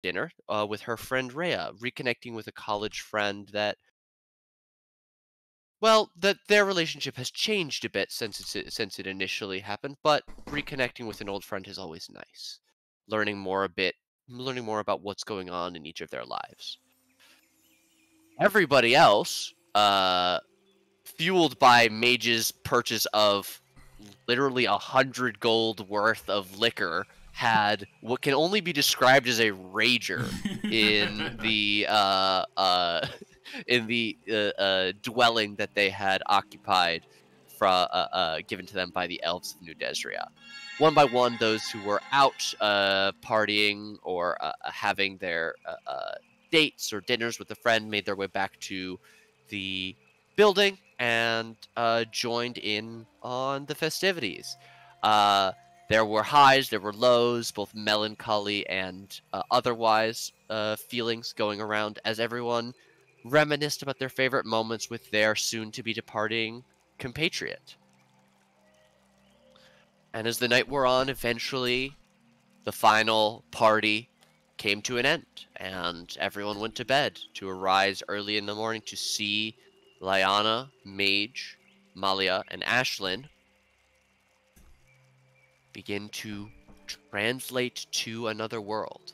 dinner with her friend Rhea, reconnecting with a college friend that, well, that their relationship has changed a bit since it initially happened, but reconnecting with an old friend is always nice. Learning more a bit, learning more about what's going on in each of their lives. Everybody else, fueled by Mage's purchase of literally 100 gold worth of liquor, had what can only be described as a rager in the in the dwelling that they had occupied from given to them by the elves of New Desria. One by one, those who were out partying or having their dates or dinners with a friend made their way back to the building and joined in on the festivities. Uh, there were highs, there were lows, both melancholy and otherwise feelings going around as everyone reminisced about their favorite moments with their soon to be departing compatriot. And as the night wore on, eventually the final party came to an end, and everyone went to bed to arise early in the morning to see Lyanna, Mage, Malia, and Ashlyn begin to translate to another world.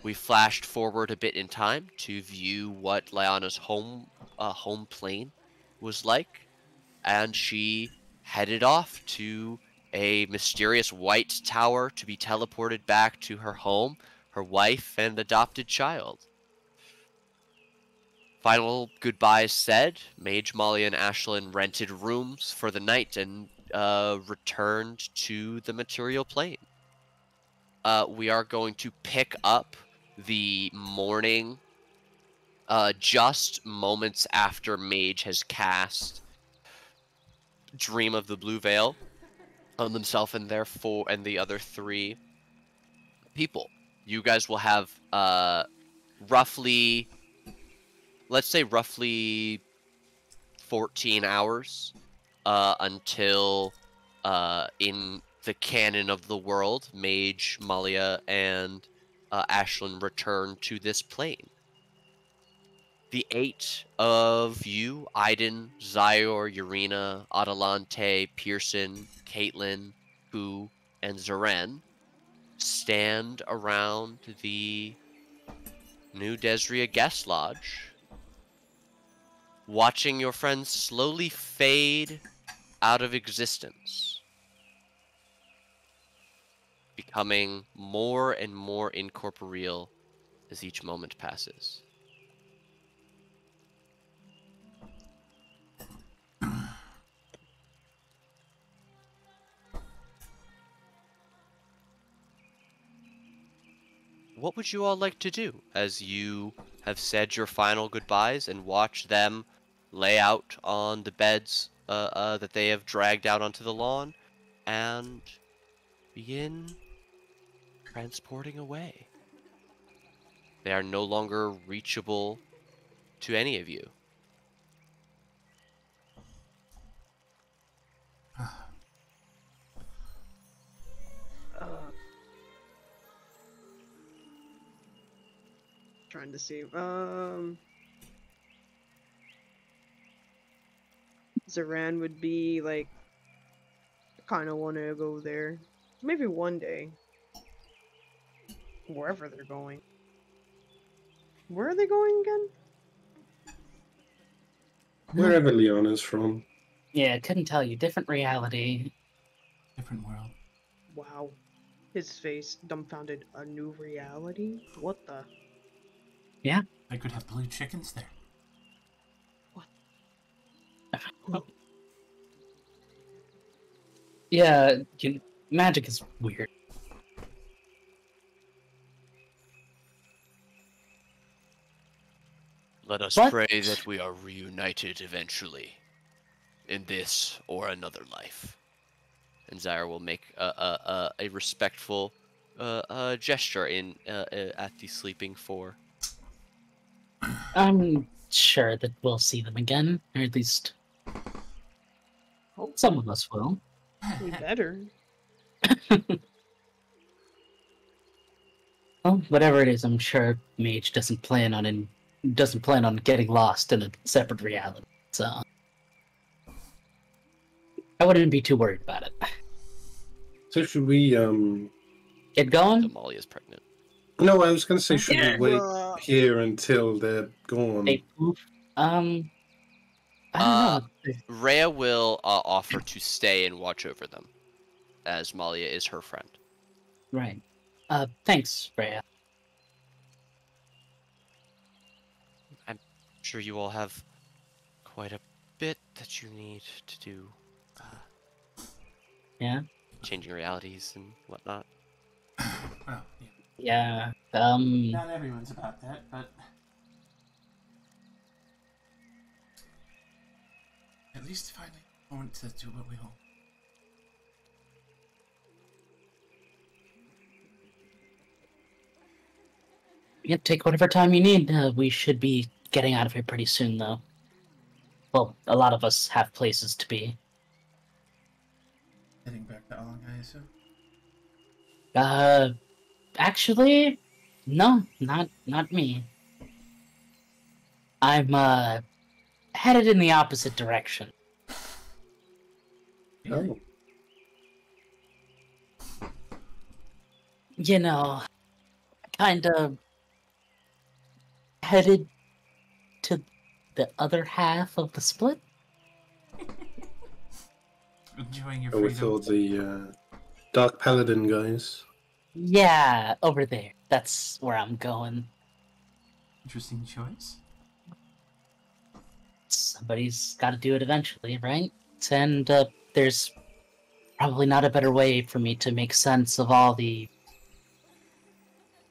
We flashed forward a bit in time to view what Lyanna's home plane was like, and she headed off to a mysterious white tower to be teleported back to her home, her wife, and adopted child. Final goodbyes said, Mage, Molly, and Ashlyn rented rooms for the night and returned to the material plane. We are going to pick up the morning just moments after Mage has cast Dream of the Blue Veil on themselves and and the other three people. You guys will have roughly, let's say roughly 14 hours until in the canon of the world, Mage, Malia, and Ashlyn return to this plane. The 8 of you, Aiden, Zyor, Urena, Adelante, Pearson, Caitlin, Pooh, and Zaren, stand around the New Desria Guest Lodge, watching your friends slowly fade out of existence, becoming more and more incorporeal as each moment passes. What would you all like to do as you have said your final goodbyes and watch them lay out on the beds that they have dragged out onto the lawn and begin transporting away? They are no longer reachable to any of you. Uh, Trying to see. Zaran would be like, kind of want to go there. Maybe one day. Wherever they're going. Where are they going again? Wherever Leona's from. Yeah, couldn't tell you. Different reality. Different world. Wow. His face dumbfounded. A new reality? What the? Yeah. They could have blue chickens there. What? Yeah, magic is weird. Let us What? pray that we are reunited eventually, in this or another life. And Zyre will make a respectful gesture at the sleeping four. I'm sure that we'll see them again, or at least some of us will. We better. Well, whatever it is, I'm sure Mage doesn't plan on getting lost in a separate reality. So I wouldn't be too worried about it. So should we Get going? Amalia's pregnant. no, I was gonna say should Yeah. we wait Bruh. here until they're gone? Hey, poof. I don't know. Rhea will offer to stay and watch over them, as Malia is her friend. Right. Thanks, Freya. I'm sure you all have quite a bit that you need to do. Yeah. Changing realities and whatnot. Well, yeah. Yeah. Not everyone's about that, but at least finally want to do what we want. Yeah, take whatever time you need. We should be getting out of here pretty soon, though. Well, a lot of us have places to be. Heading back to Along, I assume. Actually, no, not me. I'm headed in the opposite direction. Oh, You know, kind of headed to the other half of the split. Enjoying your go with freedom. all the Dark Paladin guys. Yeah, over there. That's where I'm going. Interesting choice. Somebody's got to do it eventually, right? And there's probably not a better way for me to make sense of all the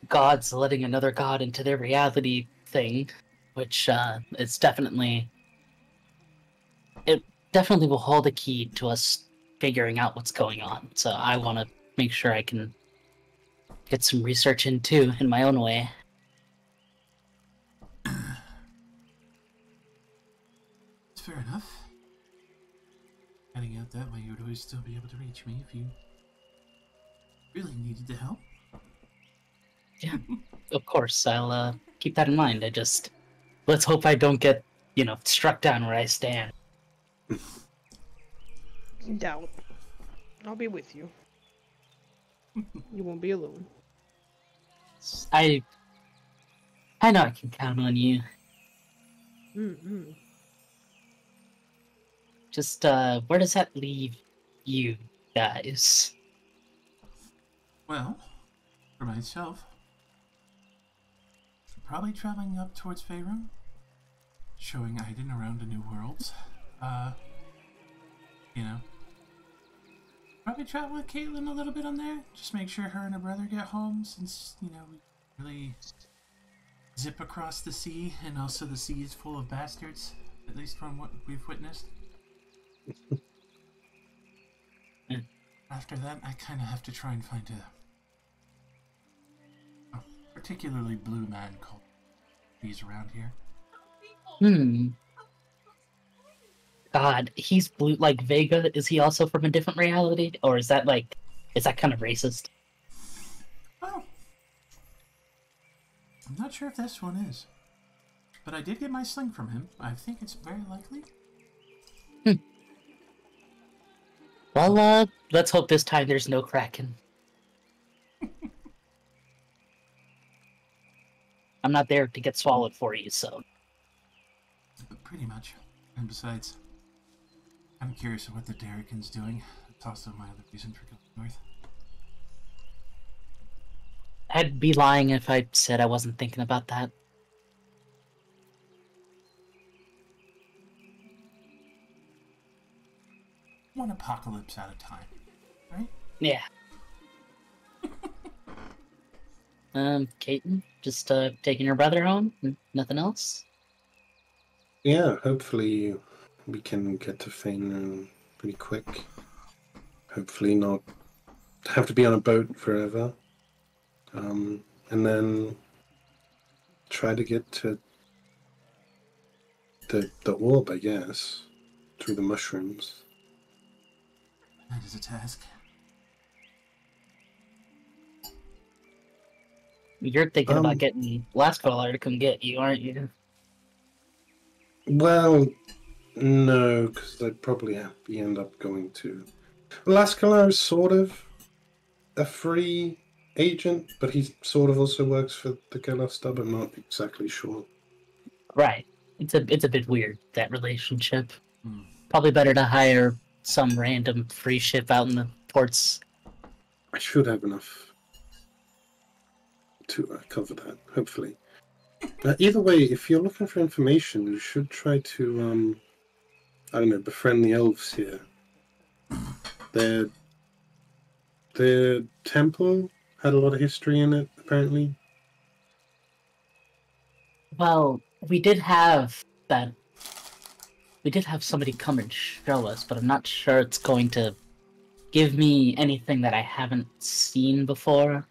gods letting another god into their reality thing, which it definitely will hold a key to us figuring out what's going on. So I want to make sure I can get some research in too, in my own way. It's fair enough. Heading out that way, you would always still be able to reach me if you really needed the help. Of course, I'll keep that in mind. Let's hope I don't get, struck down where I stand. Doubt. I'll be with you. You won't be alone. I know I can count on you. Mm-mm. Just, where does that leave you guys? Well, for myself, probably traveling up towards Faerun, showing Aiden around the New Worlds. Probably travel with Caitlin a little bit on there. Just make sure her and her brother get home, since, we really zip across the sea, and also the sea is full of bastards, at least from what we've witnessed. After that, I kind of have to try and find a particularly blue man called he's around here. God, he's blue like Vega. Is he also from a different reality? Or is that kind of racist? Oh, I'm not sure if this one is, but I did get my sling from him. I think it's very likely. Well, let's hope this time there's no Kraken. I'm not there to get swallowed for you, so. But pretty much. And besides, I'm curious of what the Darrican's doing. It's also my other reason for going north. I'd be lying if I said I wasn't thinking about that. One apocalypse at a time, right? Yeah. Caitlin, just taking your brother home? Nothing else? Yeah, hopefully we can get to Faerun pretty quick. Hopefully not have to be on a boat forever. And then try to get to the orb, I guess, through the mushrooms. That is a task. You're thinking about Um, getting Last Caller to come get you, aren't you? Well, no, because I'd probably end up going to. Lascalar is sort of a free agent, but he sort of also works for the Galasta. I'm not exactly sure. Right. It's a bit weird, that relationship. Hmm. Probably better to hire some random free ship out in the ports. I should have enough to cover that, hopefully. Either way, if you're looking for information, you should try to, I don't know, befriend the elves here. Their temple had a lot of history in it, apparently. Well, we did have that. We did have somebody come and show us, but I'm not sure it's going to give me anything that I haven't seen before.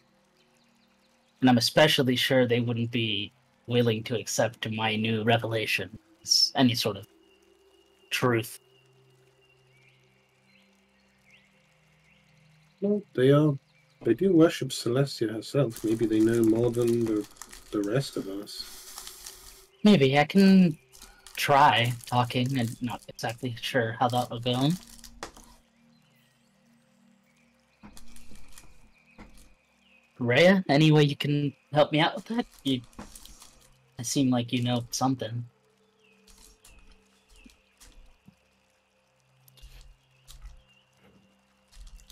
And I'm especially sure they wouldn't be willing to accept my new revelation as any sort of truth. Well, they do worship Celestia herself. Maybe they know more than the rest of us. Maybe I can try talking. I'm not exactly sure how that will go. Rhea, any way you can help me out with that? You seem like you know something.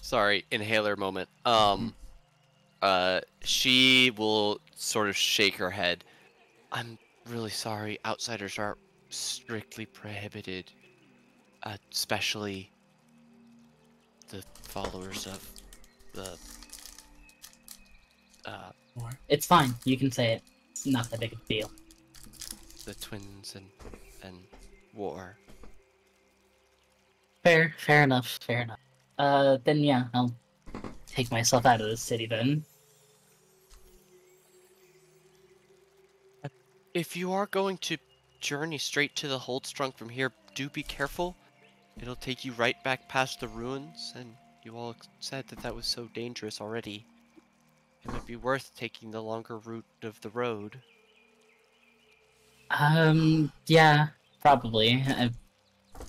Sorry, inhaler moment. She will sort of shake her head. I'm really sorry. Outsiders are strictly prohibited, especially the followers of the. Or It's fine. You can say it. It's not that big a deal. The twins and war. Fair enough, fair enough. Then yeah, I'll take myself out of the city then. If you are going to journey straight to the Holdstrunk from here, do be careful. It'll take you right back past the ruins, and you all said that was so dangerous already. It might be worth taking the longer route of the road. Yeah, probably.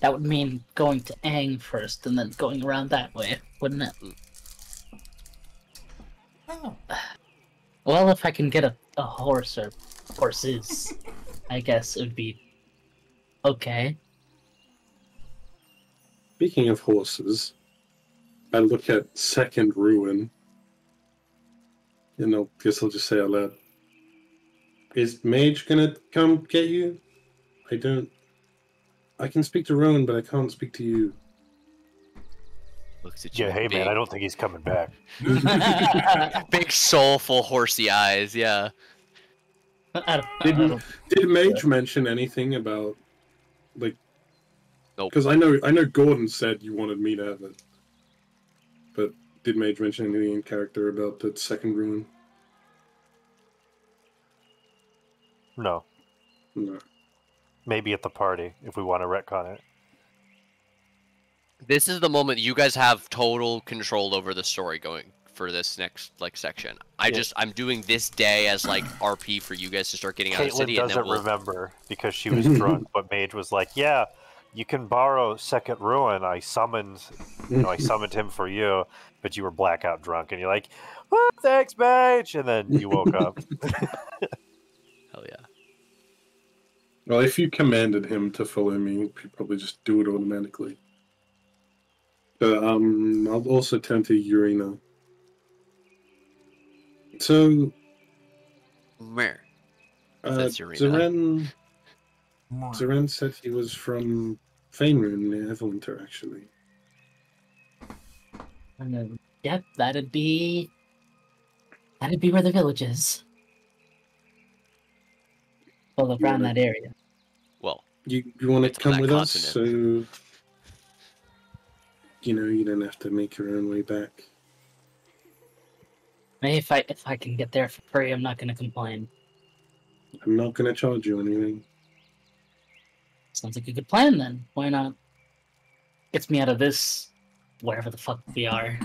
That would mean going to Aang first and then going around that way, wouldn't it? oh, Well, if I can get a horse or horses, I guess it would be okay. Speaking of horses, I look at Second Ruin. Guess I'll just say out loud. Is Mage gonna come get you? I can speak to Rowan, but I can't speak to you. Looks at you. Yeah, hey big, man, I don't think he's coming back. big soulful horsey eyes. Yeah. Did Mage mention anything about, like? Nope. Because I know Gordon said you wanted me to have it, but did Mage mention anything in character about the Second Ruin? No, No. maybe at the party if we want to retcon it. This is the moment you guys have total control over the story going for this next section. I'm doing this day as RP for you guys to start getting out of the Caitlin city. And then doesn't remember because she was drunk, but Mage was like, "Yeah, you can borrow Second Ruin. I summoned him for you, but you were blackout drunk." And you're like, "Oh, thanks, Mage," and then you woke up. Hell yeah. Well, if you commanded him to follow me, he'd probably just do it automatically. But I'll also turn to Urina. So, Where? That's Urina. more. Zeren said he was from Faerun near Everwinter, actually. Yep, that'd be where the village is. Well, around that area. Well, You want to It's on come that with us, continent. so you don't have to make your own way back. Maybe if I can get there for free, I'm not gonna complain. I'm not going to charge you anything. Sounds like a good plan then. Why not? Gets me out of this, wherever the fuck we are.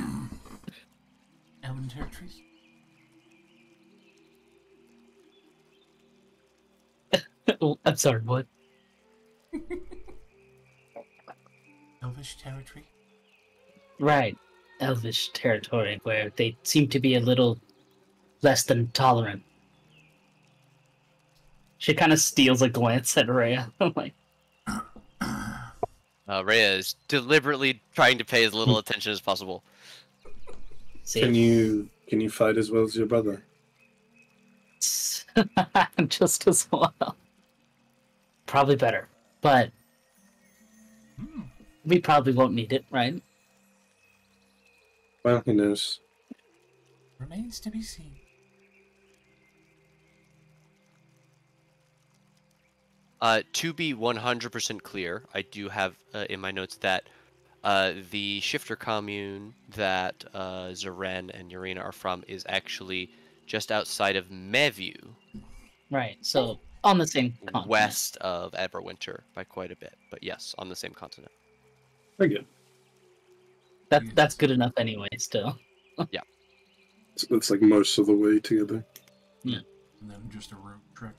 Elven territories. Oh, I'm sorry, what? Elvish territory. Right. Elvish territory where they seem to be a little less than tolerant. She kind of steals a glance at Rhea. I'm like, Rhea is deliberately trying to pay as little attention as possible. see. Can you fight as well as your brother? Just as well. Probably better. But we probably won't need it, right? Well, who knows? Remains to be seen. To be 100% clear, I do have in my notes that the shifter commune that Zeren and Urena are from is actually just outside of Mevu, Right. So on the same continent. west of Everwinter by quite a bit. But yes, on the same continent. Very good. That's good enough anyway, still. It's like most of the way together. And then just a road trip.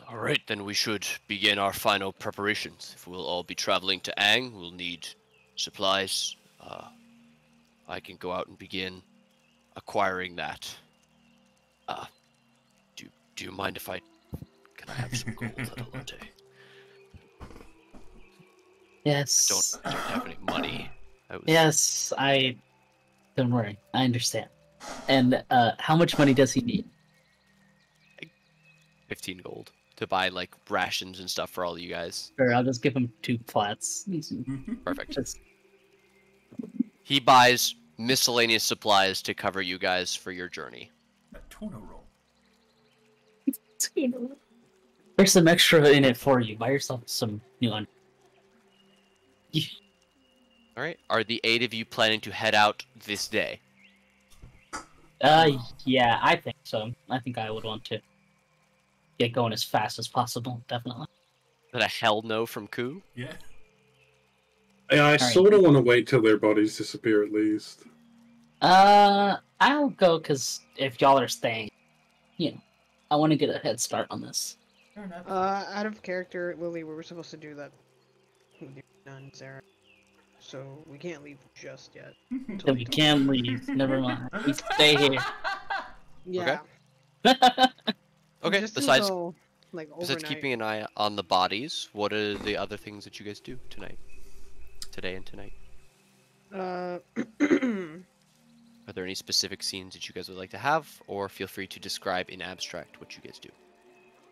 All right, then we should begin our final preparations. If we'll all be traveling to Ang, we'll need supplies. I can go out and begin acquiring that. Do you mind if can I have some gold, Adelante? Yes. I don't have any money. Yes, don't worry. I understand. And how much money does he need? 15 gold to buy like rations and stuff for all of you guys. Sure, I'll just give him 2 plats. Perfect. Just He buys miscellaneous supplies to cover you guys for your journey. A tuna roll. there's some extra in it for you. Buy yourself some new one. All right. Are the 8 of you planning to head out this day? Yeah, I think so. I think I would want to get going as fast as possible, definitely. Is that a hell no from Ku? Yeah. Yeah, I right. sort of want to wait till their bodies disappear at least. I'll go because if y'all are staying, I want to get a head start on this. Fair enough. Out of character, Lily, we were supposed to do that with you and Sarah. So we can't leave just yet. Then we can leave. Never mind. We stay here. Yeah. Okay. Just Besides until, like, overnight. keeping an eye on the bodies, what are the other things that you guys do today and tonight? Are there any specific scenes that you guys would like to have, or feel free to describe in abstract what you guys do?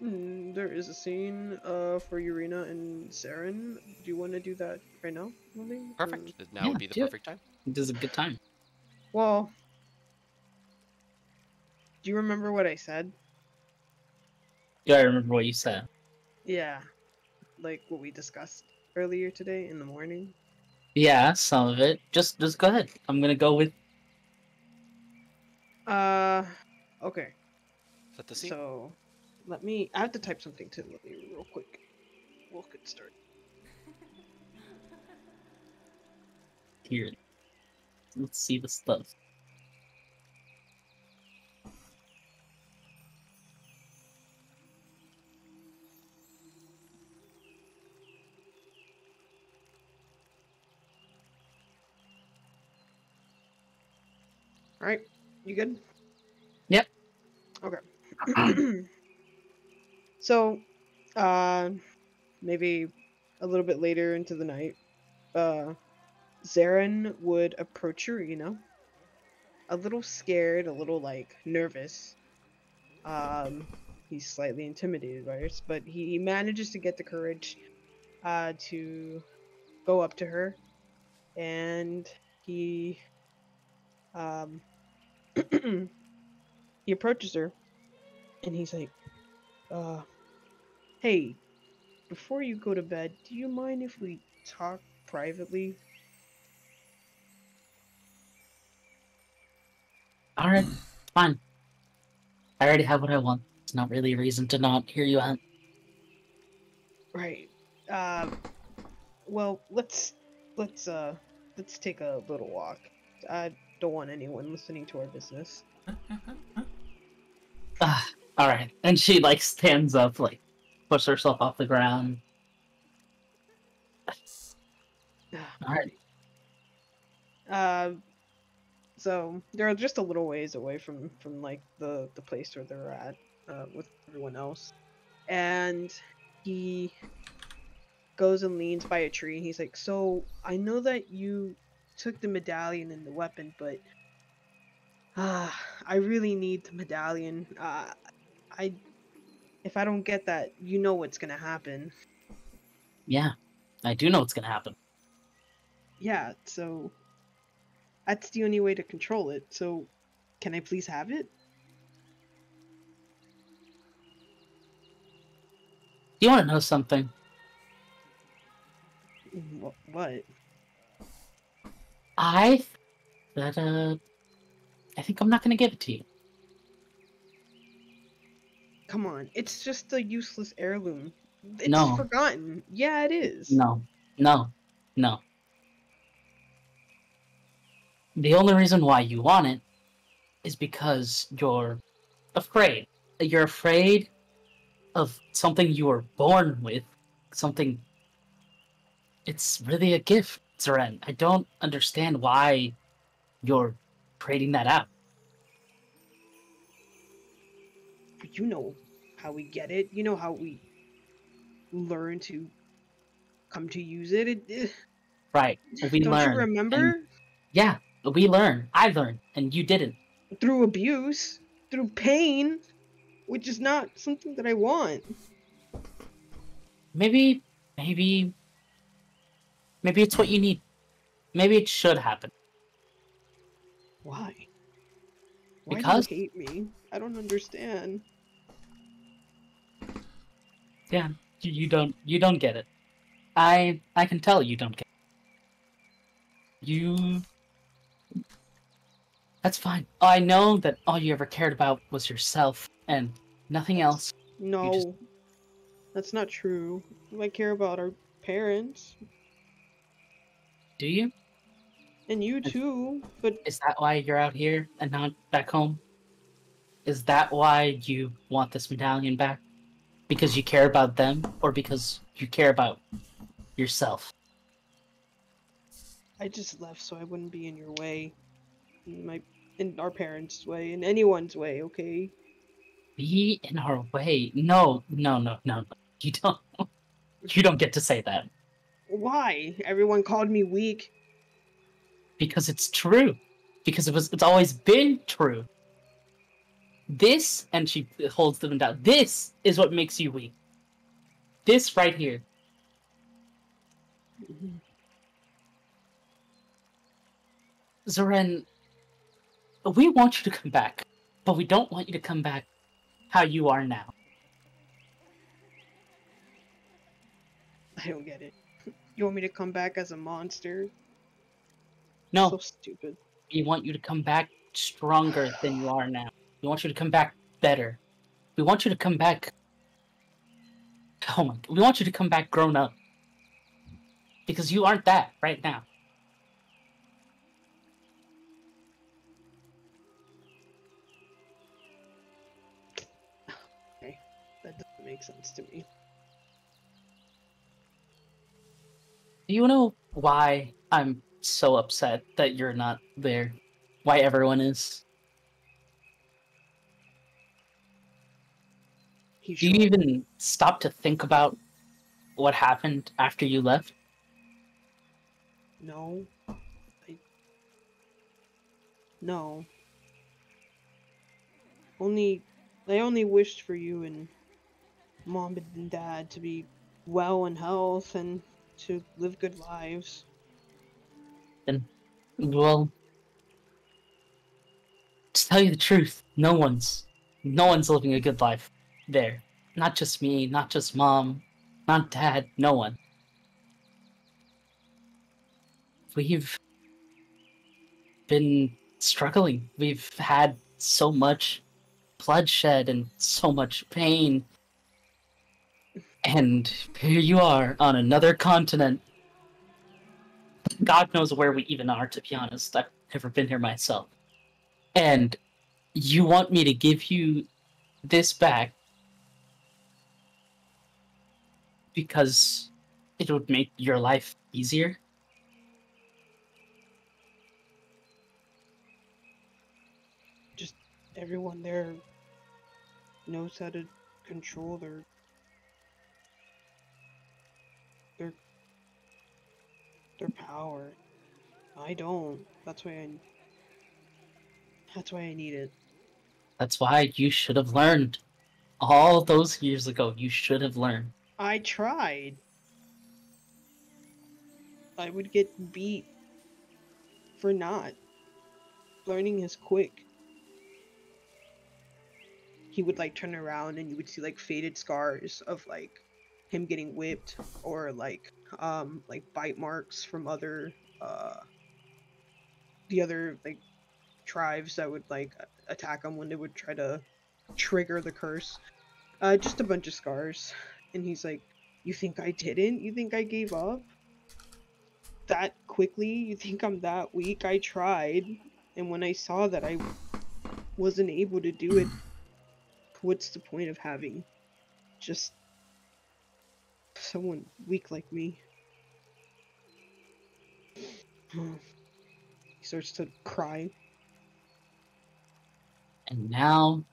There is a scene for Urena and Saren. Do you want to do that right now, Lily? Perfect. Now Yeah, would be the do it. perfect time. This is a good time. Well, do you remember what I said? Yeah, I remember what you said. Yeah, like what we discussed earlier today in the morning. Yeah, some of it. Just go ahead. I'm gonna go with. Okay. Is that the scene? So, I have to type something to Lily real quick. We'll get started. Here. Let's see the stuff. Alright, you good? Yep. Okay. So, maybe a little bit later into the night, Zarin would approach Urena, a little scared, a little, like, nervous. He's slightly intimidated by us, but he manages to get the courage, to go up to her, and he approaches her, and he's like, hey, before you go to bed, do you mind if we talk privately? Alright, fine. I already have what I want. It's not really a reason to not hear you out. Right. Well, let's take a little walk. I don't want anyone listening to our business. All right. And she like stands up, like pushes herself off the ground. All right. So they're just a little ways away from like the place where they're at with everyone else, and he goes and leans by a tree. And he's like, "So I know that you took the medallion and the weapon, but I really need the medallion. I if I don't get that, you know what's gonna happen." Yeah, I do know what's gonna happen. Yeah, so that's the only way to control it. So can I please have it? You want to know something? What? I think I'm not gonna give it to you. Come on, it's just a useless heirloom. It's No. forgotten. Yeah, it is. No. The only reason why you want it is because you're afraid. You're afraid of something you were born with. Something. It's really a gift, Zeren. I don't understand why you're trading that out. You know how we get it. You know how we learn to come to use it. Right. We Don't learn. you remember? And, yeah, we learn. I learned, and you didn't. Through abuse, through pain, which is not something that I want. Maybe it's what you need. Maybe it should happen. Why? Why Because- do you hate me? I don't understand. Yeah, you don't get it. I can tell you don't get it. You. That's fine. I know that all you ever cared about was yourself and nothing else. No, just- that's not true. I care about our parents Do you? and you too, but Is that why you're out here and not back home? Is that why you want this medallion back? Because you care about them, or because you care about yourself? I just left so I wouldn't be in your way. In our parents' way, in anyone's way, okay? Be in our way? No. You don't. You don't get to say that. Why? Everyone called me weak. Because it's true. Because it's always been true. This, and she holds them down. This is what makes you weak. This right here. Zeren, we want you to come back, but we don't want you to come back how you are now. I don't get it. You want me to come back as a monster? No, So stupid. we want you to come back stronger than you are now. We want you to come back better. We want you to come back. Oh my! We want you to come back grown up. Because you aren't that right now. That doesn't make sense to me. Do you know why I'm so upset that you're not there? Why everyone is? He Do you even stop to think about what happened after you left? No. No. I only wished for you and Mom and Dad to be well in health and to live good lives. Well, to tell you the truth, no one's living a good life there. Not just me, not just Mom, not Dad, no one. We've been struggling. We've had so much bloodshed and so much pain. And here you are on another continent. God knows where we even are, to be honest. I've never been here myself. And you want me to give you this back because it would make your life easier. Just everyone there knows how to control their their power. I don't. That's why I need it. That's why you should have learned. All those years ago, you should have learned. I tried. I would get beat for not. Learning is quick. He would like turn around and you would see like faded scars of like him getting whipped or like bite marks from other the other like tribes that would like attack him when they would try to trigger the curse. Just a bunch of scars. And he's like, "You think I didn't? You think I gave up that quickly? You think I'm that weak? I tried. And when I saw that I wasn't able to do it, what's the point of having just someone weak like me?" He starts to cry. And now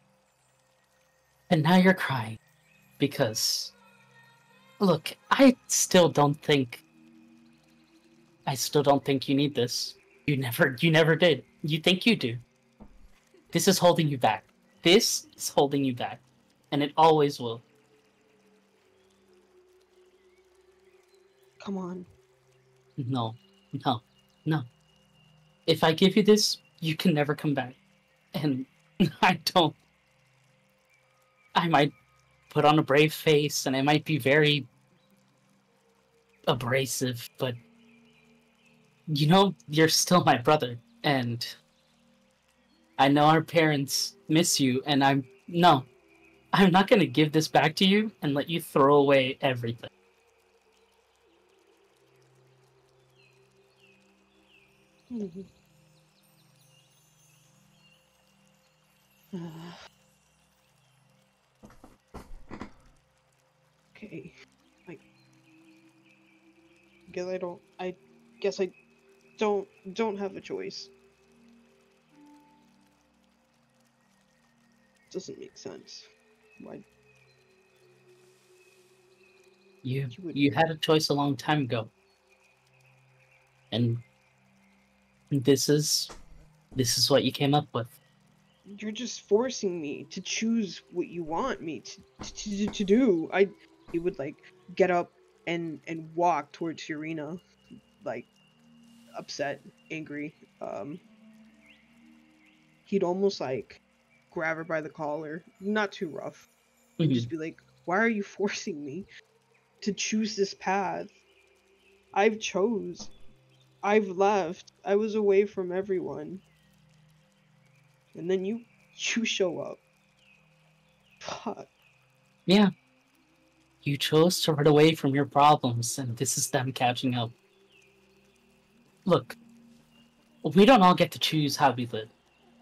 you're crying because, look, I still don't think you need this. You never did. You think you do. This is holding you back. This is holding you back, and it always will. Come on. No, no, no. If I give you this, you can never come back. And I don't. I might put on a brave face, and I might be very abrasive, but you know, you're still my brother, and I know our parents miss you, and I'm not gonna give this back to you and let you throw away everything. Okay. I guess I don't have a choice. Doesn't make sense. Why? You had a choice a long time ago. And this is what you came up with. You're just forcing me to choose what you want me to do. He would like get up and walk towards Furina, like upset, angry. He'd almost like grab her by the collar, not too rough, and just be like, "Why are you forcing me to choose this path? I've chose. I've left. I was away from everyone. And then you show up. Fuck." Yeah. You chose to run away from your problems, and this is them catching up. Look, we don't all get to choose how we live.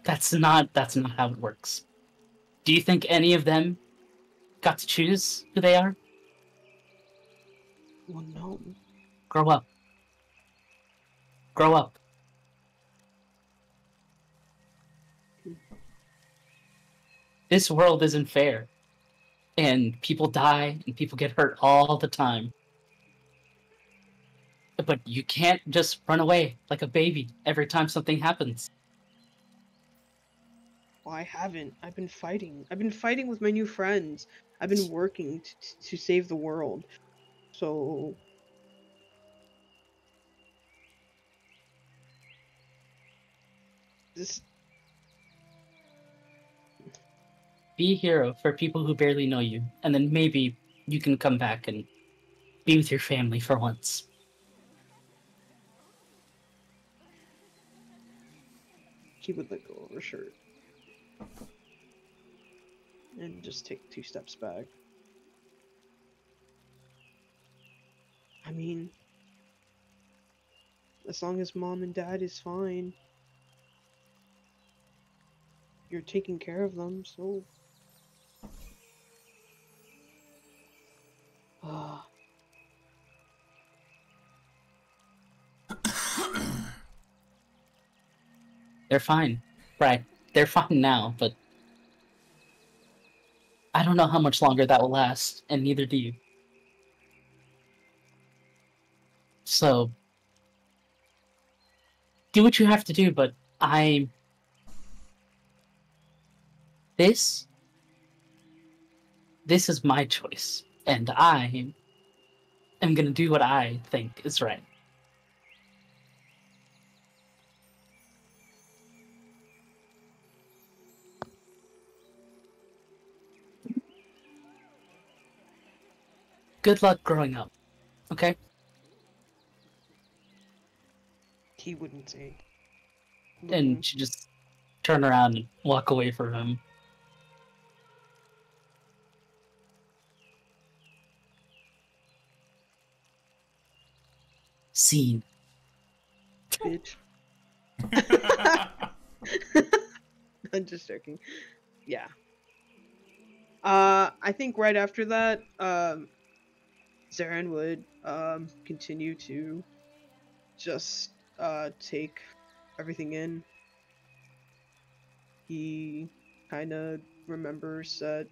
That's not how it works. Do you think any of them got to choose who they are? Well, no. Grow up. Grow up. This world isn't fair. And people die and people get hurt all the time. But you can't just run away like a baby every time something happens. Well, I haven't. I've been fighting. I've been fighting with my new friends. I've been working to save the world. So... this... Be a hero for people who barely know you, and then maybe you can come back and be with your family for once. He would let go of her shirt. And just take 2 steps back. I mean... as long as Mom and Dad is fine... you're taking care of them, so... They're fine. Right. They're fine now, but I don't know how much longer that will last, and neither do you. So, do what you have to do, but This is my choice, and I am gonna do what I think is right. Good luck growing up, okay? He wouldn't say. And she just turn around and walk away from him. Scene. Bitch. I'm just joking. Yeah. I think right after that, Zarin would continue to just take everything in. He kind of remembers that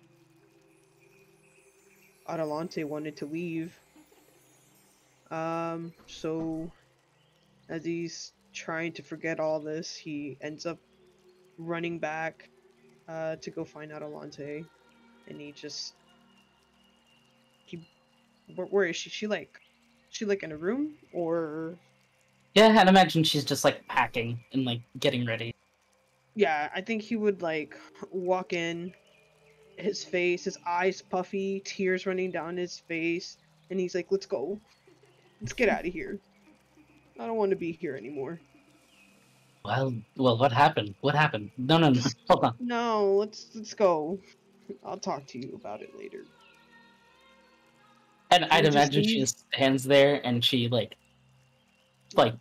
Adelante wanted to leave. So as he's trying to forget all this, he ends up running back to go find Adelante, and where is she? She like in a room, or Yeah, I'd imagine she's just like packing and like getting ready. yeah, I think he would like walk in, his eyes puffy, tears running down his face, and he's like, "Let's go, let's get out of here. I don't want to be here anymore." Well, what happened? What happened? No, hold on. No, let's go. I'll talk to you about it later. And I'd we just imagine she leave? just stands there and she like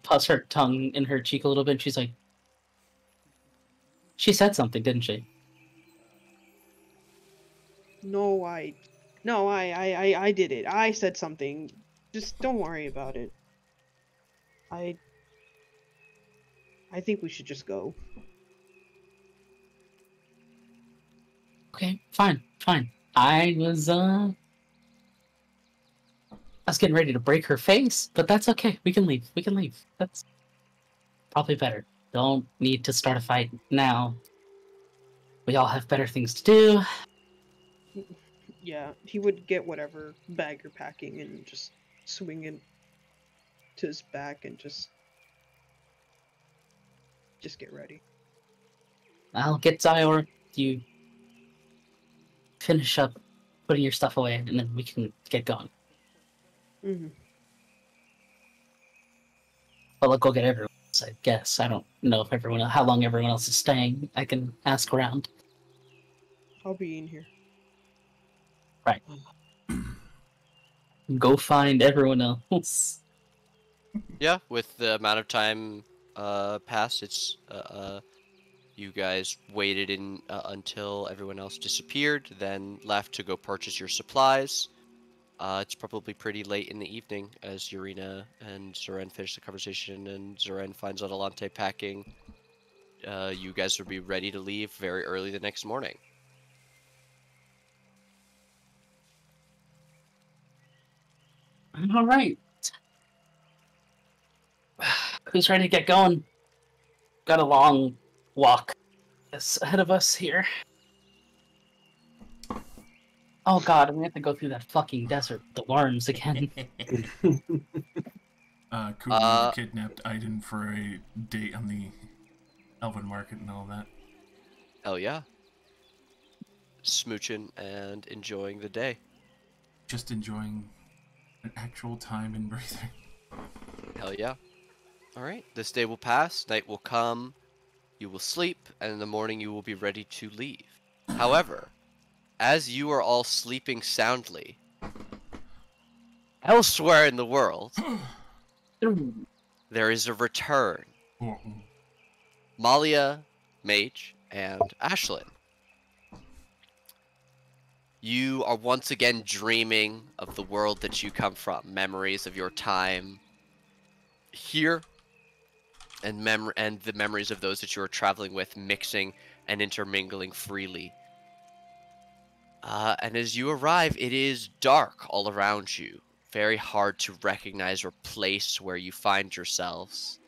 puffs her tongue in her cheek a little bit. And she's like, she said something, didn't she? No, I did it. I said something. Just don't worry about it. I think we should just go. Okay, fine. I was getting ready to break her face, but that's okay. We can leave. That's probably better. Don't need to start a fight now. We all have better things to do. Yeah, he would get whatever bag you're packing and just swing it to his back and just get ready. I'll get Zyor. You finish up putting your stuff away, and then we can get going. Mm-hmm. Well, I'll go get everyone else, I guess. I don't know if how long everyone else is staying. I can ask around. I'll be in here. Right. Go find everyone else. Yeah, with the amount of time passed, it's you guys waited in until everyone else disappeared, then left to go purchase your supplies. It's probably pretty late in the evening as Yurina and Zoran finish the conversation, and Zoran finds Adelante packing. You guys will be ready to leave very early the next morning. All right. Who's ready to get going? Got a long walk ahead of us here. Oh god, I'm gonna have to go through that fucking desert with the worms again. Kuba kidnapped Aiden for a date on the Elven Market and all that. Hell yeah. Smooching and enjoying the day. Just enjoying an actual time and breather. Hell yeah. Alright, this day will pass, night will come, you will sleep, and in the morning you will be ready to leave. However, as you are all sleeping soundly, elsewhere in the world, there is a return. Malia, Mage, and Ashlyn. You are once again dreaming of the world that you come from, memories of your time here, and the memories of those that you are traveling with mixing and intermingling freely. And as you arrive, it is dark all around you. Very hard to recognize or place where you find yourselves.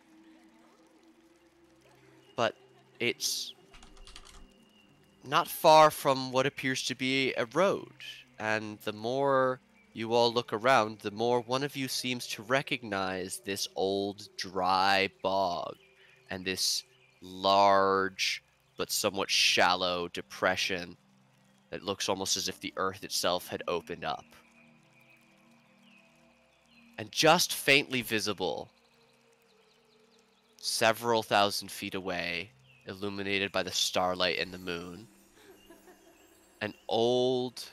But it's not far from what appears to be a road. And the more you all look around, the more one of you seems to recognize this old dry bog and this large but somewhat shallow depression that looks almost as if the earth itself had opened up. And just faintly visible, several thousand feet away, illuminated by the starlight and the moon, an old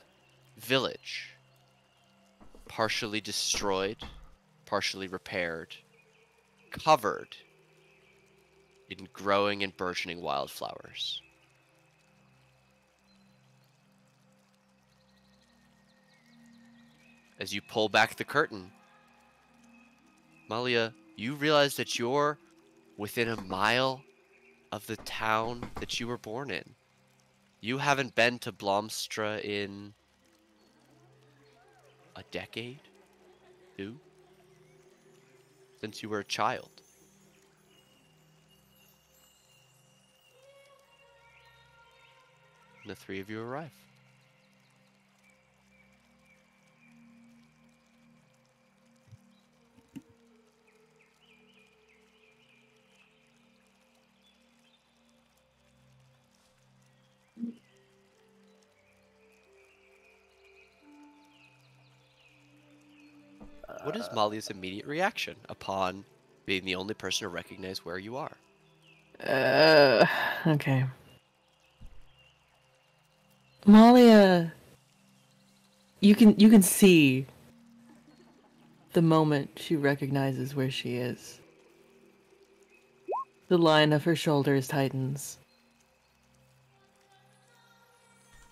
village, partially destroyed, partially repaired, covered in growing and burgeoning wildflowers. As you pull back the curtain, Malia, you realize that you're within a mile of the town that you were born in. You haven't been to Blomstra in a decade? 2? Since you were a child. And the 3 of you arrive. What is Malia's immediate reaction upon being the only person to recognize where you are? Okay. Malia, you can see the moment she recognizes where she is. The line of her shoulders tightens.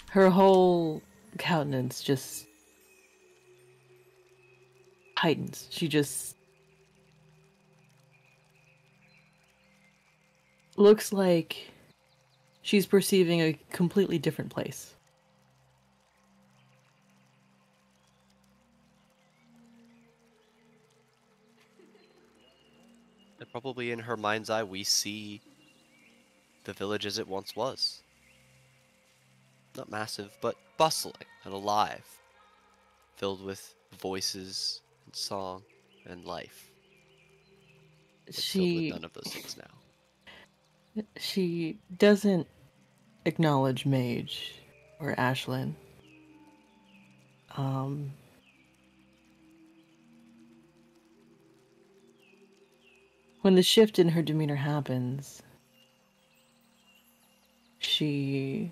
Her whole countenance just heightens. She just looks like she's perceiving a completely different place. And probably in her mind's eye, we see the village as it once was. Not massive, but bustling and alive, filled with voices and song and life. It's filled with none of those things now. She doesn't acknowledge Mage or Ashlyn. When the shift in her demeanor happens, she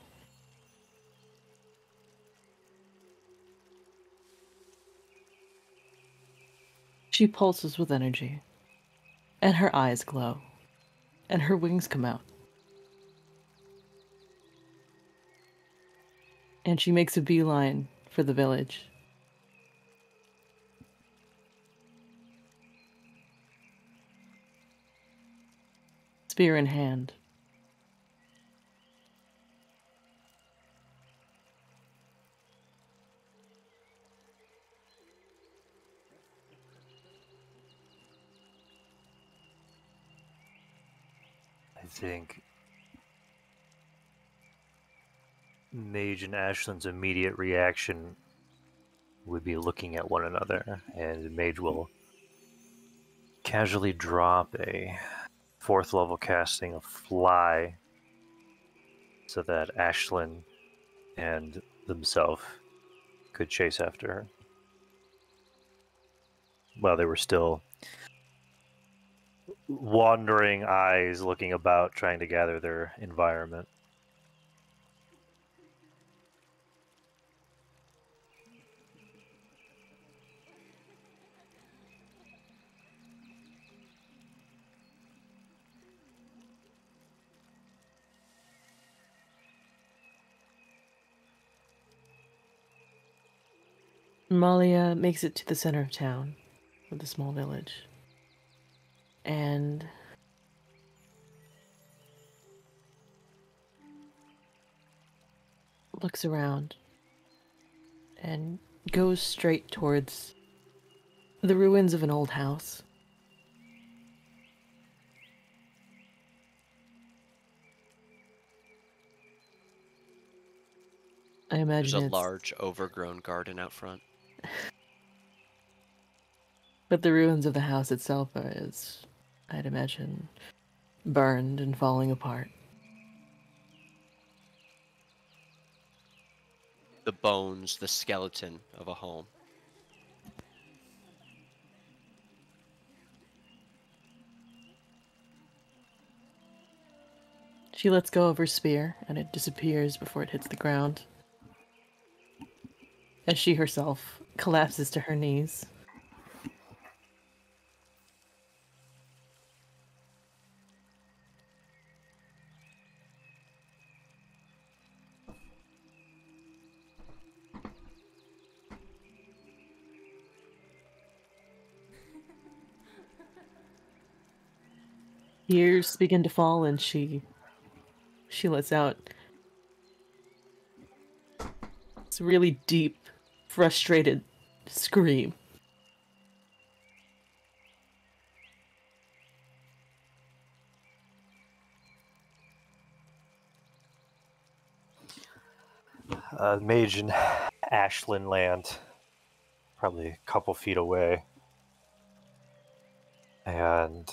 pulses with energy, and her eyes glow, and her wings come out. And she makes a beeline for the village. Spear in hand. I think Mage and Ashlyn's immediate reaction would be looking at one another, and Mage will casually drop a 4th level casting of Fly so that Ashlyn and themselves could chase after her while they were still wandering eyes looking about, trying to gather their environment. Malia makes it to the center of town, of the small village. And looks around and goes straight towards the ruins of an old house. I There's imagine a it's... large, overgrown garden out front. But the ruins of the house itself is, I'd imagine, burned and falling apart. The bones, the skeleton of a home. She lets go of her spear, and it disappears before it hits the ground. As she herself collapses to her knees. Tears begin to fall, and she lets out this really deep, frustrated scream. Mage in Ashland land, probably a couple feet away. And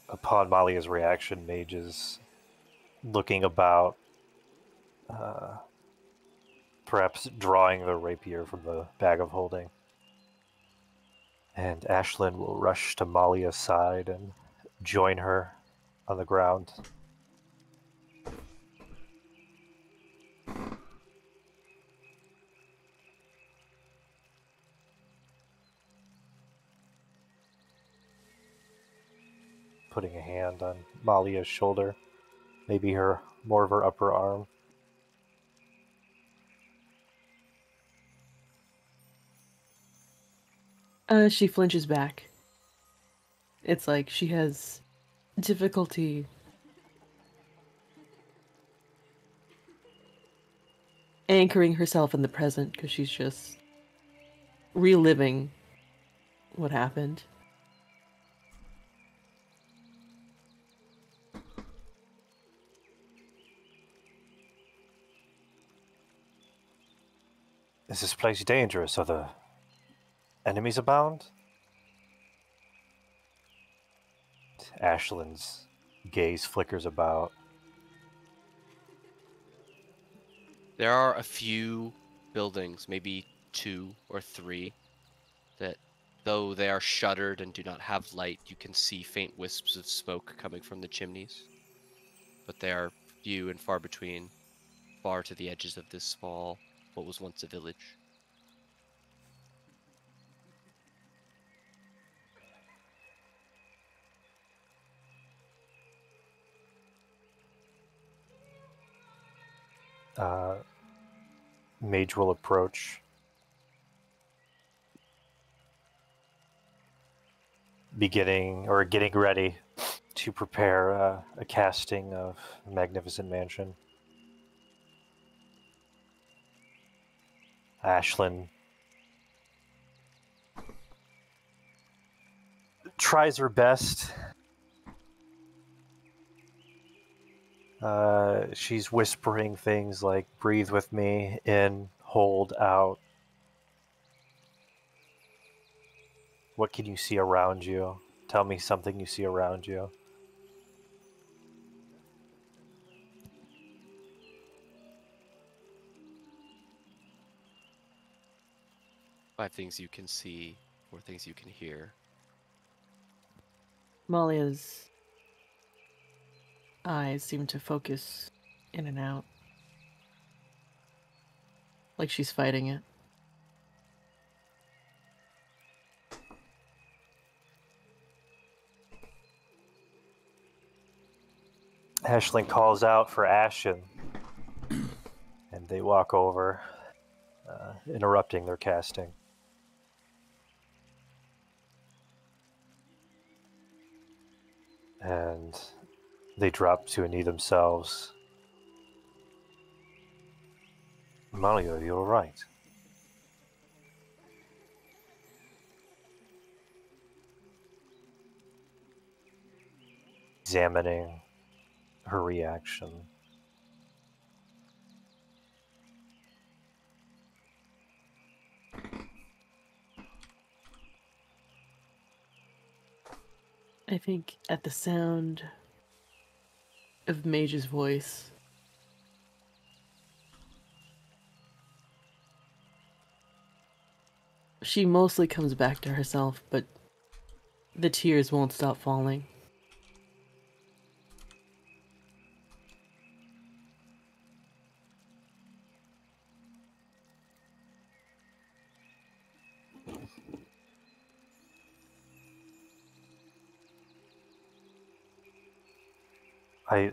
upon Malia's reaction, Mage is looking about, perhaps drawing the rapier from the bag of holding. And Ashlyn will rush to Malia's side and join her on the ground. Putting a hand on Malia's shoulder, maybe more of her upper arm. She flinches back. It's like she has difficulty anchoring herself in the present because she's just reliving what happened. Is this place dangerous? Are the enemies abound? Ashlyn's gaze flickers about. There are a few buildings, maybe 2 or 3, that, though they are shuttered and do not have light, you can see faint wisps of smoke coming from the chimneys. But they are few and far between, far to the edges of this small, what was once a village. Mage will approach. Getting ready to prepare a casting of Magnificent Mansion. Ashlyn tries her best. She's whispering things like, breathe with me, in, hold, out. What can you see around you? Tell me something you see around you. Five things you can see, 4 things you can hear. Malia's eyes seem to focus in and out. Like she's fighting it. Ashlyn calls out for Ashen, and they walk over, interrupting their casting. And they drop to a knee themselves. Malia, you're right. Examining her reaction. I think at the sound of Mage's voice, she mostly comes back to herself, but the tears won't stop falling.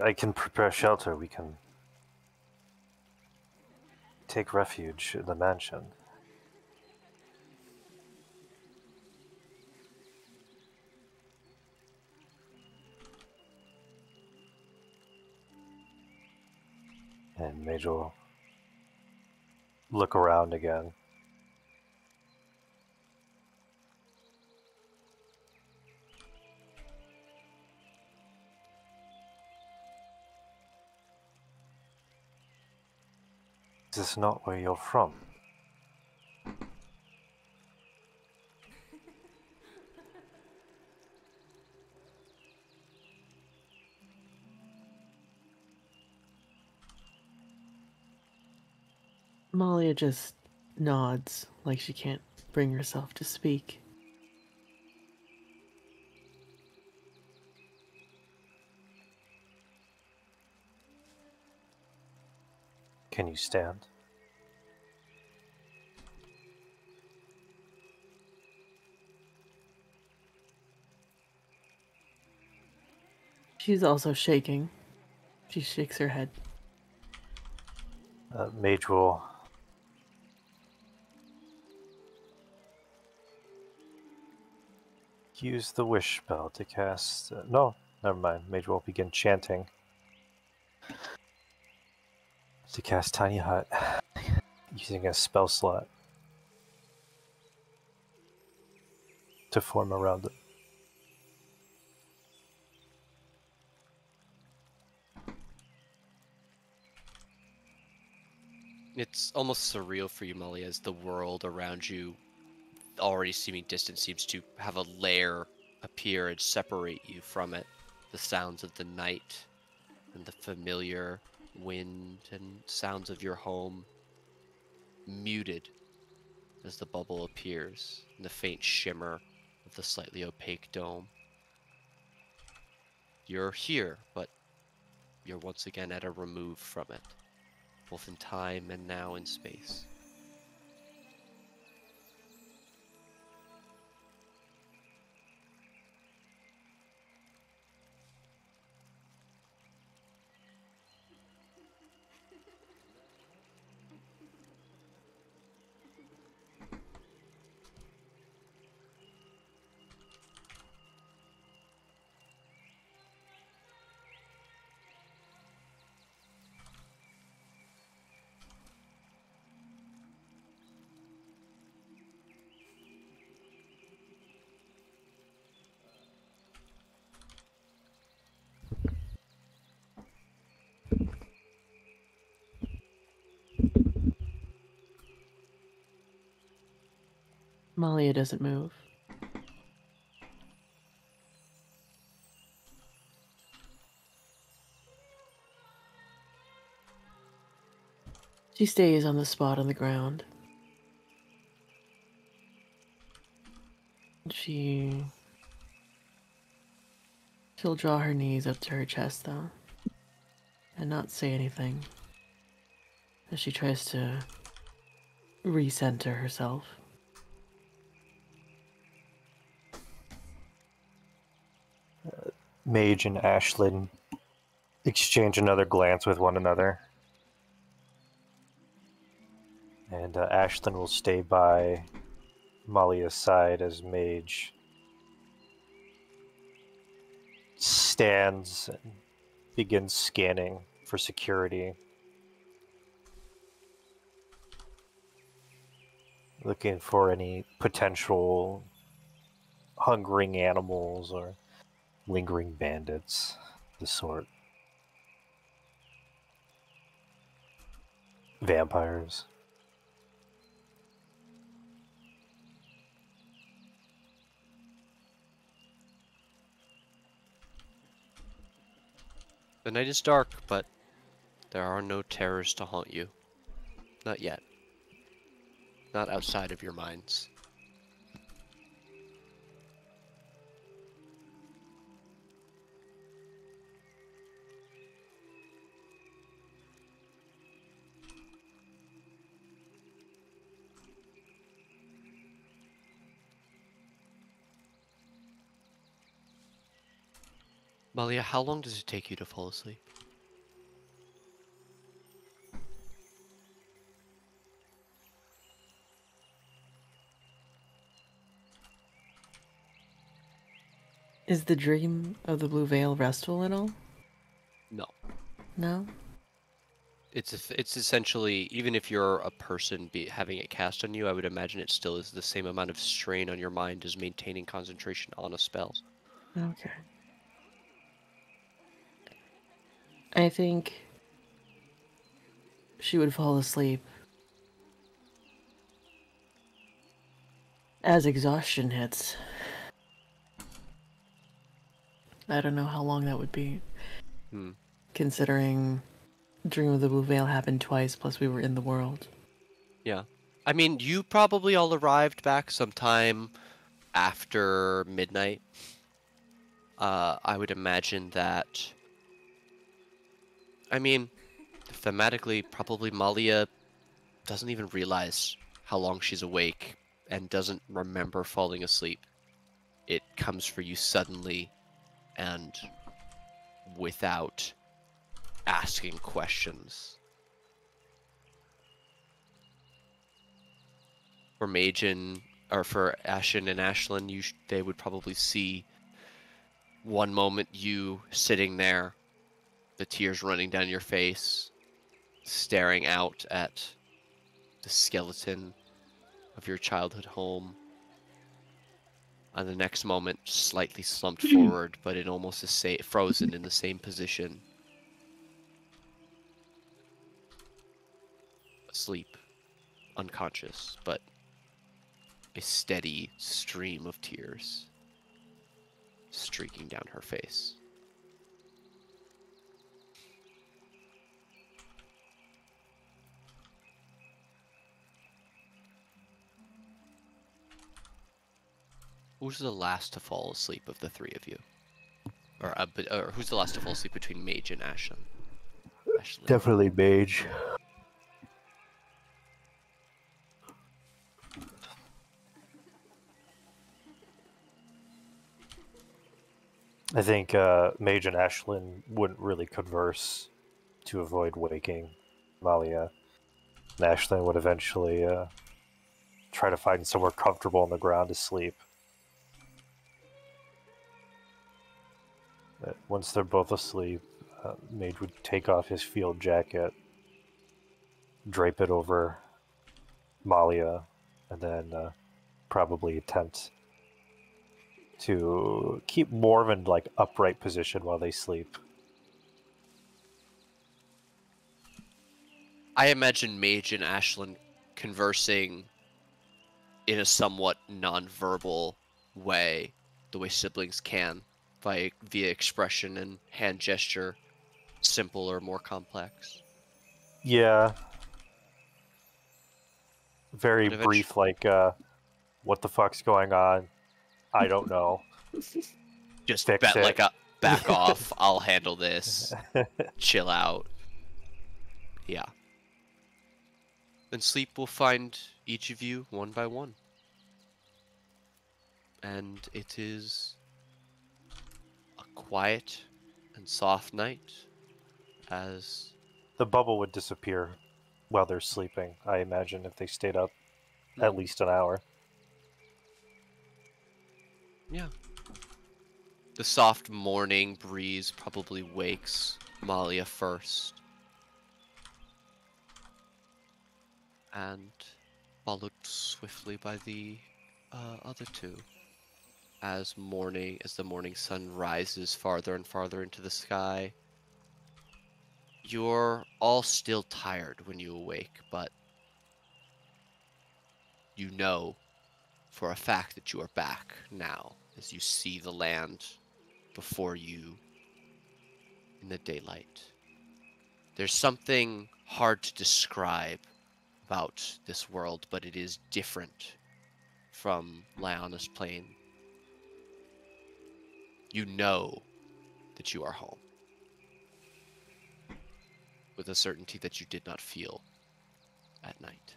I can prepare shelter. We can take refuge in the mansion. And Mage will look around again. Is this not where you're from? Malia just nods like she can't bring herself to speak. Can you stand? She's also shaking. She shakes her head. Mage will use the wish spell to cast. No, never mind. Mage will begin chanting to cast Tiny Hut using a spell slot to form around it. It's almost surreal for you, Molly, as the world around you, already seeming distant, seems to have a layer appear and separate you from it. The sounds of the night and the familiar wind and sounds of your home muted as the bubble appears in the faint shimmer of the slightly opaque dome. You're here, but you're once again at a remove from it, both in time and now in space. Malia doesn't move. She stays on the spot on the ground. She'll draw her knees up to her chest, though, and not say anything as she tries to recenter herself. Mage and Ashlyn exchange another glance with one another. And Ashlyn will stay by Malia's side as Mage stands and begins scanning for security. looking for any potential hungering animals or lingering bandits, the sort. Vampires. The night is dark, but there are no terrors to haunt you. Not yet. Not outside of your minds. Malia, how long does it take you to fall asleep? Is the dream of the Blue Veil restful at all? No. No? It's essentially, even if you're a person having it cast on you, I would imagine it still is the same amount of strain on your mind as maintaining concentration on a spell. Okay. I think she would fall asleep as exhaustion hits. I don't know how long that would be. Considering Dream of the Blue Veil happened twice, plus we were in the world. Yeah. I mean, you probably all arrived back sometime after midnight. I would imagine that... I mean, thematically, probably Malia doesn't even realize how long she's awake and doesn't remember falling asleep. It comes for you suddenly and without asking questions. For Majin, or for Ashen and Ashlyn, they would probably see one moment you sitting there, the tears running down your face, staring out at the skeleton of your childhood home. And the next moment, slightly slumped forward, but in almost frozen in the same position. Asleep, unconscious, but a steady stream of tears streaking down her face. Who's the last to fall asleep of the three of you? Or who's the last to fall asleep between Mage and Ashlyn? Definitely Mage. I think Mage and Ashlyn wouldn't really converse to avoid waking Malia. And Ashlyn would eventually try to find somewhere comfortable on the ground to sleep. But once they're both asleep, Mage would take off his field jacket, drape it over Malia, and then probably attempt to keep more of an upright position while they sleep. I imagine Mage and Ashlyn conversing in a somewhat non-verbal way, the way siblings can, via expression and hand gesture, simple or more complex. Yeah. Very brief, what the fuck's going on? I don't know. Just Fix it. back off, I'll handle this. Chill out. Yeah. Then sleep will find each of you one by one. And it is a quiet and soft night as... The bubble would disappear while they're sleeping, I imagine, if they stayed up at least an hour. Yeah. The soft morning breeze probably wakes Malia first. And followed swiftly by the other two. As the morning sun rises farther and farther into the sky, you're all still tired when you awake, but you know for a fact that you are back now as you see the land before you in the daylight. There's something hard to describe about this world, but it is different from Lionis Plain. You know that you are home with a certainty that you did not feel at night.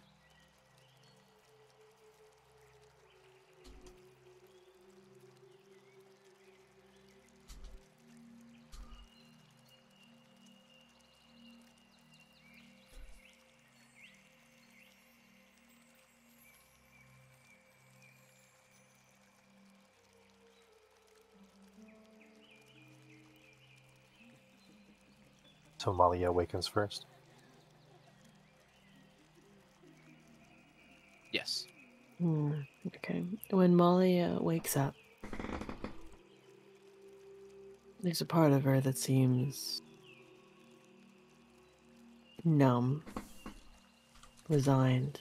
So Malia awakens first. Yes. Okay. When Molly wakes up, there's a part of her that seems numb, resigned.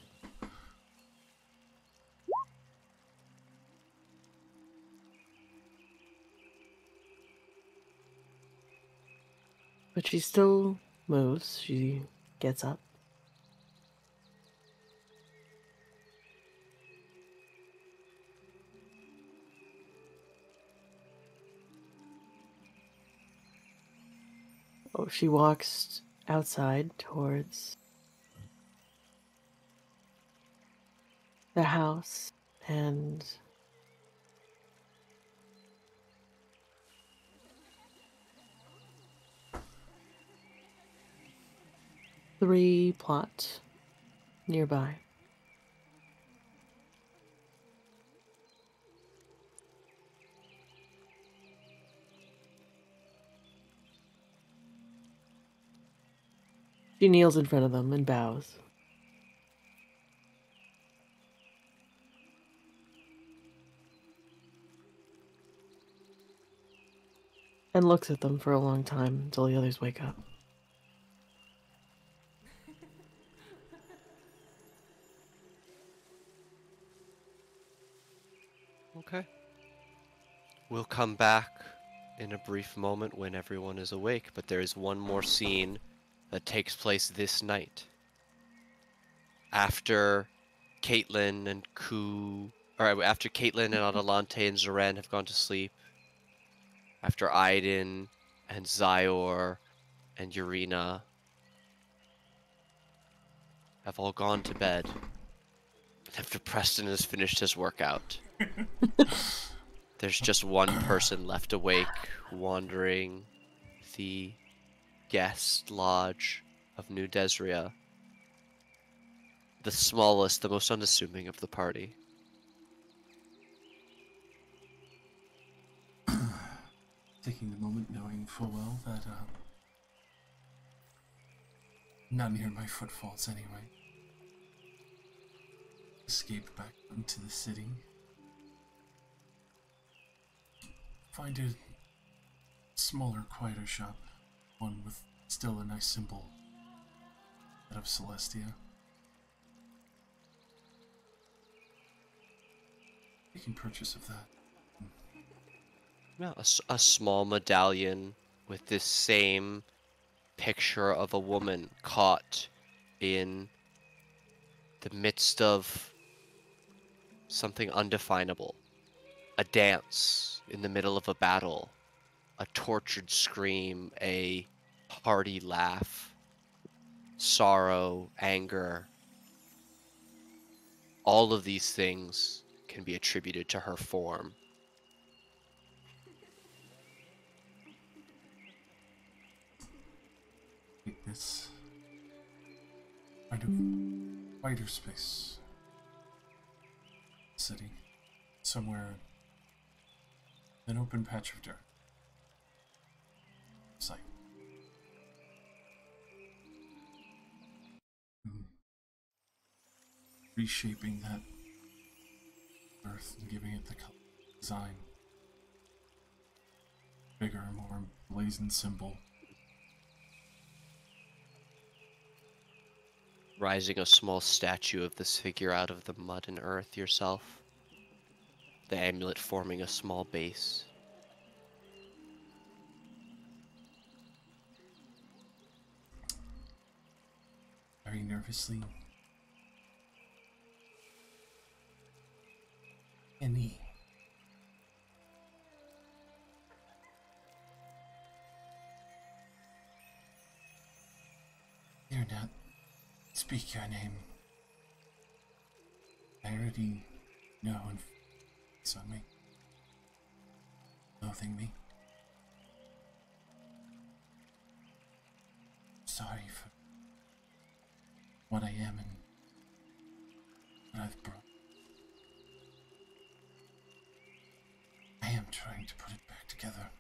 But she still moves. She gets up. Oh, she walks outside towards the house and three plot nearby. She kneels in front of them and bows. And looks at them for a long time until the others wake up. Okay. We'll come back in a brief moment when everyone is awake, but there is one more scene that takes place this night. After Caitlin and after Caitlin and Adelante and Zoran have gone to sleep, after Aiden and Zyor and Urina have all gone to bed, and after Preston has finished his workout, there's just one person left awake, wandering the guest lodge of New Desria. The smallest, the most unassuming of the party. Taking the moment, knowing full well that not near my footfalls anyway. Escape back into the city. Find a smaller, quieter shop, one with still a nice symbol, that of Celestia. Taking purchase of that. Yeah, a small medallion with this same picture of a woman caught in the midst of something undefinable. A dance in the middle of a battle. A tortured scream, a hearty laugh. Sorrow, anger. All of these things can be attributed to her form. Take this. Find a wider space. City. Somewhere. An open patch of dirt. Sight. reshaping that earth and giving it the color design. Bigger, more blazing symbol. Rising a small statue of this figure out of the mud and earth yourself. The amulet forming a small base. Very nervously. Annie. Dare not speak your name. I already know and it's on me. Loathing me. Sorry for what I am and what I've brought. I am trying to put it back together.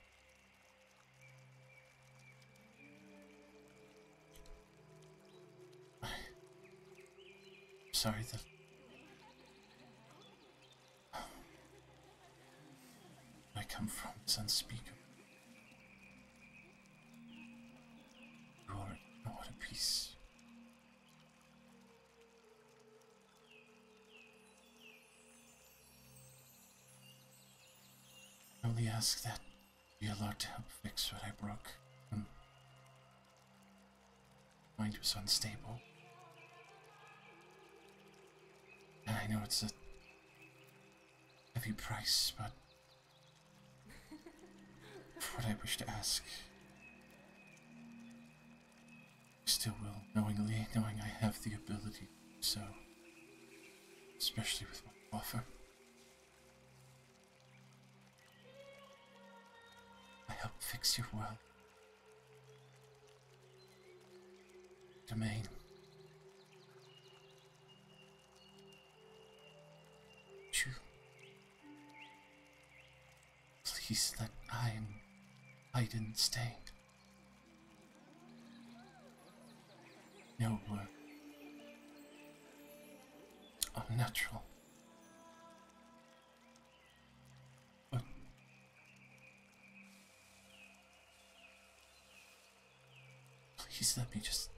I'm sorry that where I come from is unspeakable. You already know what a peace. I only ask that you be allowed to help fix what I broke when mind was unstable. And I know it's a heavy price, but for what I wish to ask, I still will, knowing I have the ability to do so, especially with my offer. I help fix your world. Domain. You. Please let Aiden stay. No word. Unnatural. But please let me just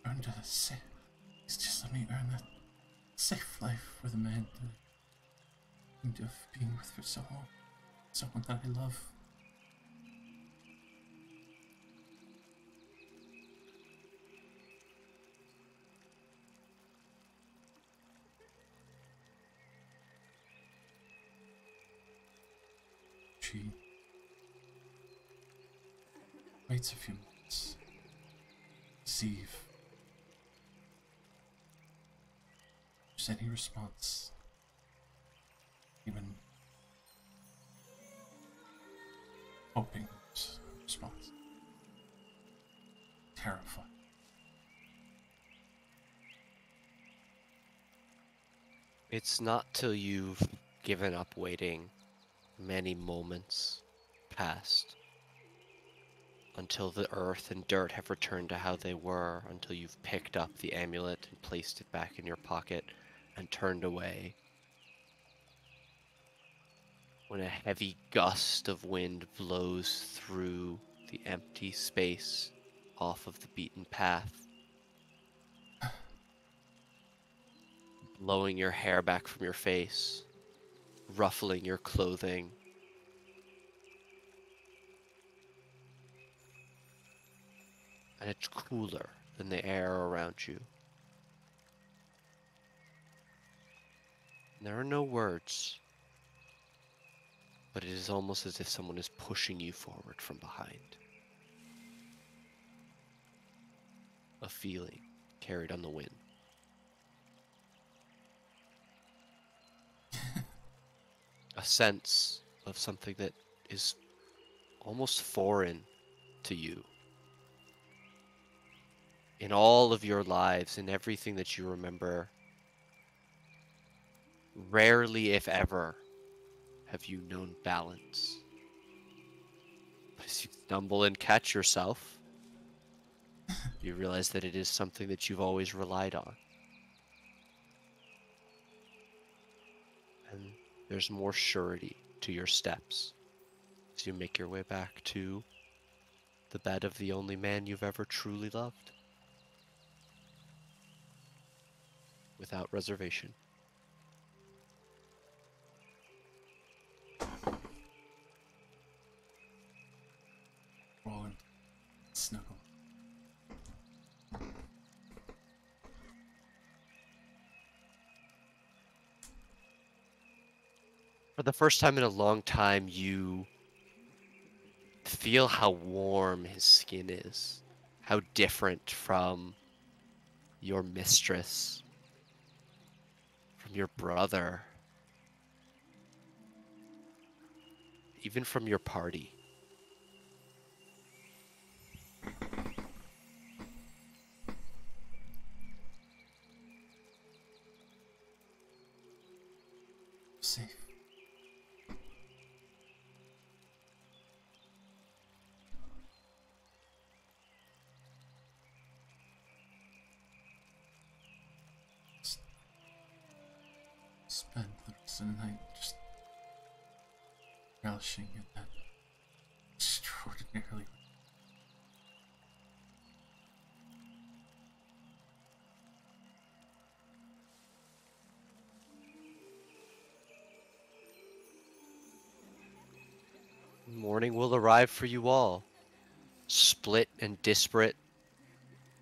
earn to the safe. Please just let me earn that safe life with a man that I dreamed of being with for so long. Someone that I love. She waits a few minutes. See if there's any response. Even hoping there's a response. Terrified. It's not till you've given up waiting many moments past until the earth and dirt have returned to how they were, until you've picked up the amulet and placed it back in your pocket and turned away, when a heavy gust of wind blows through the empty space off of the beaten path, blowing your hair back from your face, ruffling your clothing. And it's cooler than the air around you. There are no words, but it is almost as if someone is pushing you forward from behind. A feeling carried on the wind. A sense of something that is almost foreign to you. In all of your lives, in everything that you remember, rarely, if ever, have you known balance. But as you stumble and catch yourself, You realize that it is something that you've always relied on. And there's more surety to your steps as you make your way back to the bed of the only man you've ever truly loved. Without reservation. Roll and snuggle. For the first time in a long time, you feel how warm his skin is, how different from your mistress, from your brother, even from your party. Safe. Spend the rest of the night just relishing in that extraordinarily. Morning will arrive for you all, split and disparate,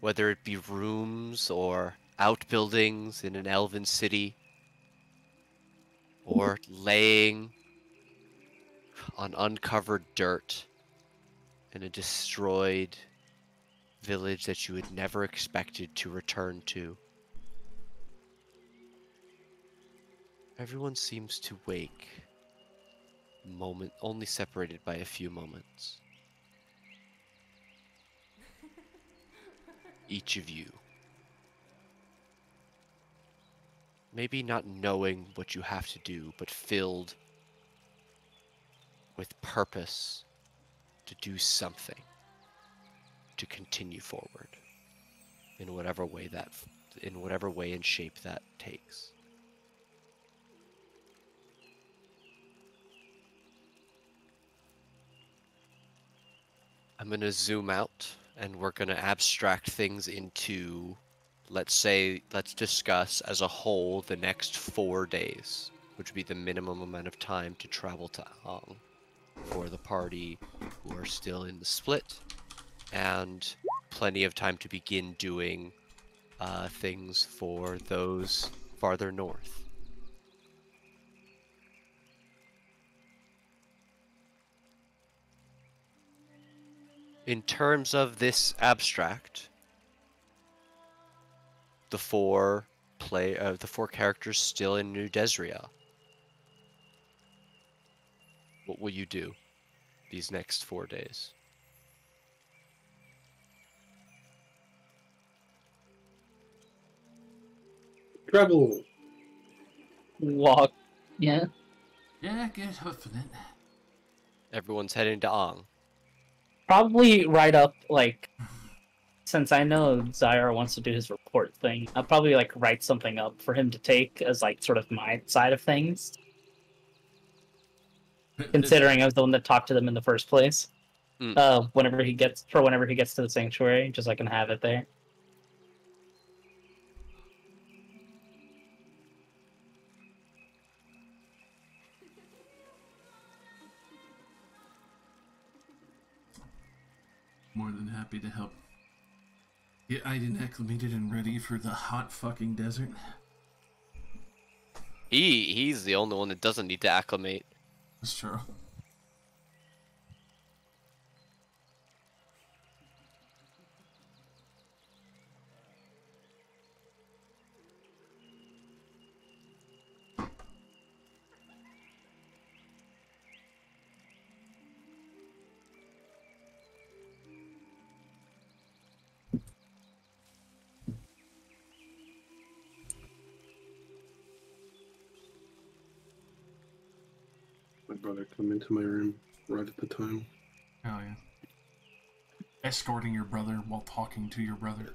whether it be rooms or outbuildings in an elven city, or laying on uncovered dirt in a destroyed village that you had never expected to return to. Everyone seems to wake, only separated by a few moments. Each of you, maybe not knowing what you have to do, but filled with purpose to do something, to continue forward in whatever way and shape that takes. I'm going to zoom out and we're going to abstract things into, let's discuss as a whole the next 4 days, which would be the minimum amount of time to travel to Ang for the party who are still in the split, and plenty of time to begin doing things for those farther north. In terms of this abstract, the four characters still in New Desria. What will you do these next 4 days? Travel. Walk. Yeah. Yeah, get hoofing it. Everyone's heading to Ang. Probably write up, like, since I know Zyra wants to do his report thing, I'll probably, like, write something up for him to take as, like, sort of my side of things. Considering I was the one that talked to them in the first place. Whenever he gets to the sanctuary, just so I can have it there. More than happy to help. Get Aiden acclimated and ready for the hot fucking desert. He's the only one that doesn't need to acclimate. That's true. My brother come into my room right at the time. Oh yeah. escorting your brother while talking to your brother.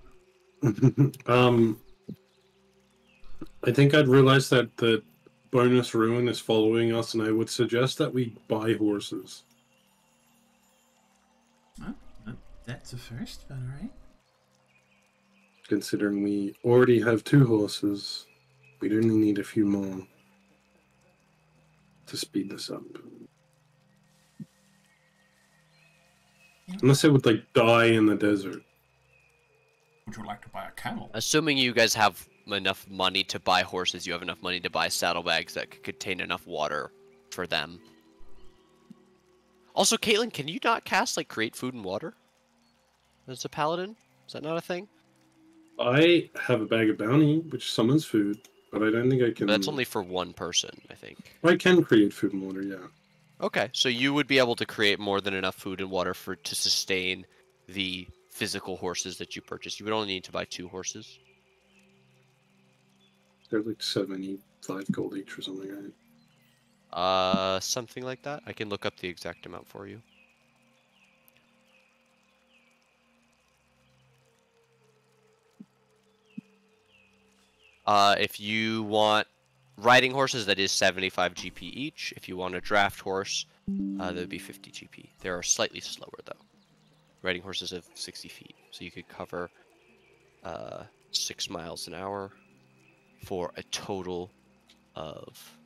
I think I'd realized that the bonus ruin is following us, and I would suggest that we buy horses. Well, that's a first, but alright. Considering we already have 2 horses, we'd only need a few more to speed this up. Unless it would, like, die in the desert. Would you like to buy a camel? Assuming you guys have enough money to buy horses, you have enough money to buy saddlebags that could contain enough water for them. Also, Caitlin, can you not cast, like, create food and water as a paladin? Is that not a thing? I have a bag of bounty, which summons food, but I don't think I can... But that's only for one person, I think. I can create food and water, yeah. Okay, so you would be able to create more than enough food and water to sustain the physical horses that you purchased. You would only need to buy 2 horses. They're like 75 gold each or something, right? Something like that. I can look up the exact amount for you. If you want riding horses, that is 75 GP each. If you want a draft horse, that would be 50 GP. They are slightly slower, though. Riding horses have 60 feet, so you could cover 6 miles an hour for a total of...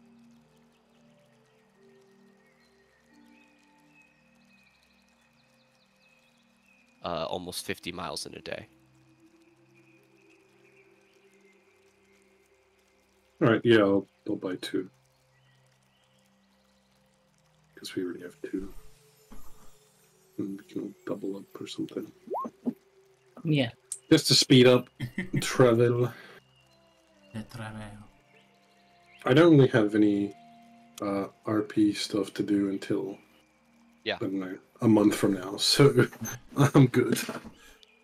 almost 50 miles in a day. Alright, yeah, I'll buy 2. Because we already have 2. And we can double up or something. Yeah. Just to speed up travel. The travel. I don't really have any RP stuff to do until I don't know, a month from now, so I'm good.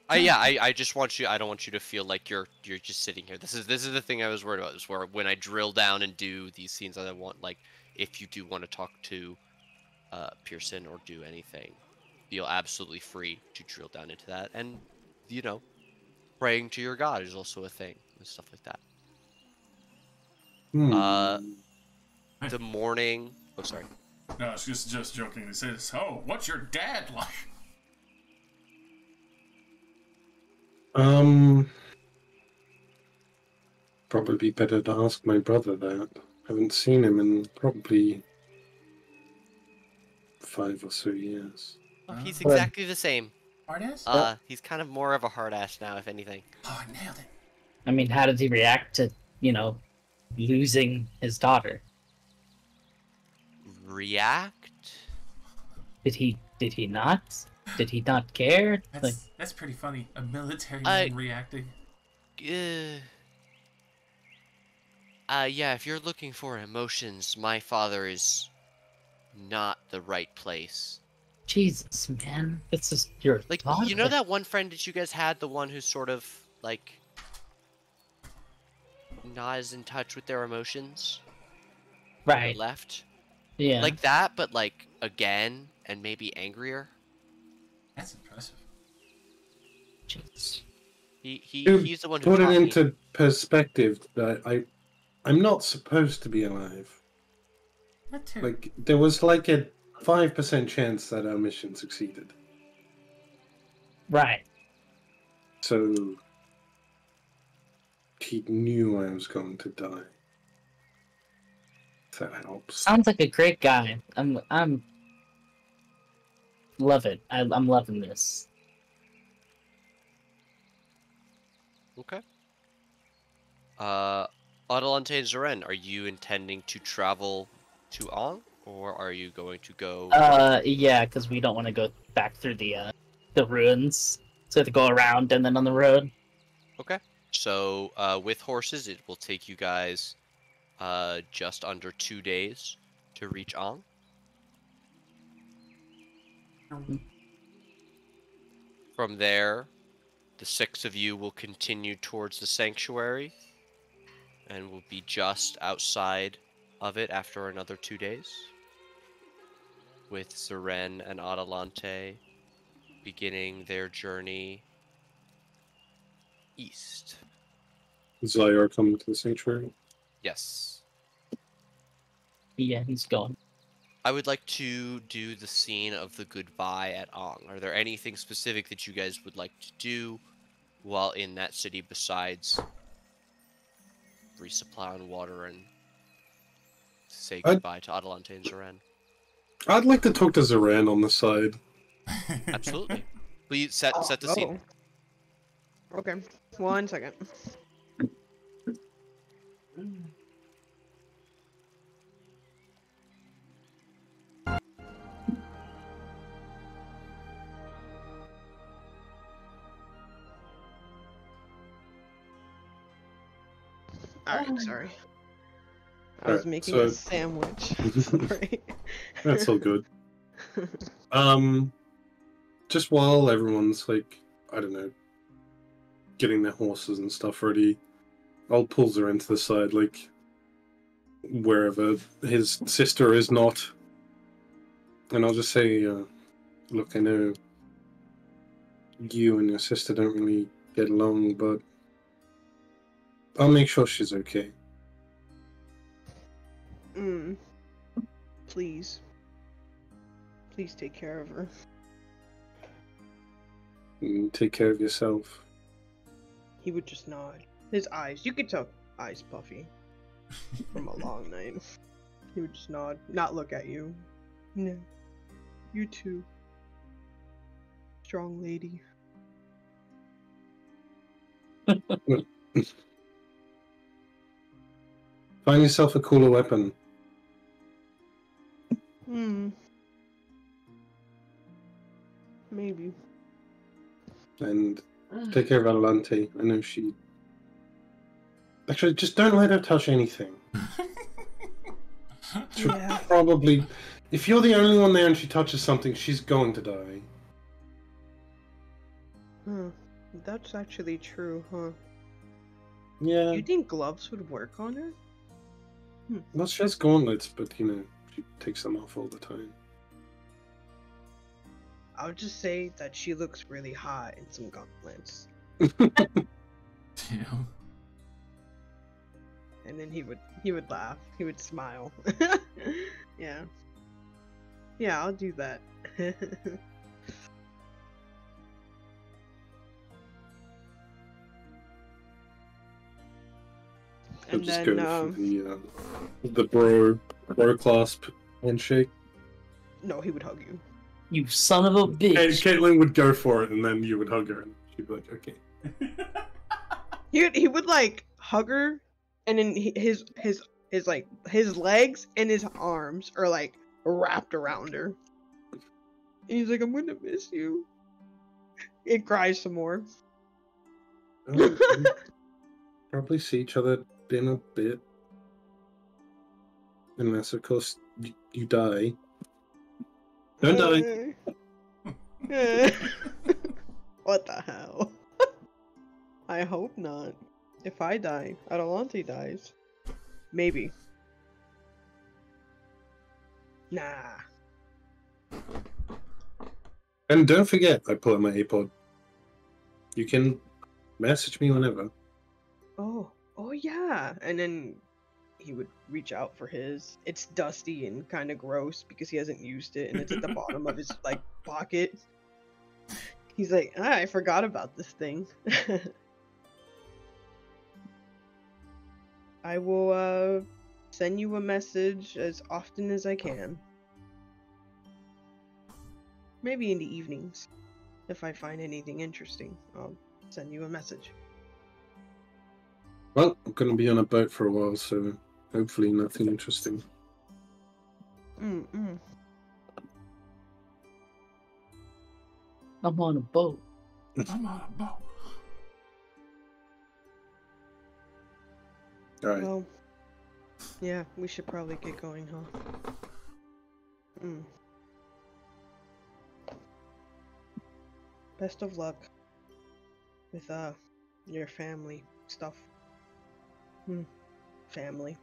I just want you. I don't want you to feel like you're just sitting here. This is the thing I was worried about. Is where when I drill down and do these scenes, I want, like, if you do want to talk to Pearson or do anything, feel absolutely free to drill down into that. And you know, praying to your god is also a thing and stuff like that. The morning. Oh, sorry. No, it's just joking. It says, "Oh, what's your dad like?" Probably be better to ask my brother that. Haven't seen him in probably 5 or so years. Oh, he's exactly the same. Hard ass? He's kind of more of a hard ass now, if anything. Oh, I nailed it. I mean, how did he react to, losing his daughter? React? Did he not? Did he not care? That's pretty funny. A military man reacting. Yeah, if you're looking for emotions, my father is not the right place. Jesus, man. This is your daughter. You know that one friend that you guys had, the one who's sort of, like, not as in touch with their emotions? Right. Left? Yeah. Like that, but, like, again, and maybe angrier? That's impressive. Jeez. He's the one who put it taught into me. perspective. That I'm not supposed to be alive. That too. Like, there was like a 5% chance that our mission succeeded. Right. So he knew I was going to die. If that helps. Sounds like a great guy. I'm love it. I'm loving this. Okay. Adelante and Zeren, are you intending to travel to Ong, or are you going to go? Yeah, because we don't want to go back through the ruins. So we have to go around and then on the road. Okay. So, with horses, it will take you guys just under 2 days to reach Ong. From there, the 6 of you will continue towards the sanctuary and will be just outside of it after another 2 days, with Zeren and Adelante beginning their journey east. Zyar coming to the sanctuary. Yes. Yeah, he's gone. I would like to do the scene of the goodbye at Ong. Are there anything specific that you guys would like to do while in that city besides resupply on water and say goodbye to Adelante and Zoran? I'd like to talk to Zoran on the side. Absolutely. Please set the scene. Okay, 1 second. Alright, sorry. I was Alright, making so- a sandwich. Sorry. That's all good. Just while everyone's like, I don't know, getting their horses and stuff ready, I'll pull Zoran to the side, like wherever his sister is not, and I'll just say, look, I know you and your sister don't really get along, but I'll make sure she's okay. Please. Please take care of her. And take care of yourself. He would just nod. His eyes, you could tell eyes puffy from a long night. He would just nod, not look at you. No. You too. Strong lady. Find yourself a cooler weapon. Maybe. And take care of Adelante. I know she... Actually, just don't let her touch anything. She'll Yeah. probably... If you're the only one there and she touches something, she's going to die. Huh. That's actually true, huh? Yeah. You think gloves would work on her? Well, she has gauntlets, but, you know, she takes them off all the time. I would just say that she looks really hot in some gauntlets. Damn. And then he would laugh. He would smile. Yeah. Yeah, I'll do that. I'll And just then, go for the bro clasp handshake. no, he would hug you. You son of a And bitch. Caitlin would go for it, and then you would hug her, and she'd be like, okay. He would like hug her, and then his legs and his arms are like wrapped around her. And he's like, "I'm gonna miss you." It cries some more. Oh, probably see each other in a bit. Unless, of course, you die. Don't die. What the hell? I hope not. If I die, Adelante dies. Maybe. Nah. And don't forget, I pull out my iPod. You can message me whenever. Oh yeah. And then he would reach out for his. It's dusty and kind of gross because he hasn't used it, and it's at the bottom of his like pocket. He's like, I forgot about this thing. I will send you a message as often as I can. Maybe in the evenings. If I find anything interesting, I'll send you a message. Well, I'm going to be on a boat for a while, so hopefully nothing interesting. Mm-mm. I'm on a boat. I'm on a boat. Alright. Well, yeah, we should probably get going, huh? Best of luck with your family stuff. Family.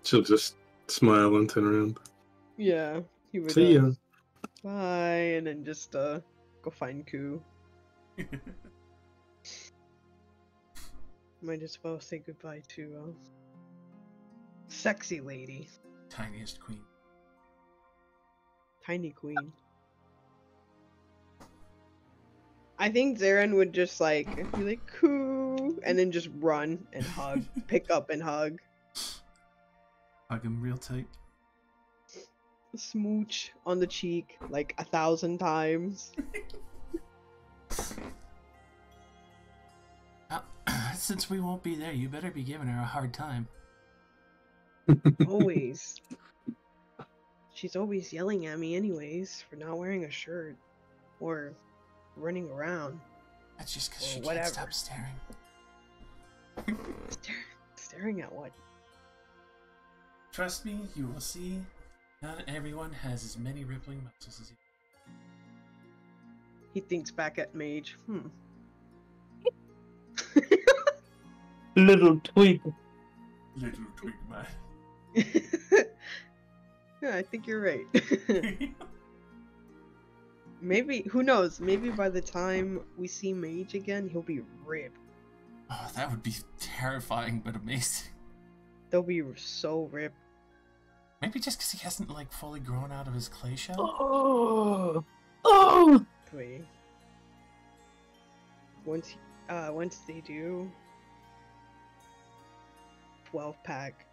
She'll just smile and turn around. Yeah, he would. See ya. Bye, and then just go find Ku. Might as well say goodbye to sexy lady, Tiniest queen. tiny queen. I think Zarin would just like be like Ku, and then just run and hug, pick up and hug, Hug him real tight. smooch on the cheek like 1,000 times. Since we won't be there, you better be giving her a hard time. Always. She's always yelling at me anyways for not wearing a shirt or running around. That's just because Or she whatever. can't stop staring. Staring at what? Trust me, you will see. Not everyone has as many rippling muscles as you. He thinks back at Mage. Little twig. Little twig man. Yeah, I think you're right. Maybe, who knows? Maybe by the time we see Mage again, he'll be ripped. Oh, that would be terrifying, but amazing. They'll be so ripped. Maybe just because he hasn't like fully grown out of his clay shell. Oh, oh. Wait. Once they do, 12-pack,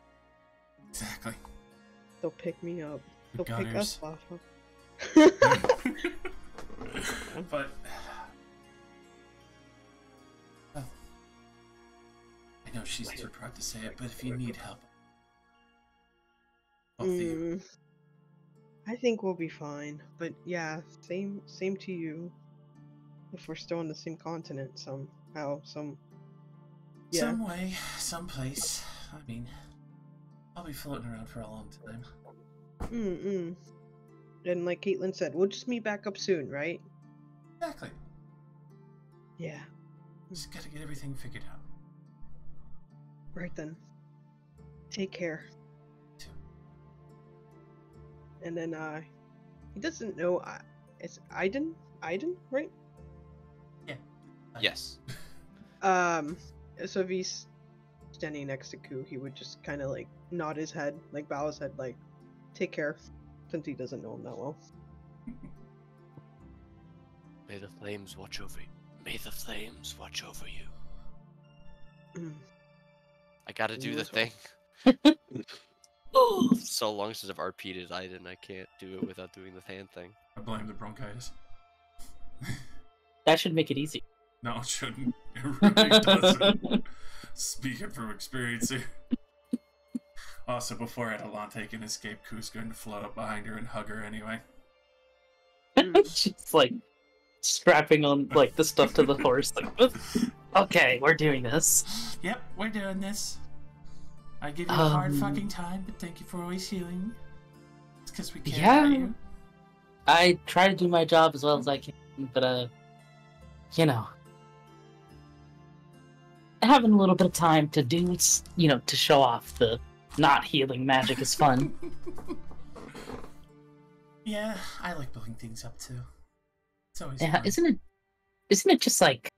Exactly. they'll pick me up. The They'll pick us gutters. off. But well, I know she's too proud to say it, but if you need help, both of you. I think we'll be fine. But yeah, same to you. If we're still on the same continent somehow, yeah. Some way, someplace. I mean, I'll be floating around for a long time. And like Caitlin said, we'll just meet back up soon, right? Exactly. Yeah. Just gotta get everything figured out. Right then. Take care. Too. And then he doesn't know. It's Aiden, right? Yes. So if he's standing next to Ku, he would just kind of like nod his head, like bow his head, like take care, since he doesn't know him that well. May the flames watch over you. May the flames watch over you. I gotta do the thing. So long since I've RP'd it, I can't do it without doing the hand thing. I blame the bronchitis. That should make it easy. No, it shouldn't. It really doesn't. Speaking from experience here. Also, before Adelante can escape, Ku's going to float up behind her and hug her anyway. She's like strapping on like the stuff to the horse. Like, okay, we're doing this. Yep, we're doing this. I give you a hard fucking time, but thank you for always healing. It's because we care about you. I try to do my job as well as I can, but you know, having a little bit of time to do, to show off the not healing magic is fun. Yeah, I like building things up too. It's always Yeah, fun. isn't it just like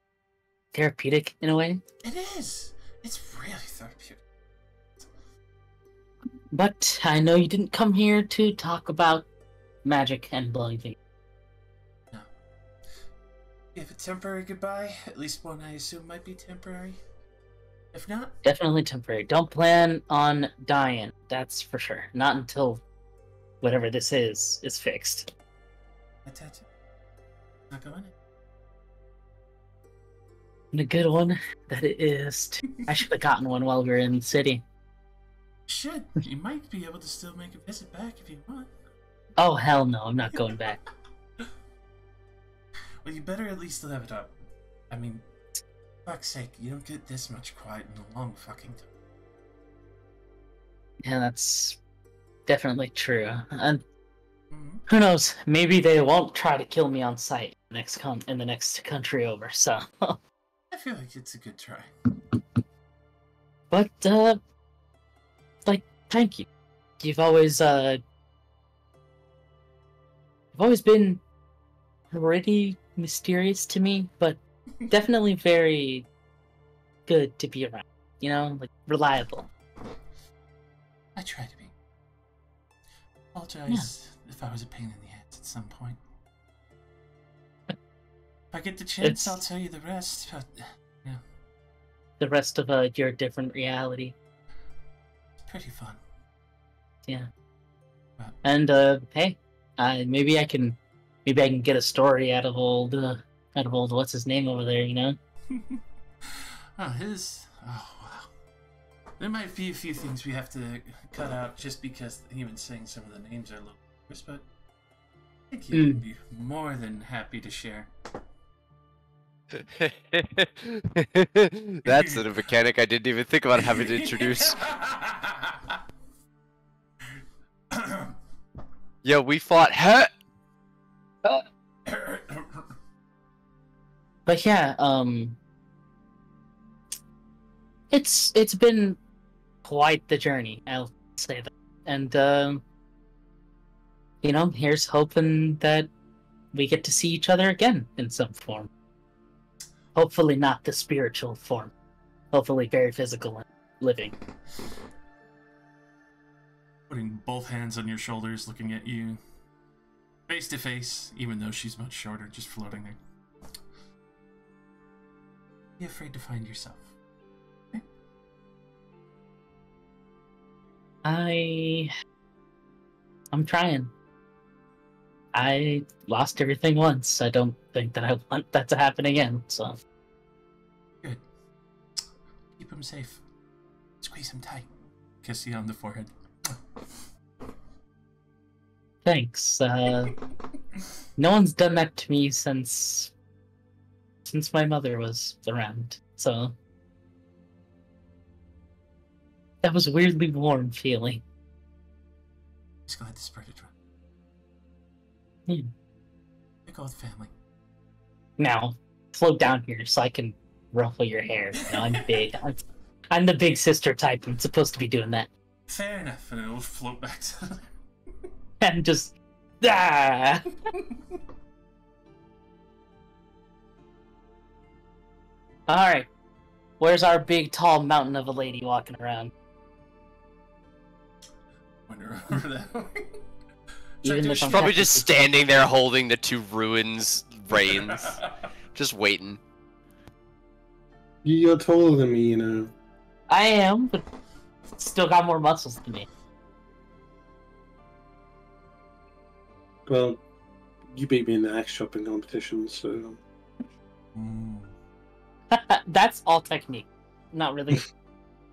therapeutic in a way? It is. It's really therapeutic. But I know you didn't come here to talk about magic and blowing things. No. If a temporary goodbye, at least one I assume might be temporary. If not, Definitely temporary. Don't plan on dying, that's for sure. Not until whatever this is fixed. that's it. Not going in. And a good one that it is. I should have gotten one while we were in the city. Should. You might be able to still make a visit back if you want. Oh, hell no, I'm not going back. Well, you better at least live it up. I mean, for fuck's sake, you don't get this much quiet in a long fucking time. Yeah, that's definitely true. And Mhm. who knows, maybe they won't try to kill me on sight in the next country over, so. I feel like it's a good try. But, thank you. You've always been pretty mysterious to me, but definitely very good to be around. You know, like reliable. I try to be. Apologize if I was a pain in the ass at some point. If I get the chance, I'll tell you the rest, but yeah. The rest of your different reality. It's pretty fun. Yeah. But, And hey, maybe I can get a story out of old what's his name over there, you know? oh wow. There might be a few things we have to cut out just because even saying some of the names are a little gross, but I think you would be more than happy to share. That's a mechanic I didn't even think about having to introduce. Yo, we fought. But yeah, it's been quite the journey, I'll say that. And you know, here's hoping that we get to see each other again in some form. Hopefully not the spiritual form. Hopefully very physical and living. Putting both hands on your shoulders, looking at you face to face, even though she's much shorter, just floating there. Be afraid to find yourself. Okay? I'm trying. I lost everything once. I don't think that I want that to happen again, so. Good. Keep him safe. Squeeze him tight. Kiss you on the forehead. Thanks. No one's done that to me since my mother was around, so. That was a weirdly warm feeling. Just glad to spread it around. Hmm. Big old family. Now, float down here so I can ruffle your hair. You know, I'm big. I'm the big sister type. I'm supposed to be doing that. Fair enough, and it'll float back to And just... Ah! Alright. Where's our big, tall mountain of a lady walking around? Wonder over that way. Even if I'm Probably just standing there holding the two ruins reins. Just waiting. You're taller than me, you know. I am, but still got more muscles than me. Well, you beat me in the axe chopping competition, so... That's all technique. Not really.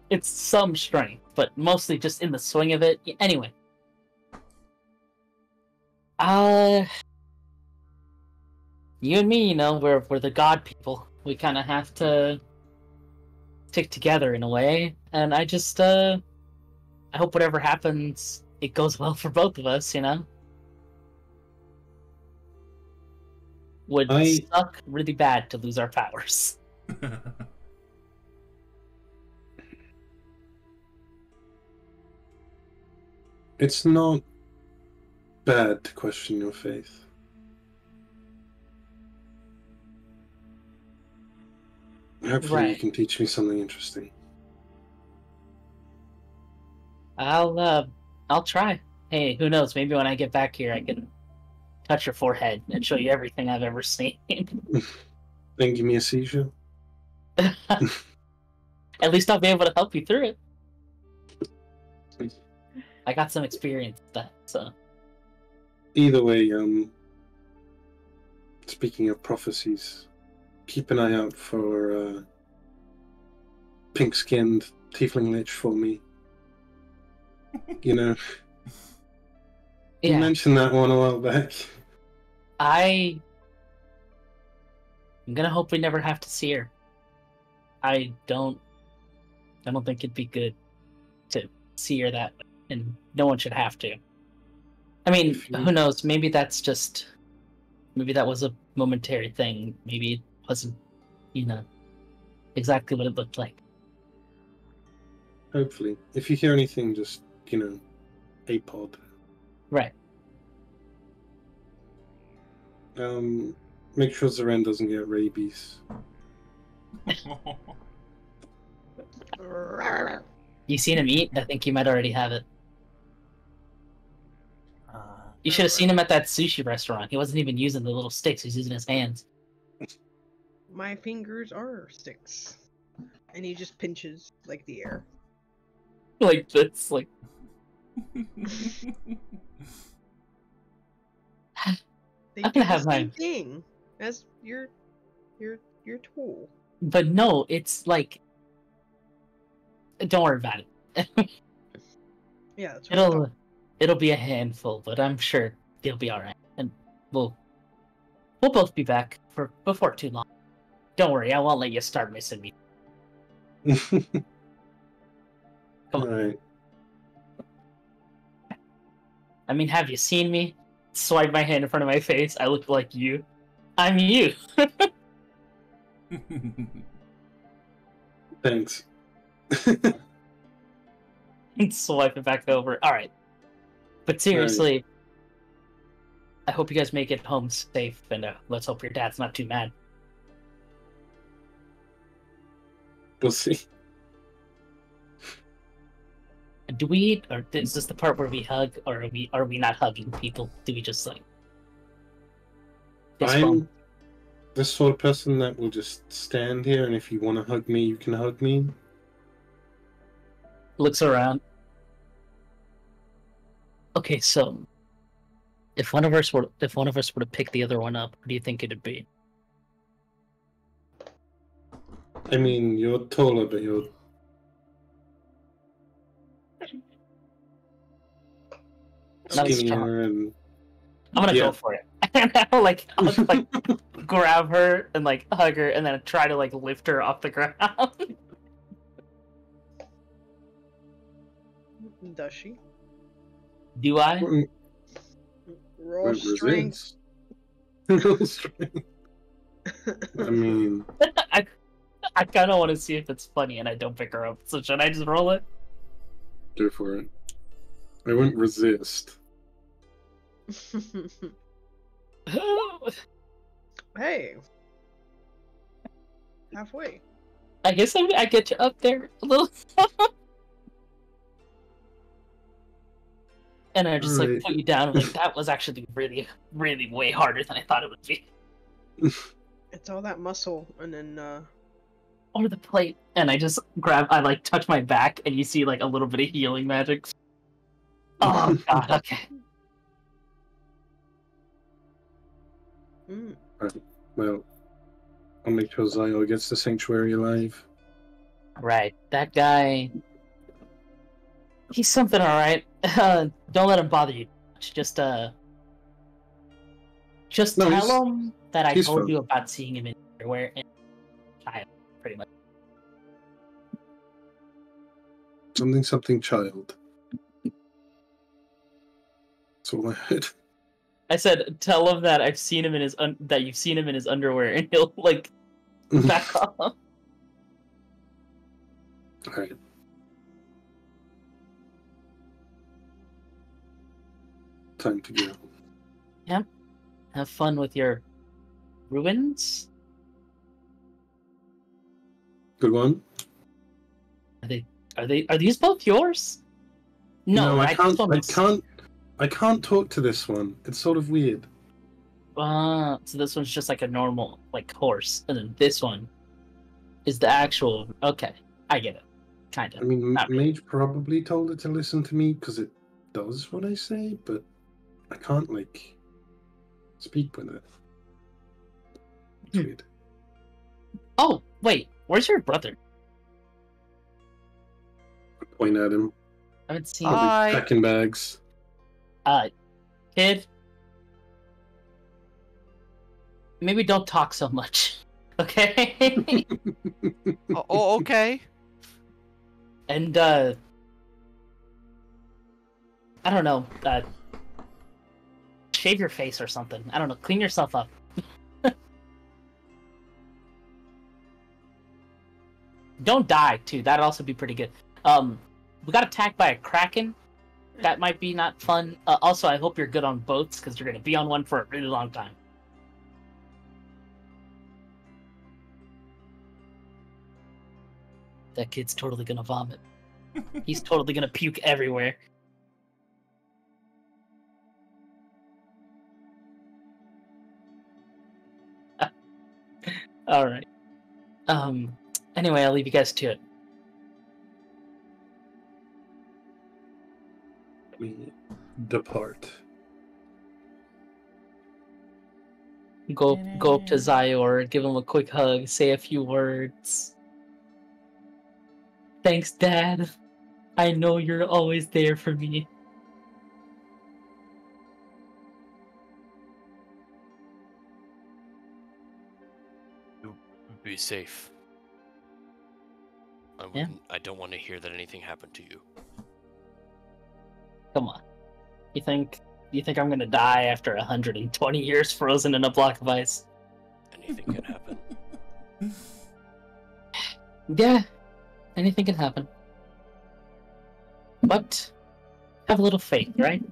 It's some strength, but mostly just in the swing of it. Anyway. You and me, you know, we're the god people. We kind of have to stick together in a way, and I just, I hope whatever happens, it goes well for both of us, you know? Would suck really bad to lose our powers. It's not bad to question your faith. Hopefully you can teach me something interesting. I'll try. Hey, who knows? Maybe when I get back here, I can touch your forehead and show you everything I've ever seen. Then give me a seizure. At least I'll be able to help you through it. I got some experience with that, so. Either way, speaking of prophecies, keep an eye out for pink-skinned tiefling lich for me. You know, you mentioned that one a while back. I'm gonna hope we never have to see her. I don't think it'd be good to see her that way, and no one should have to. I mean, who knows? Maybe that was a momentary thing. Maybe it wasn't, you know, exactly what it looked like. Hopefully. If you hear anything, just a pod. Right. Make sure Zaren doesn't get rabies. You seen him eat? I think he might already have it. You should have seen him at that sushi restaurant. He wasn't even using the little sticks. He was using his hands. My fingers are sticks. And he just pinches, like, the air. Like this, like... They I'm do gonna have the same mine. thing as your tool. But no, it's like... Don't worry about it. Yeah, that's what I'm talking It'll be a handful, but I'm sure they'll be alright. And we'll both be back before too long. Don't worry, I won't let you start missing me. Come on. Alright. I mean, have you seen me? Swipe my hand in front of my face. I look like you. I'm you. Thanks. And swipe it back over. Alright. But seriously, I hope you guys make it home safe, and let's hope your dad's not too mad. We'll see. Do we, or is this the part where we hug, or are we not hugging people? Do we just like? fist bump? I'm the sort of person that will just stand here, and if you want to hug me, you can hug me. Looks around. Okay, so if one of us were to pick the other one up, what do you think it'd be? I mean, you're taller, but you're Not as strong. skinnier, and I'm gonna Yeah. go for it. I'll like grab her and like hug her, and then try to like lift her off the ground. Does she? Do I? Roll strength. Roll strength. I mean, I kind of want to see if it's funny, and I don't pick her up. So should I just roll it? go for it. I won't resist. Hey. Halfway. I guess I get you up there a little. And I just like Alright. put you down. I'm like, that was actually really, really way harder than I thought it would be. It's all that muscle, and then Or the plate. And I just I like touch my back, and you see like a little bit of healing magic. Oh god, okay. mm, Well, I'll make sure Zylo gets the sanctuary alive. Right, that guy. He's something, alright. Don't let him bother you much. Just No, tell him that I he's told fine. you about seeing him everywhere and child, pretty much. Something child. That's all I heard. I said, tell him that I've seen him in his that you've seen him in his underwear, and he'll like back off. Alright. Time to go. Have fun with your ruins. Good one. Are these both yours? No, I right? can't. This one was- I can't talk to this one. It's sort of weird. So this one's just like a normal like horse, and then this one is the actual. Okay, I get it. Kind I of. mean, Not really. Mage probably told it to listen to me because it does what I say, but I can't like speak with it. It's Hmm. weird. Oh wait, where's your brother? I point at him. I haven't seen. Probably Hi. packing bags. Kid. Maybe don't talk so much, okay? Oh, okay. And I don't know. Shave your face or something. I don't know. Clean yourself up. Don't die too. That'd also be pretty good. We got attacked by a kraken, that might be not fun. Also, I hope you're good on boats, because you're going to be on one for a really long time. That kid's totally going to vomit. He's totally going to puke everywhere. Alright. Anyway, I'll leave you guys to it. We depart. Go up to Zyor, give him a quick hug, say a few words. Thanks, Dad. I know you're always there for me. Be safe. I don't want to hear that anything happened to you. Come on. You think I'm gonna die after 120 years frozen in a block of ice? Anything can happen. Yeah, anything can happen. But have a little faith, right?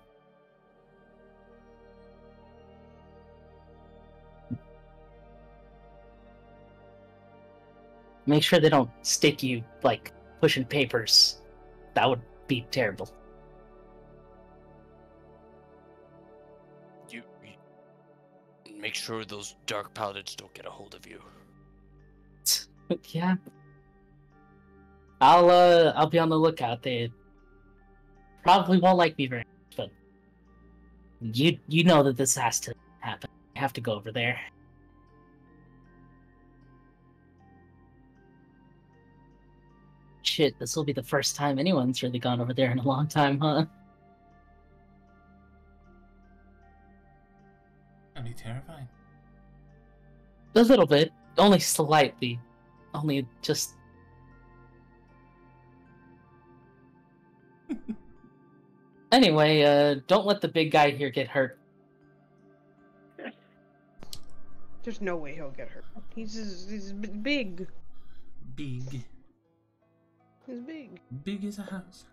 Make sure they don't stick you, like, pushing papers. That would be terrible. You make sure those dark paladins don't get a hold of you. Yeah. I'll be on the lookout. They probably won't like me very much, but you know that this has to happen. I have to go over there. Shit, this will be the first time anyone's really gone over there in a long time, huh? That'd be terrifying. A little bit. Only slightly. Only just... Anyway, don't let the big guy here get hurt. There's no way he'll get hurt. He's big. Big. He's big. Big as a house.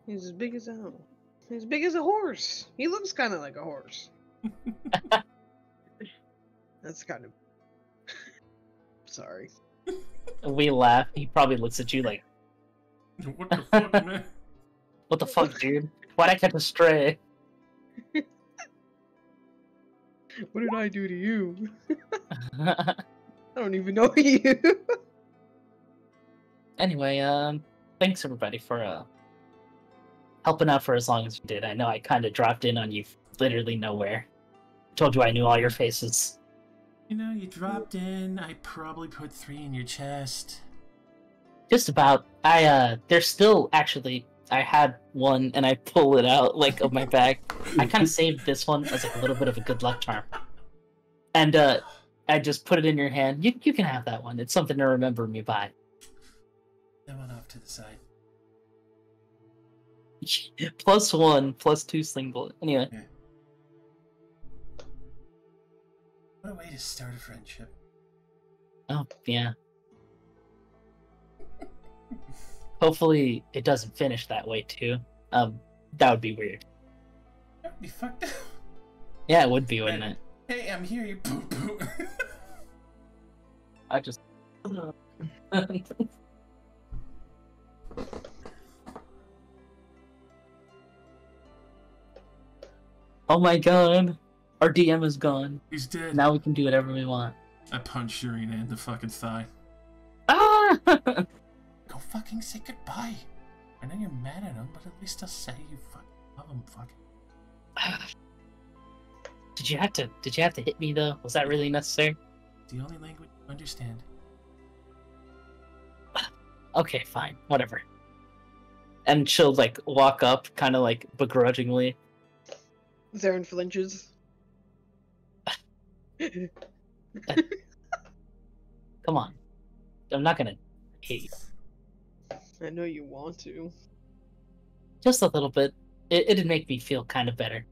He's as big as a house. He's as big as a horse. He looks kind of like a horse. That's kind of... Sorry. We laugh. He probably looks at you like, What the fuck, man? what the fuck, dude? Why'd I catch a stray? What did I do to you? I don't even know you. Anyway, thanks everybody for helping out for as long as you did. I know I kind of dropped in on you literally nowhere. Told you I knew all your faces. You know, you dropped in. I probably put 3 in your chest. Just about. There's still, actually, I had one and I pull it out, like, of my bag. I kind of saved this one as like a little bit of a good luck charm. And, I just put it in your hand. You can have that one. It's something to remember me by. That one off to the side. +1, +2 sling bullet. Anyway. Yeah. What a way to start a friendship. Oh, yeah. Hopefully it doesn't finish that way, too. That would be weird. That would be fucked up. Yeah, it would be, wouldn't it? Hey, I'm here, you poo poo. I just... Oh my god! Our DM is gone. He's dead. Now we can do whatever we want. I punched Shirina in the fucking thigh. Ah! Go fucking say goodbye. I know you're mad at him, but at least I'll say you fucking love him, fucking. Did you have to hit me though? Was that really necessary? It's the only language you understand. Okay, fine, whatever. And she'll like walk up, kind of like begrudgingly. Zarin flinches. Come on, I'm not gonna hit you. I know you want to. Just a little bit. It'd make me feel kind of better.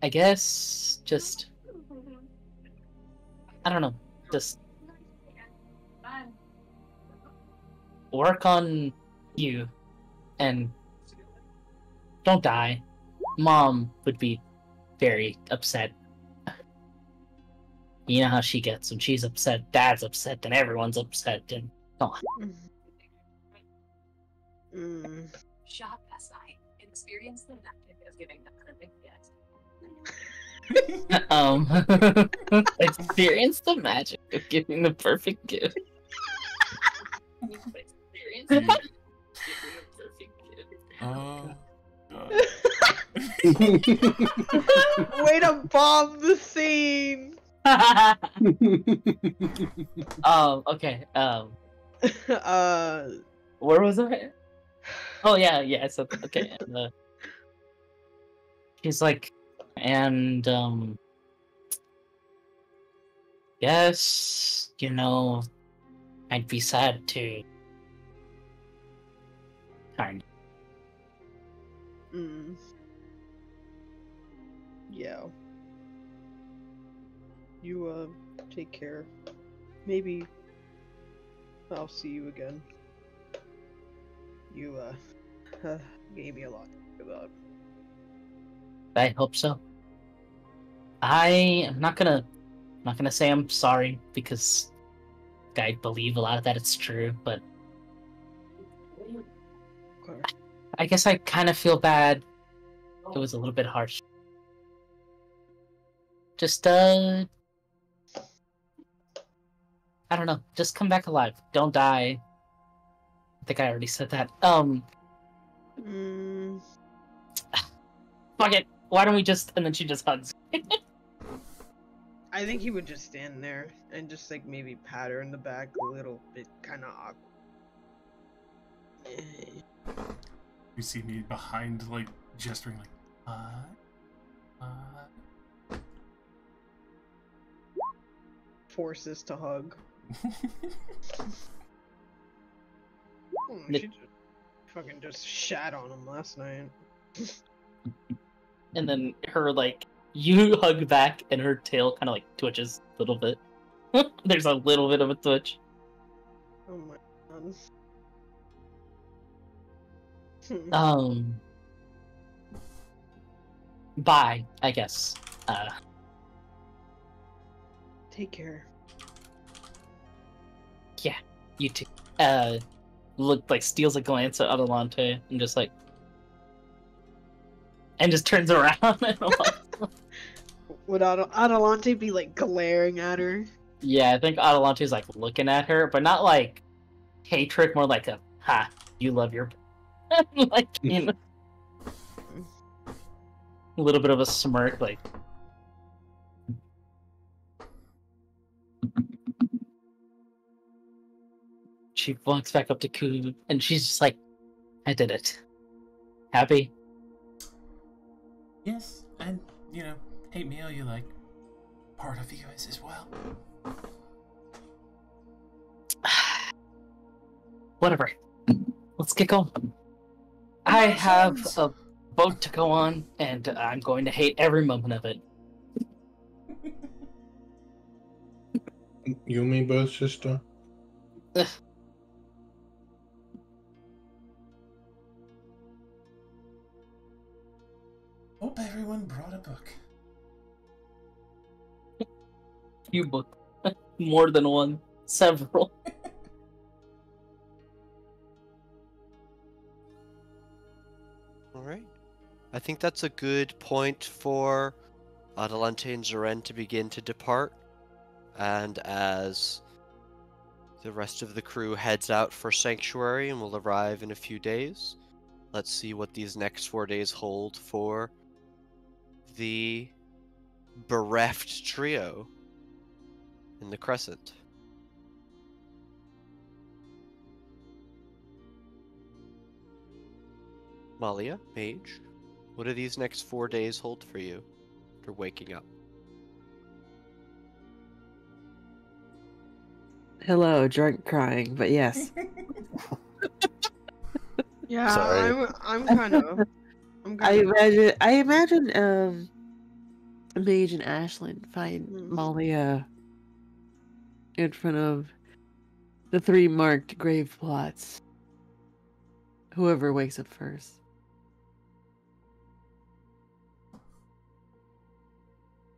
I guess just I don't know. Just work on you and don't die. Mom would be very upset. You know how she gets when she's upset. Dad's upset, then everyone's upset, and come on. Shop SI. Experience the magic of giving the perfect gift. Experience the magic of giving the perfect gift. Experience the magic of giving the perfect gift. Oh, God. Way to bomb the scene. Okay. Uh, Where was I? Oh yeah. So okay. And, she's like, and yes, you know, I'd be sad to. Kind. Yeah. You take care. Maybe I'll see you again. You gave me a lot to think about. I hope so. I am not gonna say I'm sorry because I believe a lot of that it's true, but Okay. I guess I kind of feel bad. It was a little bit harsh. Just I don't know. Just come back alive. Don't die. I think I already said that. Fuck it. Why don't we just... And then she just hugs. I think he would just stand there and just like maybe pat her in the back a little bit, kind of awkward. You see me behind, like, gesturing, like, Forces to hug. Oh, she just fucking just shat on him last night. And then her, like, you hug back and her tail kind of, like, twitches a little bit. There's a little bit of a twitch. Oh my god. Bye, I guess. Take care. Yeah, you too. Look, like, steals a glance at Adelante and just, like... And just turns around and walks. Would Adelante be, like, glaring at her? Yeah, I think Adelante's, like, looking at her, but not, like, hatred, more like a, ha, you love your... like, you know... A little bit of a smirk, like... She walks back up to Ku, and she's just like, I did it. Happy? yes, and, you know, hate me how you like. Part of you is as well. Whatever. Let's get going. I have a boat to go on, and I'm going to hate every moment of it. You and me both, sister. Hope everyone brought a book. You book. More than one. Several. Alright. I think that's a good point for Adelante and Zaren to begin to depart. And as the rest of the crew heads out for Sanctuary and will arrive in a few days, let's see what these next 4 days hold for the bereft trio in the Crescent. Malia, Mage, what do these next 4 days hold for you after waking up? Hello, drunk crying, but yes. Yeah, Sorry. I'm kind of. I imagine Mage and Ashlyn find Malia in front of The 3 marked grave plots. Whoever wakes up first.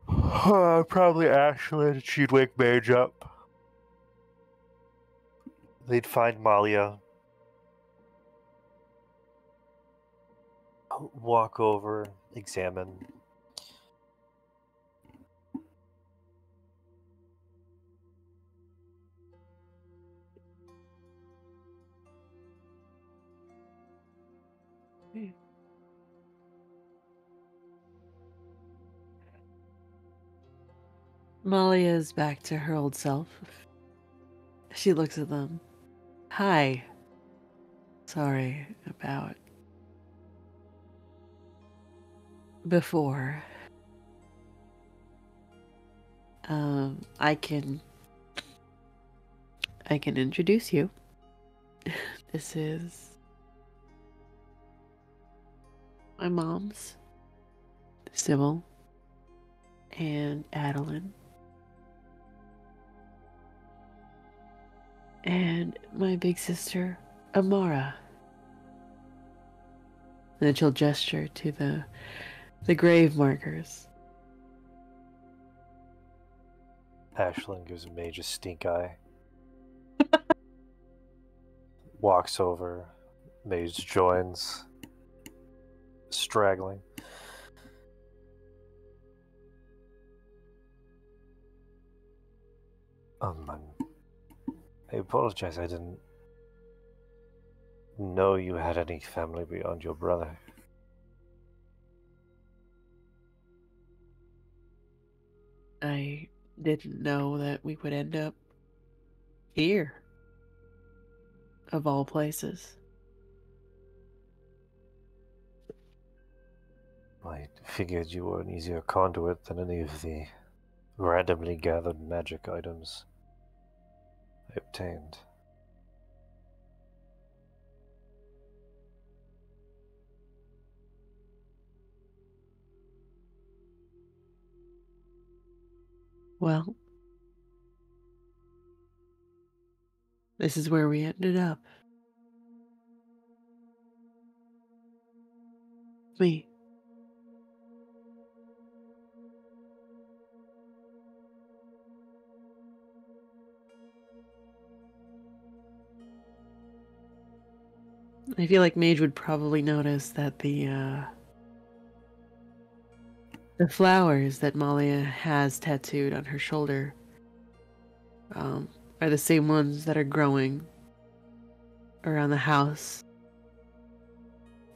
Probably Ashlyn. She'd wake Mage up. They'd find Malia. Walk over, examine. Malia is back to her old self. She looks at them. Hi. Sorry about before. I can introduce you. This is my mom's, Sybil, and Adeline. And my big sister, Amara. And then she'll gesture to the grave markers. Ashlyn gives Mage a stink eye. Walks over. Mage joins. Straggling. I apologize, I didn't know you had any family beyond your brother. I didn't know that we would end up here. Of all places. I figured you were an easier conduit than any of the randomly gathered magic items I obtained. Well, this is where we ended up. Me. I feel like Mage would probably notice that the flowers that Malia has tattooed on her shoulder are the same ones that are growing around the house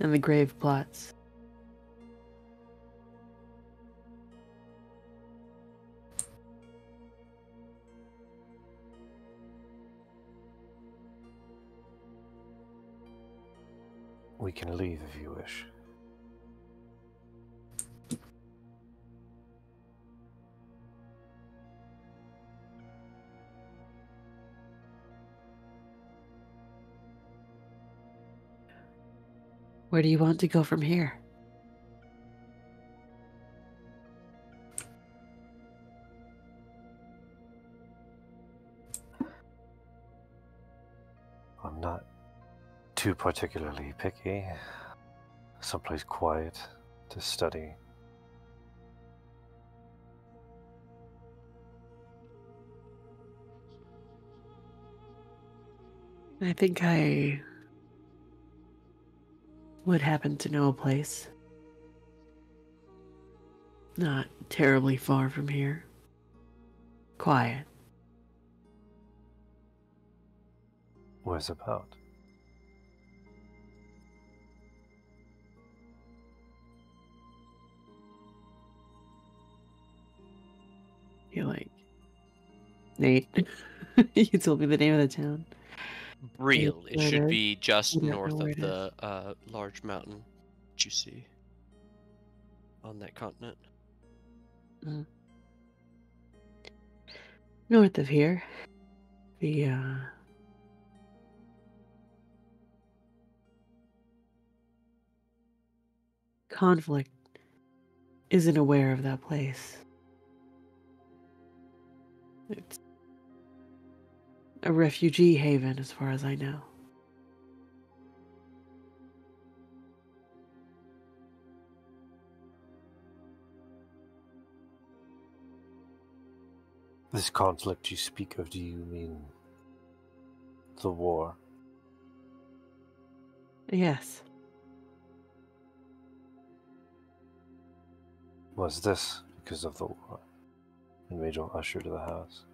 and the grave plots. We can leave if you wish. Where do you want to go from here? I'm not too particularly picky. Someplace quiet to study. I think I would happen to know a place. Not terribly far from here. Quiet. Where's about? You're like, Nate, you told me the name of the town. Breel. It Where it should is? be just I don't know north where of it is. the large mountain that you see on that continent. North of here. The conflict isn't aware of that place. It's a refugee haven, as far as I know. This conflict you speak of, do you mean the war? Yes. Was this because of the war? And made you usher to the house?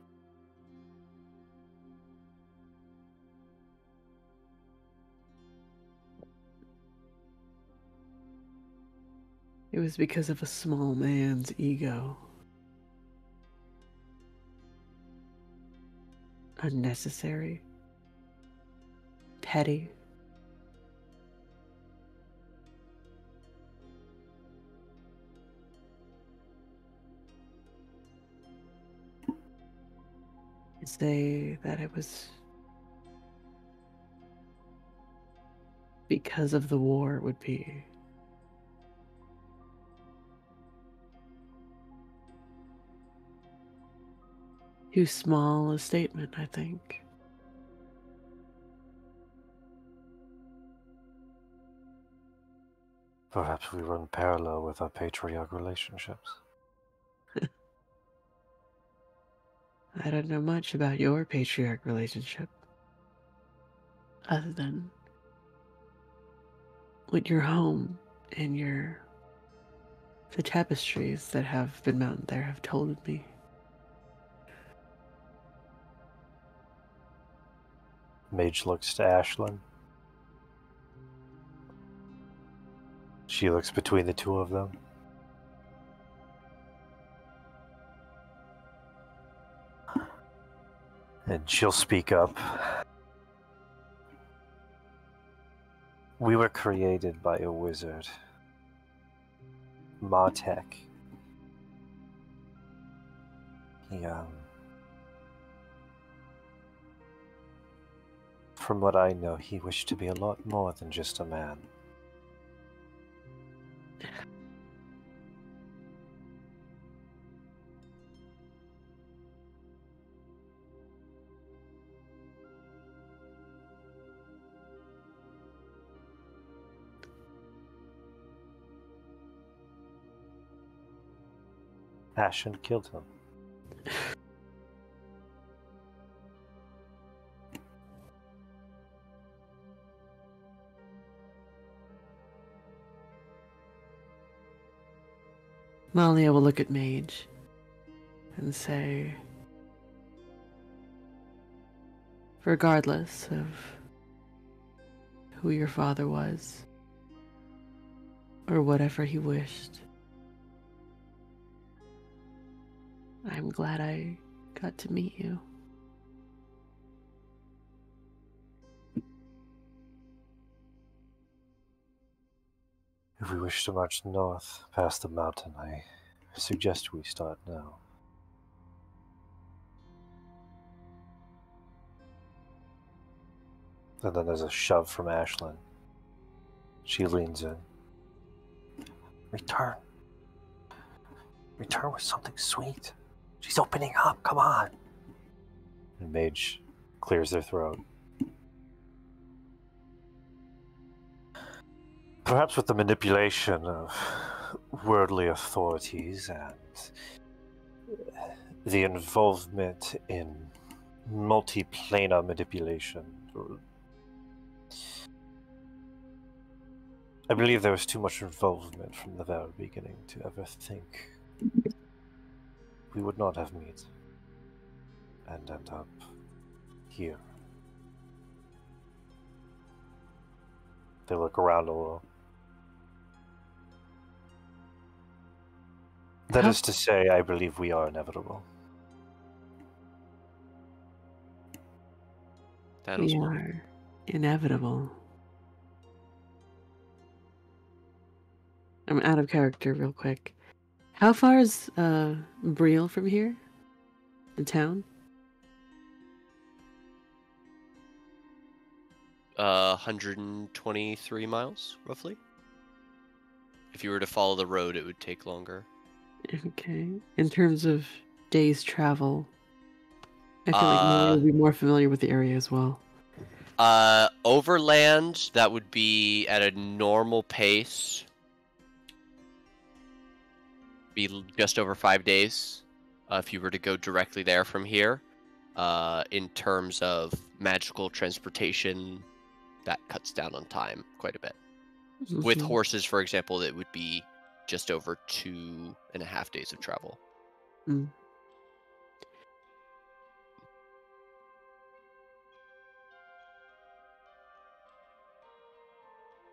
It was because of a small man's ego. Unnecessary. Petty. To say that it was because of the war would be too small a statement, I think. Perhaps we run parallel with our patriarch relationships. I don't know much about your patriarch relationship, other than what your home and the tapestries that have been mounted there have told me. Mage looks to Ashlyn. She looks between the two of them. And she'll speak up. We were created by a wizard, Martek. He, from what I know, he wished to be a lot more than just a man. Ashen killed him. Malia will look at Mage and say, regardless of who your father was, or whatever he wished, I'm glad I got to meet you. If we wish to march north past the mountain, I suggest we start now. And then there's a shove from Ashlyn. She leans in. Return. Return with something sweet. She's opening up, come on. And Mage clears their throat. Perhaps with the manipulation of worldly authorities and the involvement in multi-planar manipulation. I believe there was too much involvement from the very beginning to ever think we would not have met and end up here. They look around a little. That is to say, I believe we are inevitable. We are inevitable. I'm out of character real quick. How far is Brielle from here? The town? 123 miles, roughly. If you were to follow the road, it would take longer. Okay. In terms of days travel, I feel like Molly would be more familiar with the area as well. Overland, that would be at a normal pace. Be just over 5 days if you were to go directly there from here. In terms of magical transportation, that cuts down on time quite a bit. With Mhm. horses, for example, it would be just over 2.5 days of travel. Mm.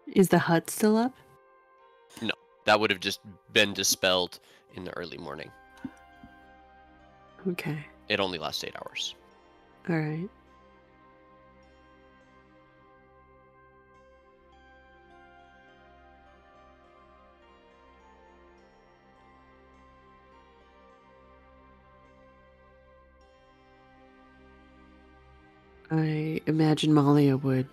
Is the hut still up? No, that would have just been dispelled in the early morning. Okay. It only lasts 8 hours. All right. I imagine Malia would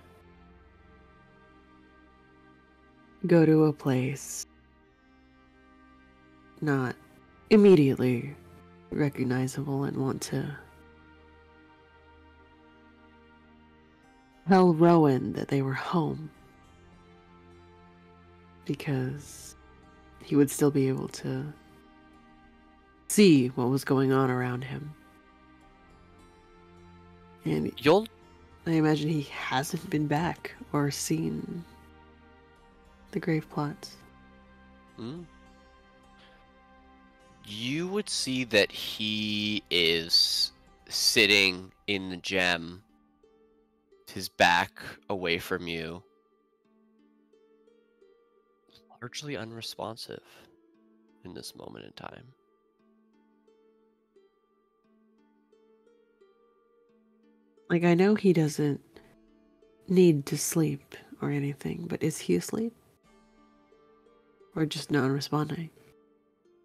go to a place not immediately recognizable and want to tell Rowan that they were home, because he would still be able to see what was going on around him. And You'll I imagine he hasn't been back or seen the grave plots. You would see that he is sitting in the gem, his back away from you, largely unresponsive in this moment in time. Like, I know he doesn't need to sleep or anything, but is he asleep? Or just non-responding?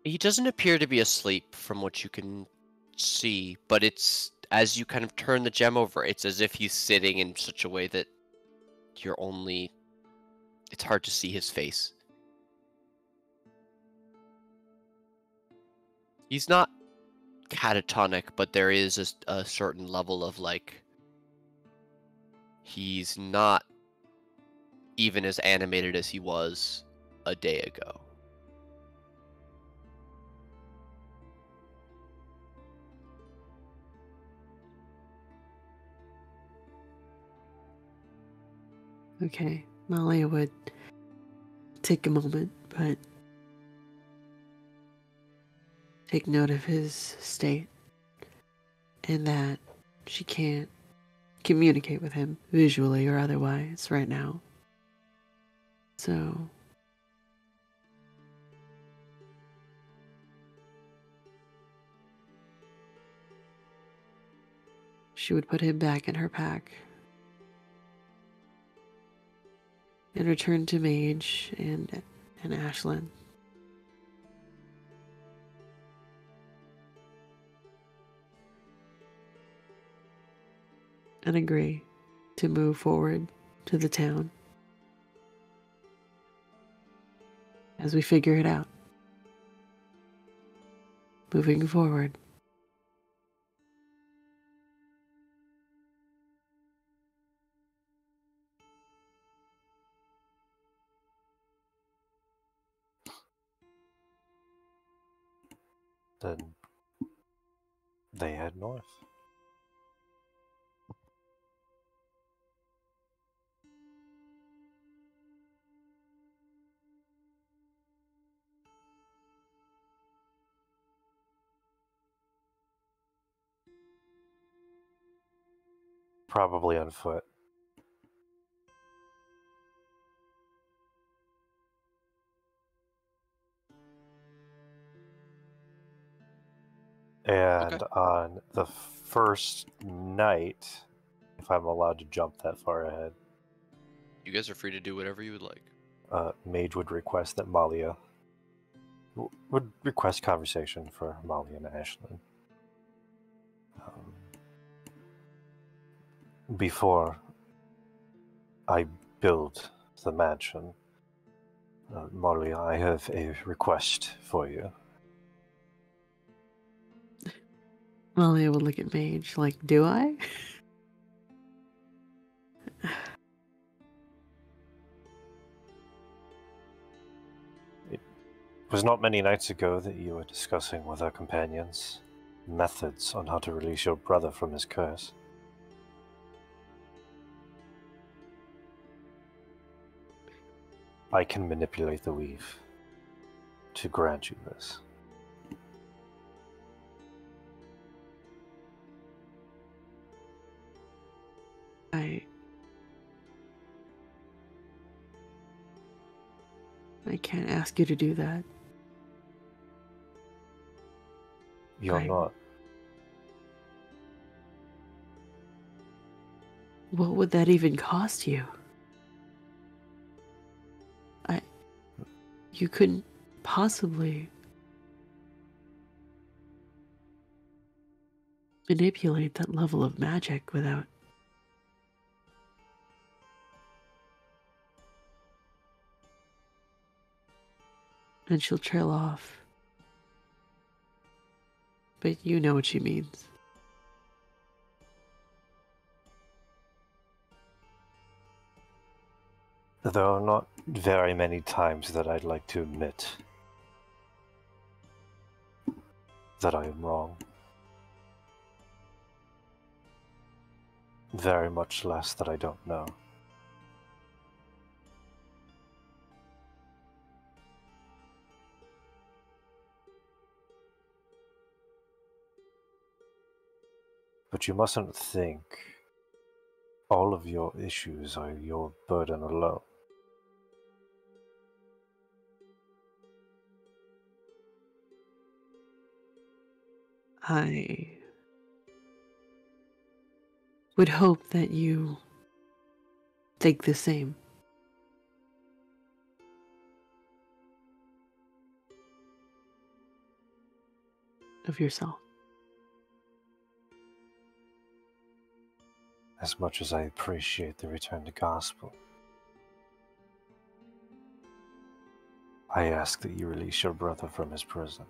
He doesn't appear to be asleep from what you can see, but it's as you kind of turn the gem over, it's as if he's sitting in such a way that it's hard to see his face. He's not catatonic, but there is a certain level of he's not even as animated as he was a day ago. Okay, Malia would take a moment, but take note of his state and that she can't communicate with him visually or otherwise right now. So she would put him back in her pack and return to Mage and Ashlyn. And agree to move forward to the town as we figure it out. Moving forward. Then they head north. Probably on foot. And on the first night, if I'm allowed to jump that far ahead, You guys are free to do whatever you would like. Mage would request that Malia would request conversation for Malia and Ashlyn. Before I build the mansion, Malia, I have a request for you. Malia would look at Mage like, do I? It was not many nights ago that you were discussing with our companions methods on how to release your brother from his curse. I can manipulate the weave to grant you this. I can't ask you to do that. You're not. What would that even cost you? You couldn't possibly manipulate that level of magic without... And she'll trail off. But you know what she means. There are not very many times that I'd like to admit that I am wrong. Very much less that I don't know. But you mustn't think all of your issues are your burden alone. I would hope that you think the same. Of yourself. As much as I appreciate the return to gospel, I ask that you release your brother from his prison.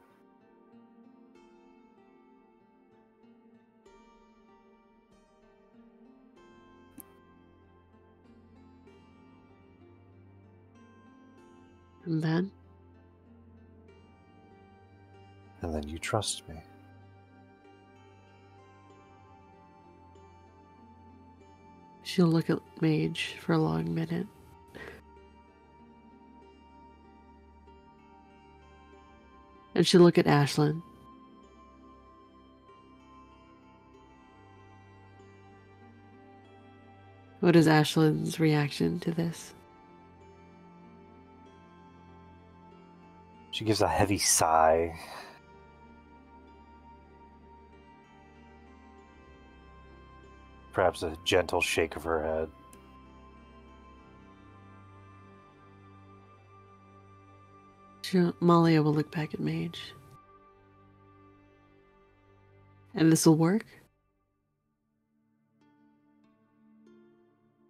And then? And then you trust me. She'll look at Mage for a long minute. And she'll look at Ashlyn. What is Ashlyn's reaction to this? She gives a heavy sigh. Perhaps a gentle shake of her head. Malia will look back at Mage. And this will work?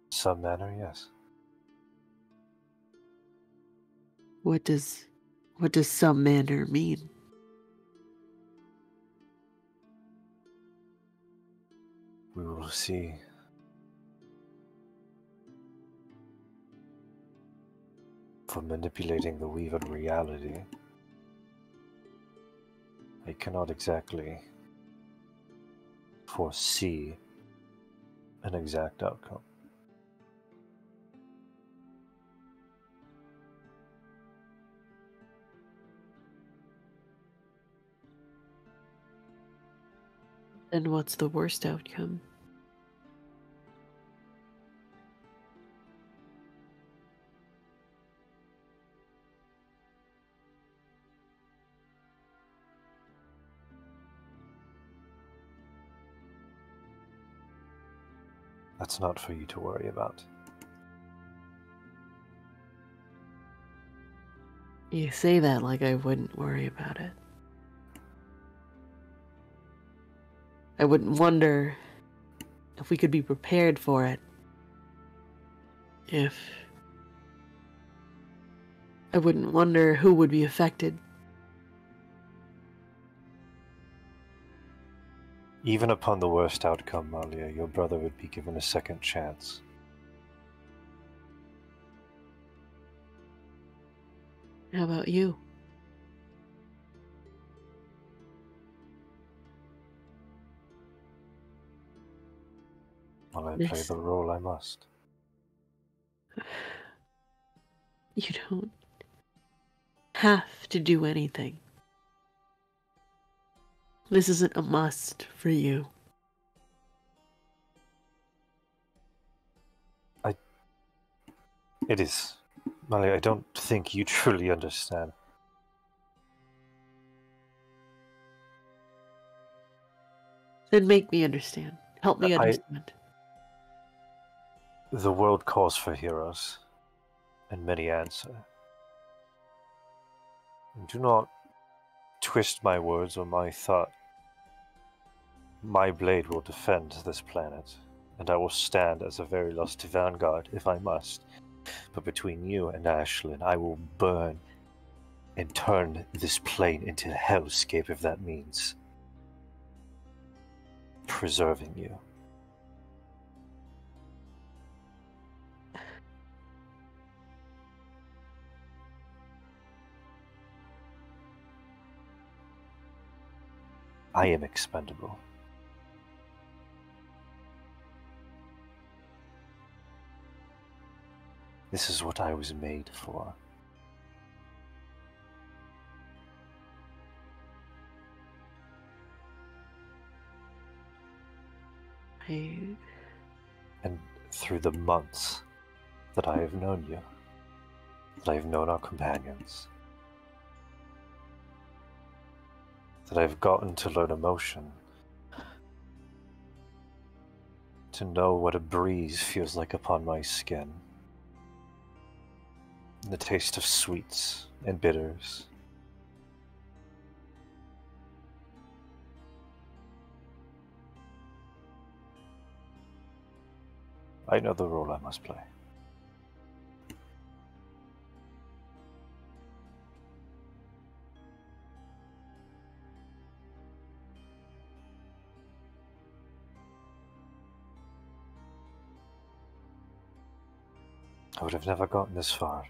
In some manner, yes. What does some manner mean? We will see. For manipulating the weave in reality, I cannot exactly foresee an exact outcome. And what's the worst outcome? That's not for you to worry about. You say that like I wouldn't worry about it. I wouldn't wonder if we could be prepared for it. I wouldn't wonder who would be affected. Even upon the worst outcome, Malia, your brother would be given a second chance. How about you? Well, I play This- the role I must. You don't have to do anything. This isn't a must for you. It is. Malia, I don't think you truly understand. Then make me understand. Help me I- understand. The world calls for heroes, and many answer. Do not twist my words or my thought. My blade will defend this planet, and I will stand as a very lusty vanguard if I must. But between you and Ashlyn, I will burn and turn this plane into a hellscape if that means preserving you. I am expendable. This is what I was made for. And through the months that I have known you, that I have known our companions, that I've gotten to learn emotion, to know what a breeze feels like upon my skin, the taste of sweets and bitters. I know the role I must play. I would have never gotten this far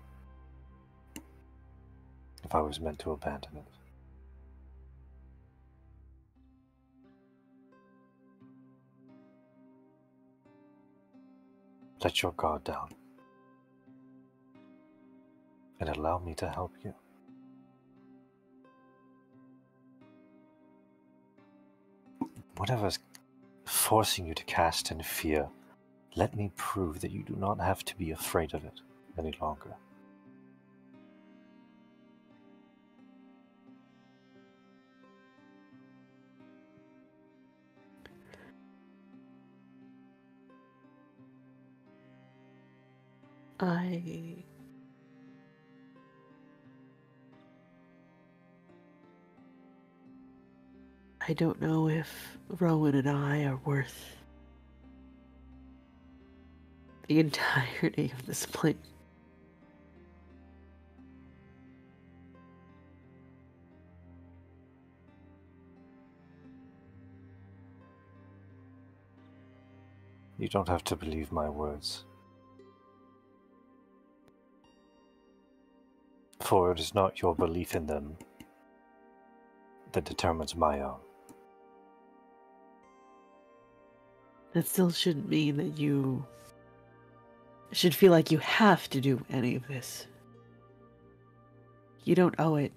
if I was meant to abandon it. Let your guard down and allow me to help you. Whatever's forcing you to cast in fear, let me prove that you do not have to be afraid of it any longer. I don't know if Rowan and I are worth the entirety of this plane. You don't have to believe my words. For it is not your belief in them that determines my own. That still shouldn't mean that you should feel like you have to do any of this. You don't owe it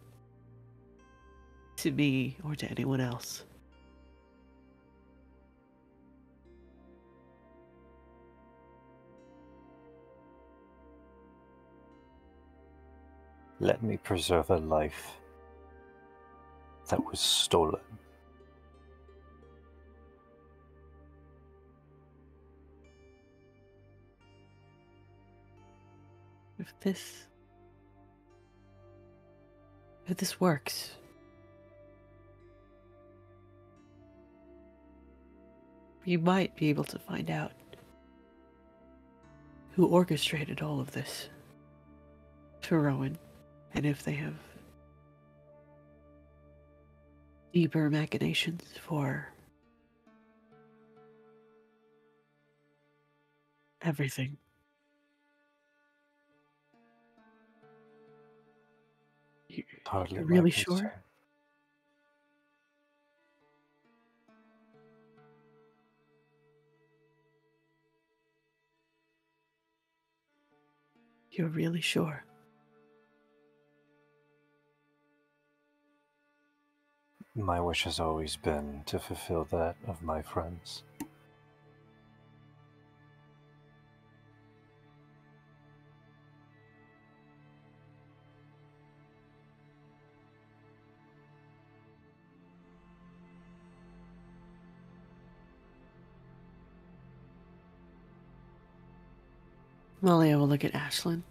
to me or to anyone else. Let me preserve a life that was stolen. If this works, you might be able to find out who orchestrated all of this for Rowan, and if they have deeper machinations for everything. Hardly You're my really concern. sure? You're really sure? My wish has always been to fulfill that of my friends. Malia will look at Ashlyn.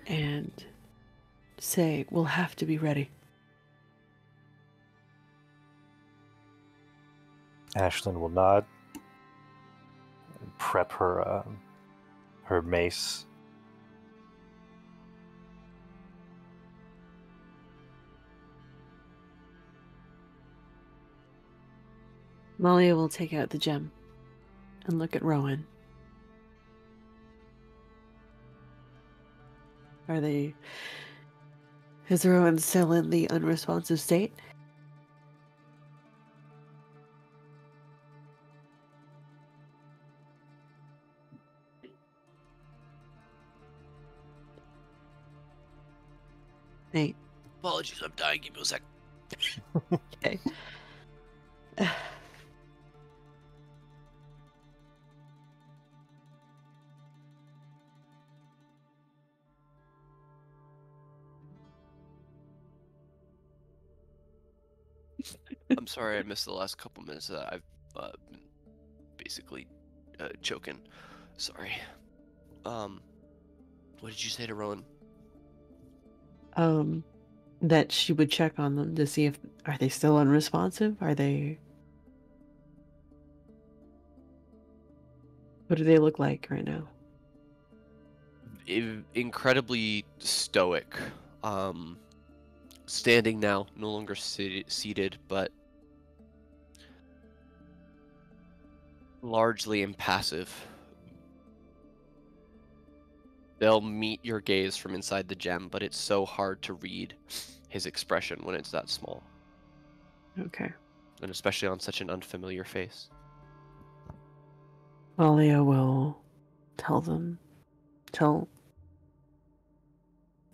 And say, we'll have to be ready. Ashlyn will nod and prep her mace. Malia will take out the gem and look at Rowan. Is Rowan still in the unresponsive state? Nate. Apologies, I'm dying. Give me a sec. Okay. I'm sorry I missed the last couple minutes of that. I've been basically choking. Sorry. What did you say to Rowan? That she would check on them to see if are they still unresponsive? What do they look like right now? Incredibly stoic. Standing now, no longer seated, but largely impassive. They'll meet your gaze from inside the gem, but it's so hard to read his expression when it's that small. Okay. And especially on such an unfamiliar face. Malia will tell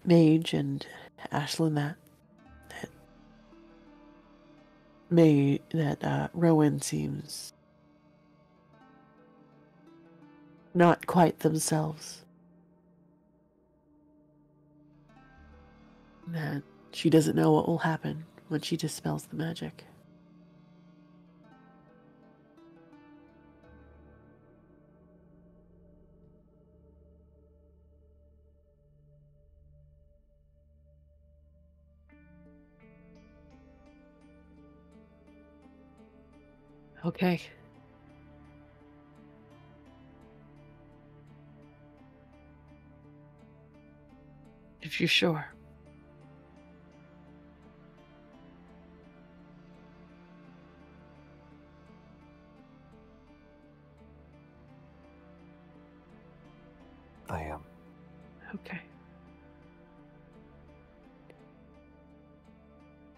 Mage and Ashlyn that Rowan seems not quite themselves. That she doesn't know what will happen when she dispels the magic. Okay. If you're sure. I am. Okay.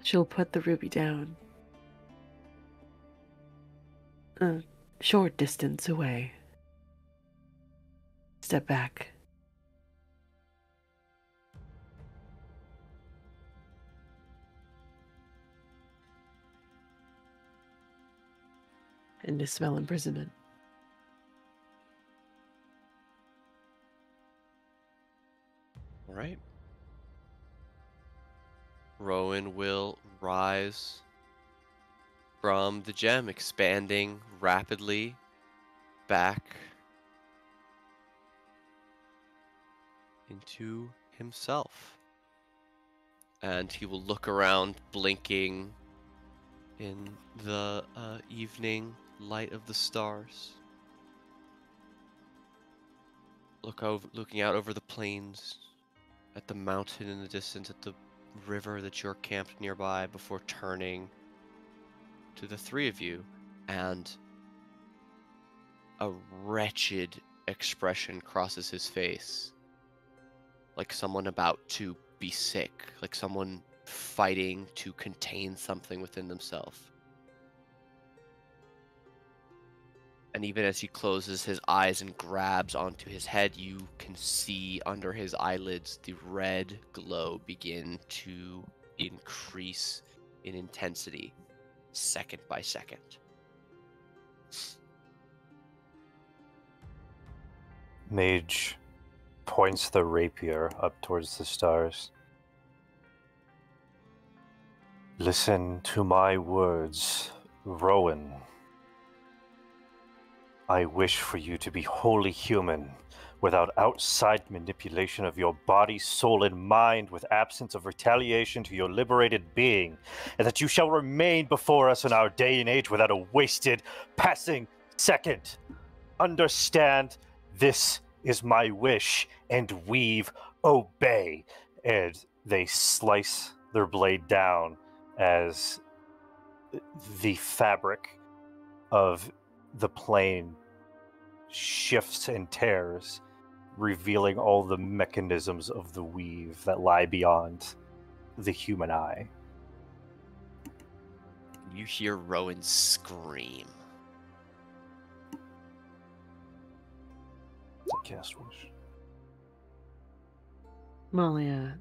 She'll put the ruby down. A short distance away. Step back. And dispel imprisonment. All right. Rowan will rise from the gem, expanding rapidly back into himself. And he will look around, blinking in the evening light of the stars. Looking out over the plains, at the mountain in the distance, at the river that you're camped nearby, before turning to the three of you and a wretched expression crosses his face, like someone about to be sick, like someone fighting to contain something within themselves. And even as he closes his eyes and grabs onto his head, you can see under his eyelids the red glow begin to increase in intensity, second by second. Mage points the rapier up towards the stars. Listen to my words, Rowan. I wish for you to be wholly human, without outside manipulation of your body, soul, and mind, with absence of retaliation to your liberated being, and that you shall remain before us in our day and age without a wasted, passing second. Understand, this is my wish, and weave, obey. And they slice their blade down as the fabric of the plane shifts and tears, revealing all the mechanisms of the weave that lie beyond the human eye. You hear Rowan scream. It's a cast wish. Malia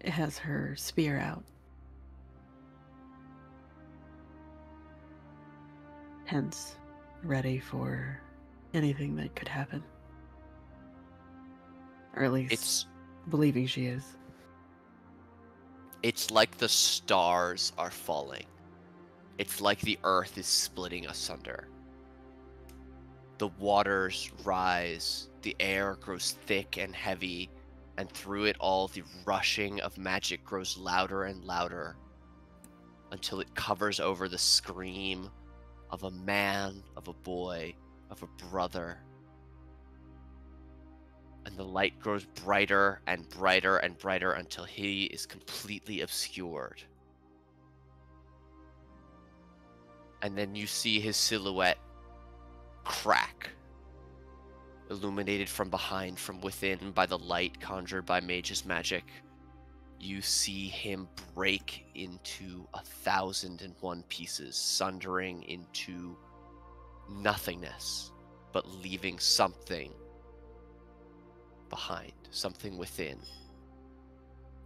has her spear out. Hence, ready for anything that could happen. Or at least believing she is. It's like the stars are falling. It's like the earth is splitting asunder. The waters rise, the air grows thick and heavy, and through it all the rushing of magic grows louder and louder until it covers over the scream of a man, of a boy, of a brother. And the light grows brighter and brighter and brighter until he is completely obscured. And then you see his silhouette crack, illuminated from behind, from within by the light conjured by Mage's magic. You see him break into 1,001 pieces, sundering into nothingness, but leaving something behind, something within,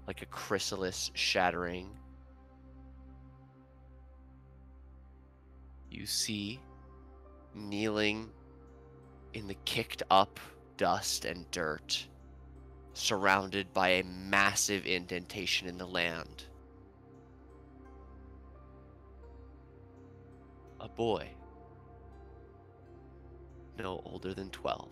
like a chrysalis shattering. You see, kneeling in the kicked up dust and dirt, surrounded by a massive indentation in the land, a boy no older than 12.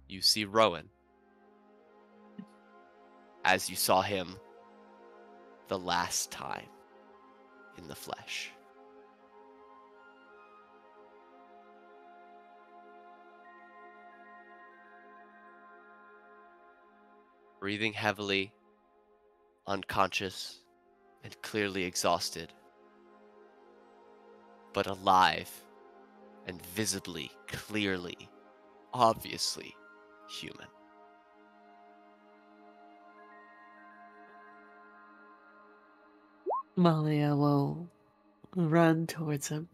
You see Rowan as you saw him the last time in the flesh. Breathing heavily, unconscious, and clearly exhausted, but alive and visibly, clearly, obviously human. Malia will run towards him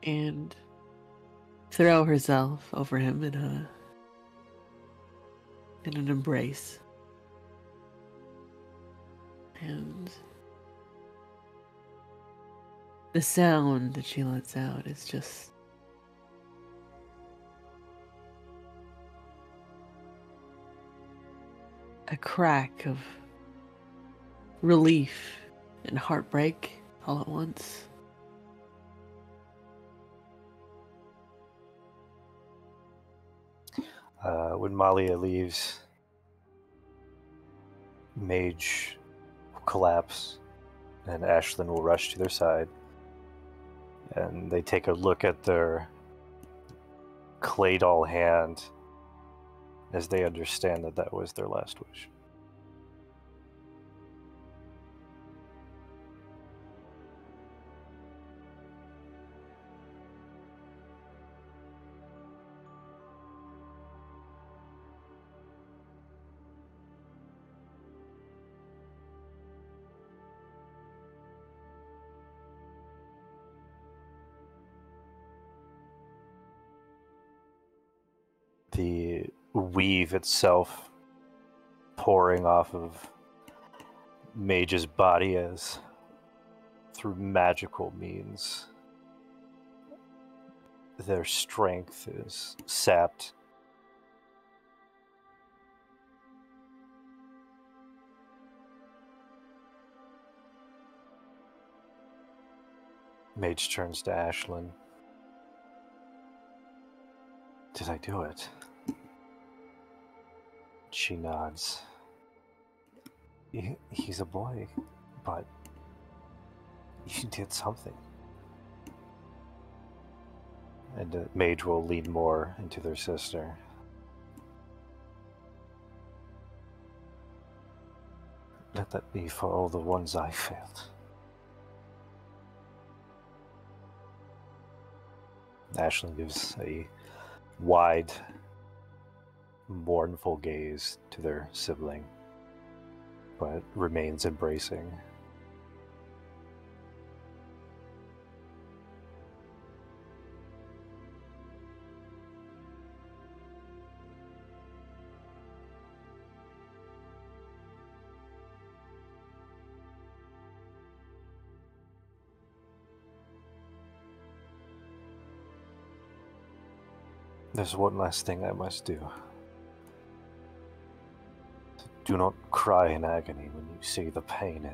and throw herself over him in an embrace. And the sound that she lets out is just a crack of relief and heartbreak all at once. When Malia leaves, Mage will collapse, and Ashlyn will rush to their side. And they take a look at their clay doll hand as they understand that that was their last wish. The weave itself pouring off of Mage's body as through magical means their strength is sapped. Mage turns to Ashlyn. Did I do it? She nods. He's a boy, but you did something. And Mage will lean more into their sister. Let that be for all the ones I failed. Ashlyn gives a wide, mournful gaze to their sibling, but remains embracing. There's one last thing I must do. Do not cry in agony when you see the pain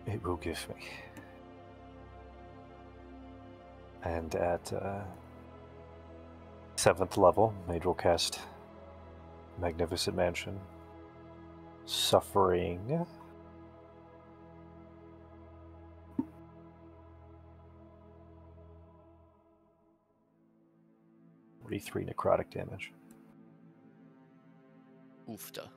it will give me. And at 7th level, Mage will cast Magnificent Mansion. Suffering. 43 necrotic damage. Oofta.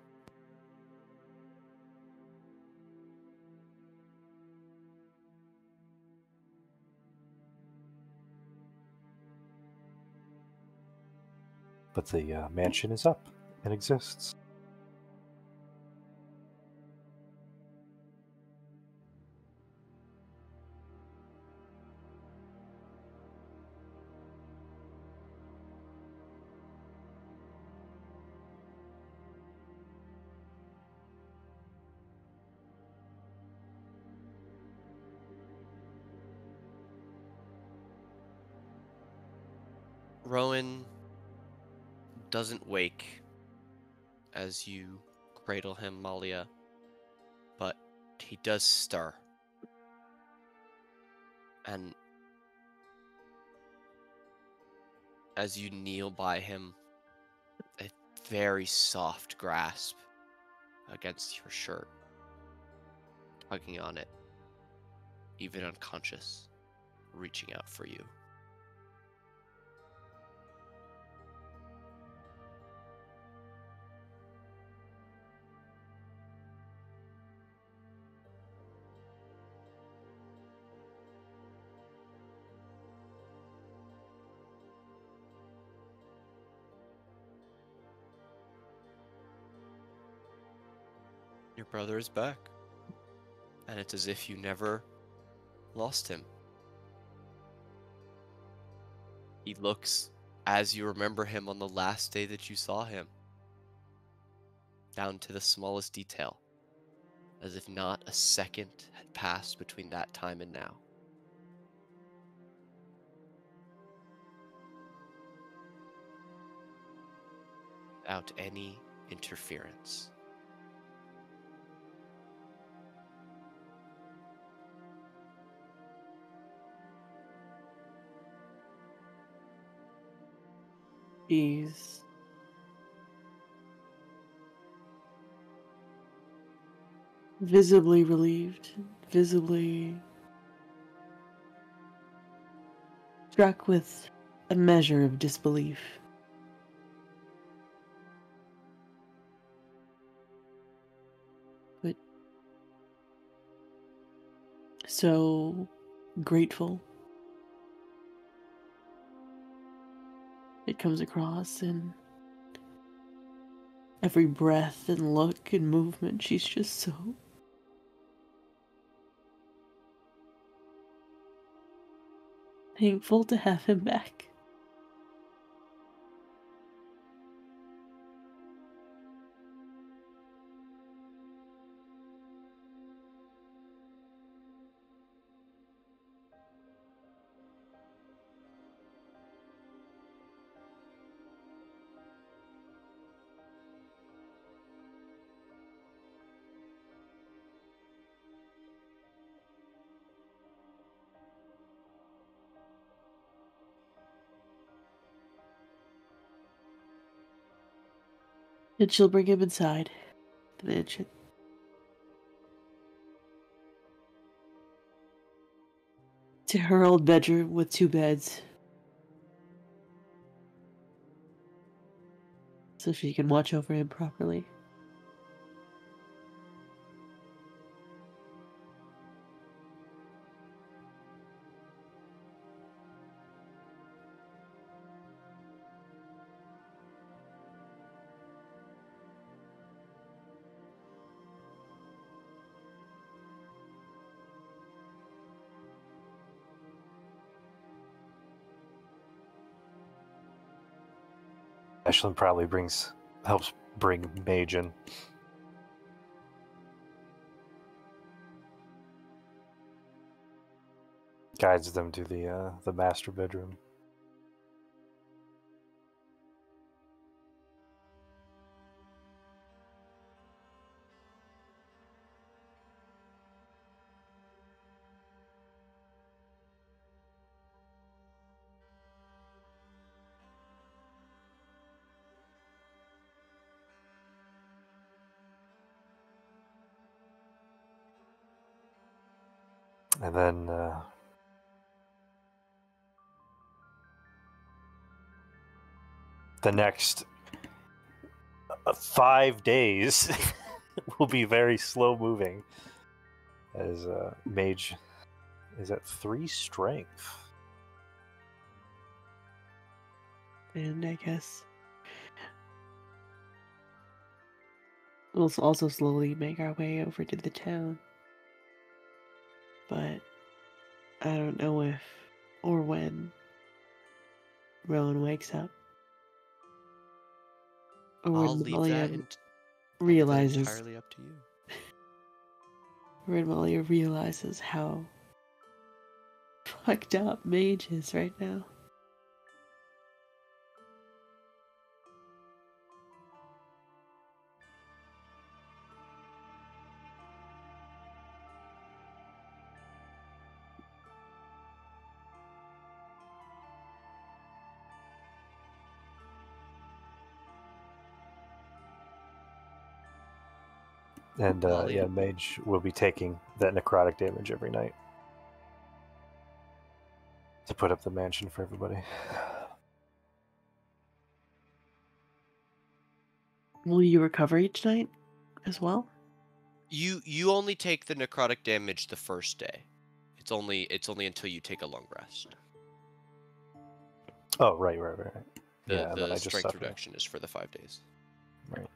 But the mansion is up and exists. Rowan doesn't wake as you cradle him, Malia, but he does stir. And as you kneel by him, a very soft grasp against your shirt, tugging on it, even unconscious, reaching out for you. Your brother is back, and it's as if you never lost him. He looks as you remember him on the last day that you saw him, down to the smallest detail, as if not a second had passed between that time and now. Without any interference. He's visibly relieved, visibly struck with a measure of disbelief. so grateful. It comes across in every breath and look and movement. She's just so thankful to have him back. And she'll bring him inside the mansion. To her old bedroom with 2 beds. So she can watch over him properly. Ashlyn probably helps bring Mage in. Guides them to the master bedroom. And then the next 5 days will be very slow moving, as Mage is at 3 strength. And I guess we'll also slowly make our way over to the town. But I don't know if or when Rowan wakes up. Or when I'll leave Malia that realizes entirely up to you. when Malia realizes how fucked up Mage is right now. And Malia. Mage will be taking that necrotic damage every night to put up the mansion for everybody. Will you recover each night as well? You only take the necrotic damage the first day. It's only until you take a long rest. Oh, right. The, and then I the just strength suffer. reduction is for the 5 days. Right.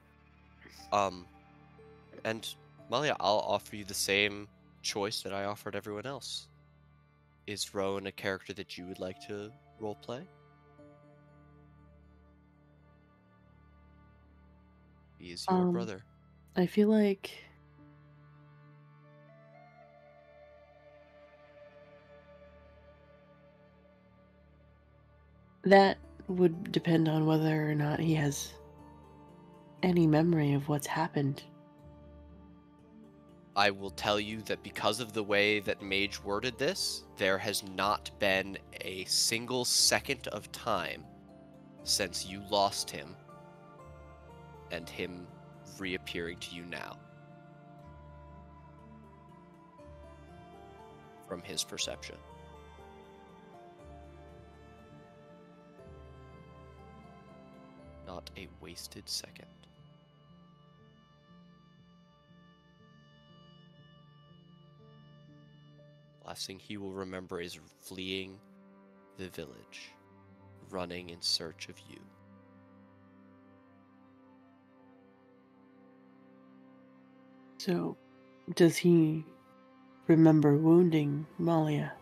And Malia, I'll offer you the same choice that I offered everyone else. Is Rowan a character that you would like to roleplay? He is your brother. I feel like that would depend on whether or not he has any memory of what's happened. I will tell you that because of the way that Mage worded this, there has not been a single second of time since you lost him and him reappearing to you now. From his perception. Not a wasted second. Last thing he will remember is fleeing the village, running in search of you. So, does he remember wounding Malia?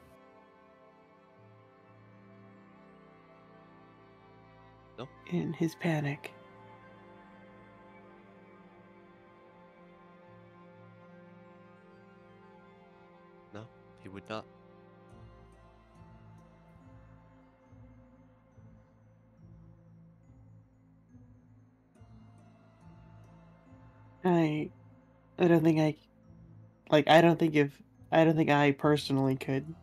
No. In his panic. No, he would not. I don't think I don't think I personally could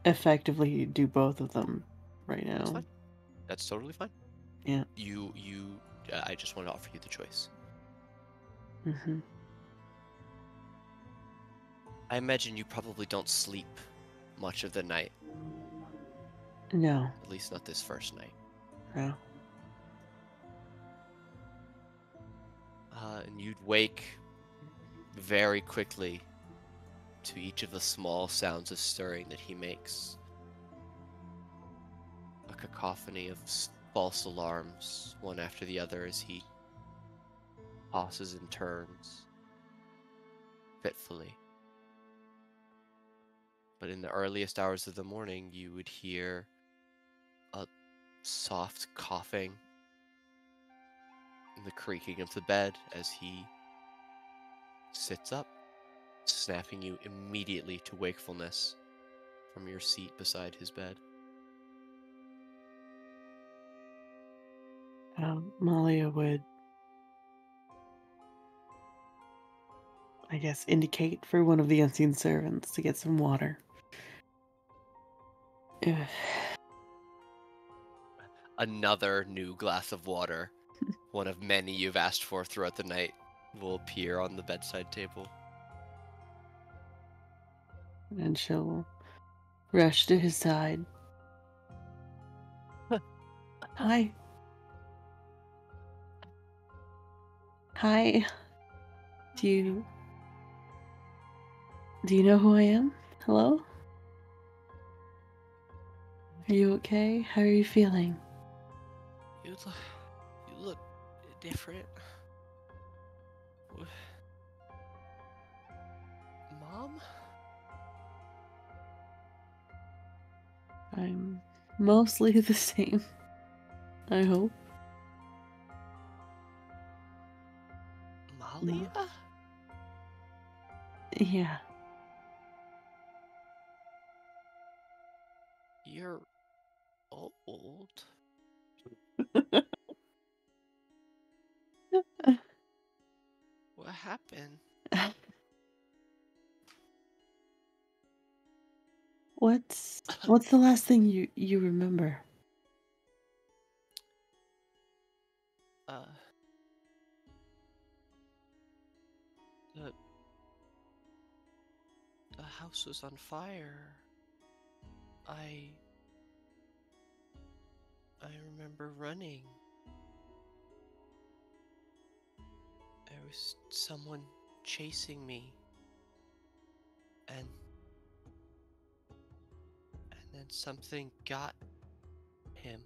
effectively do both of them right now. That's fine. That's totally fine. Yeah. I just want to offer you the choice. Mm-hmm. I imagine you probably don't sleep much of the night. No. At least not this first night. No. And you'd wake very quickly to each of the small sounds of stirring that he makes. A cacophony of false alarms, one after the other, as he tosses and turns fitfully. But in the earliest hours of the morning, you would hear a soft coughing and the creaking of the bed as he sits up, snapping you immediately to wakefulness from your seat beside his bed. Malia would, I guess, indicate for one of the unseen servants to get some water. Ugh. Another new glass of water, one of many you've asked for throughout the night, will appear on the bedside table. And she'll rush to his side. Hi. Hi. Do you know who I am? Hello? Are you okay? How are you feeling? You look different. Mom? I'm mostly the same. I hope. Malia? Yeah. You're old. What happened? What's the last thing you remember? The house was on fire. I remember running. There was someone chasing me. And then something got him.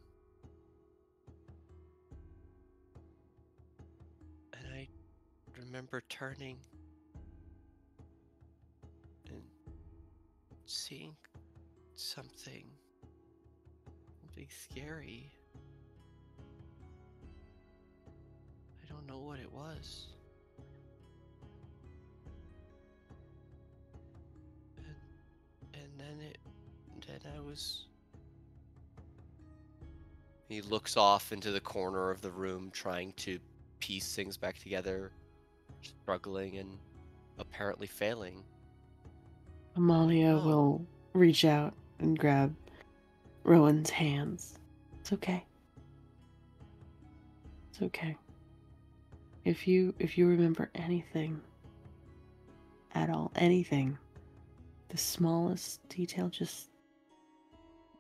And I remember turning and seeing something scary. I don't know what it was. And then I was... He looks off into the corner of the room, trying to piece things back together, struggling and apparently failing. Amalia Oh. will reach out and grab Rowan's hands. It's okay. It's okay. If you remember anything at all, anything, the smallest detail, just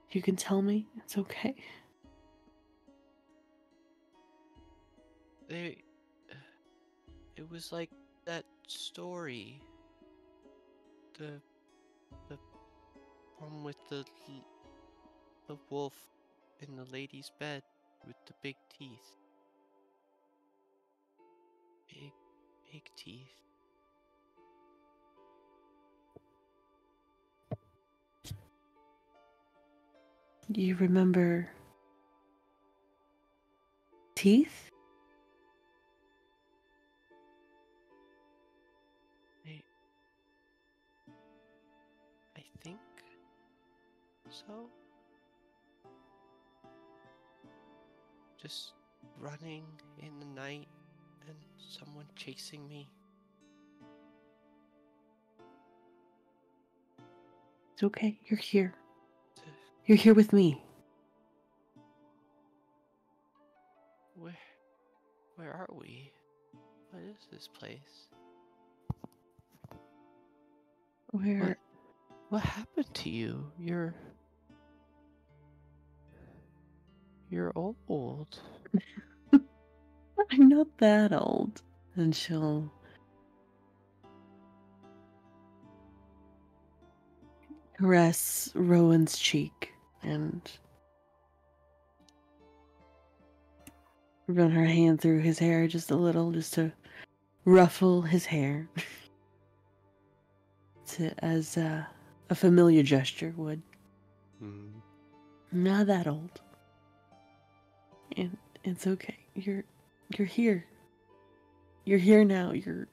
you can tell me. It's okay. It was like that story. The One with the wolf in the lady's bed with the big teeth. Big teeth. You remember teeth? I think so. Just running in the night and someone chasing me. It's okay. You're here. You're here with me. Where are we? What is this place? What happened to you? You're old. I'm not that old. And she'll caress Rowan's cheek and run her hand through his hair just a little, just to ruffle his hair. As a familiar gesture would. Not that old. And it's okay. You're here. You're here now. You're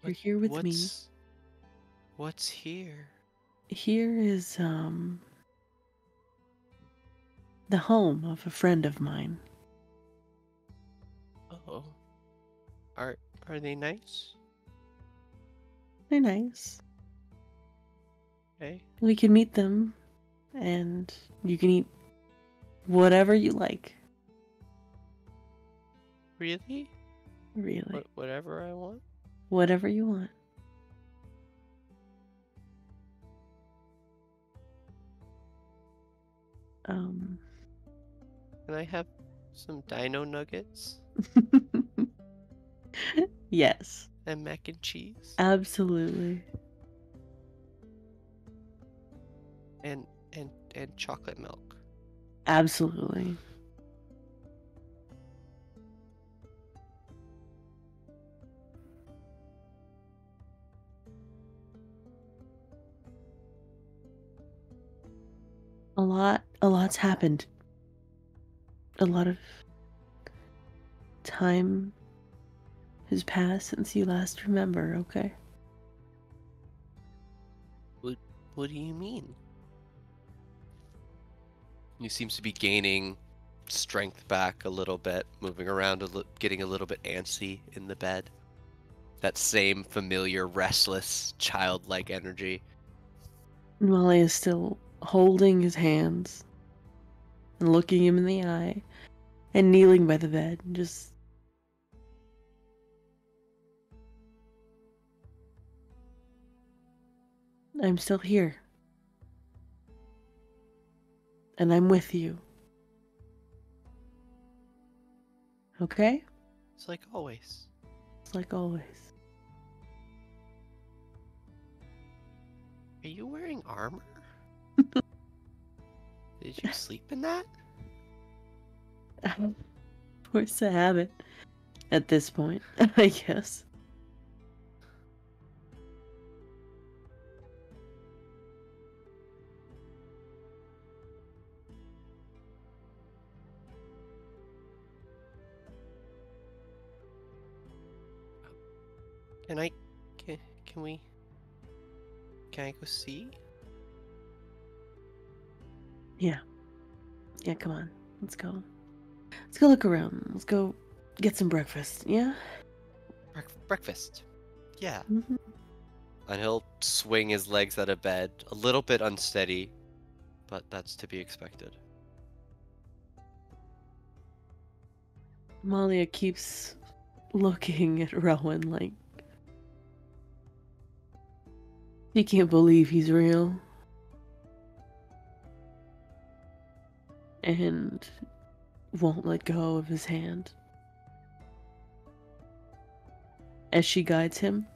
here with me. What's here? Here is the home of a friend of mine. Oh. Are they nice? They're nice. Okay. We can meet them and you can eat whatever you like. Really? Really. Whatever I want? Whatever you want. Can I have some dino nuggets? Yes. And mac and cheese? Absolutely. And chocolate milk. Absolutely. A lot's happened. A lot of time has passed since you last remember, okay? What do you mean? He seems to be gaining strength back a little bit, moving around, getting a little bit antsy in the bed. That same familiar, restless, childlike energy. Molly is still holding his hands and looking him in the eye and kneeling by the bed, just I'm still here. And I'm with you. Okay? It's like always. It's like always. Are you wearing armor? Did you sleep in that? Force a habit at this point, I guess. Can I go see? Yeah. Yeah, come on. Let's go. Let's go look around. Let's go get some breakfast, yeah? Breakfast. Yeah. Mm-hmm. And he'll swing his legs out of bed, a little bit unsteady, but that's to be expected. Malia keeps looking at Rowan like he can't believe he's real. And won't let go of his hand. As she guides him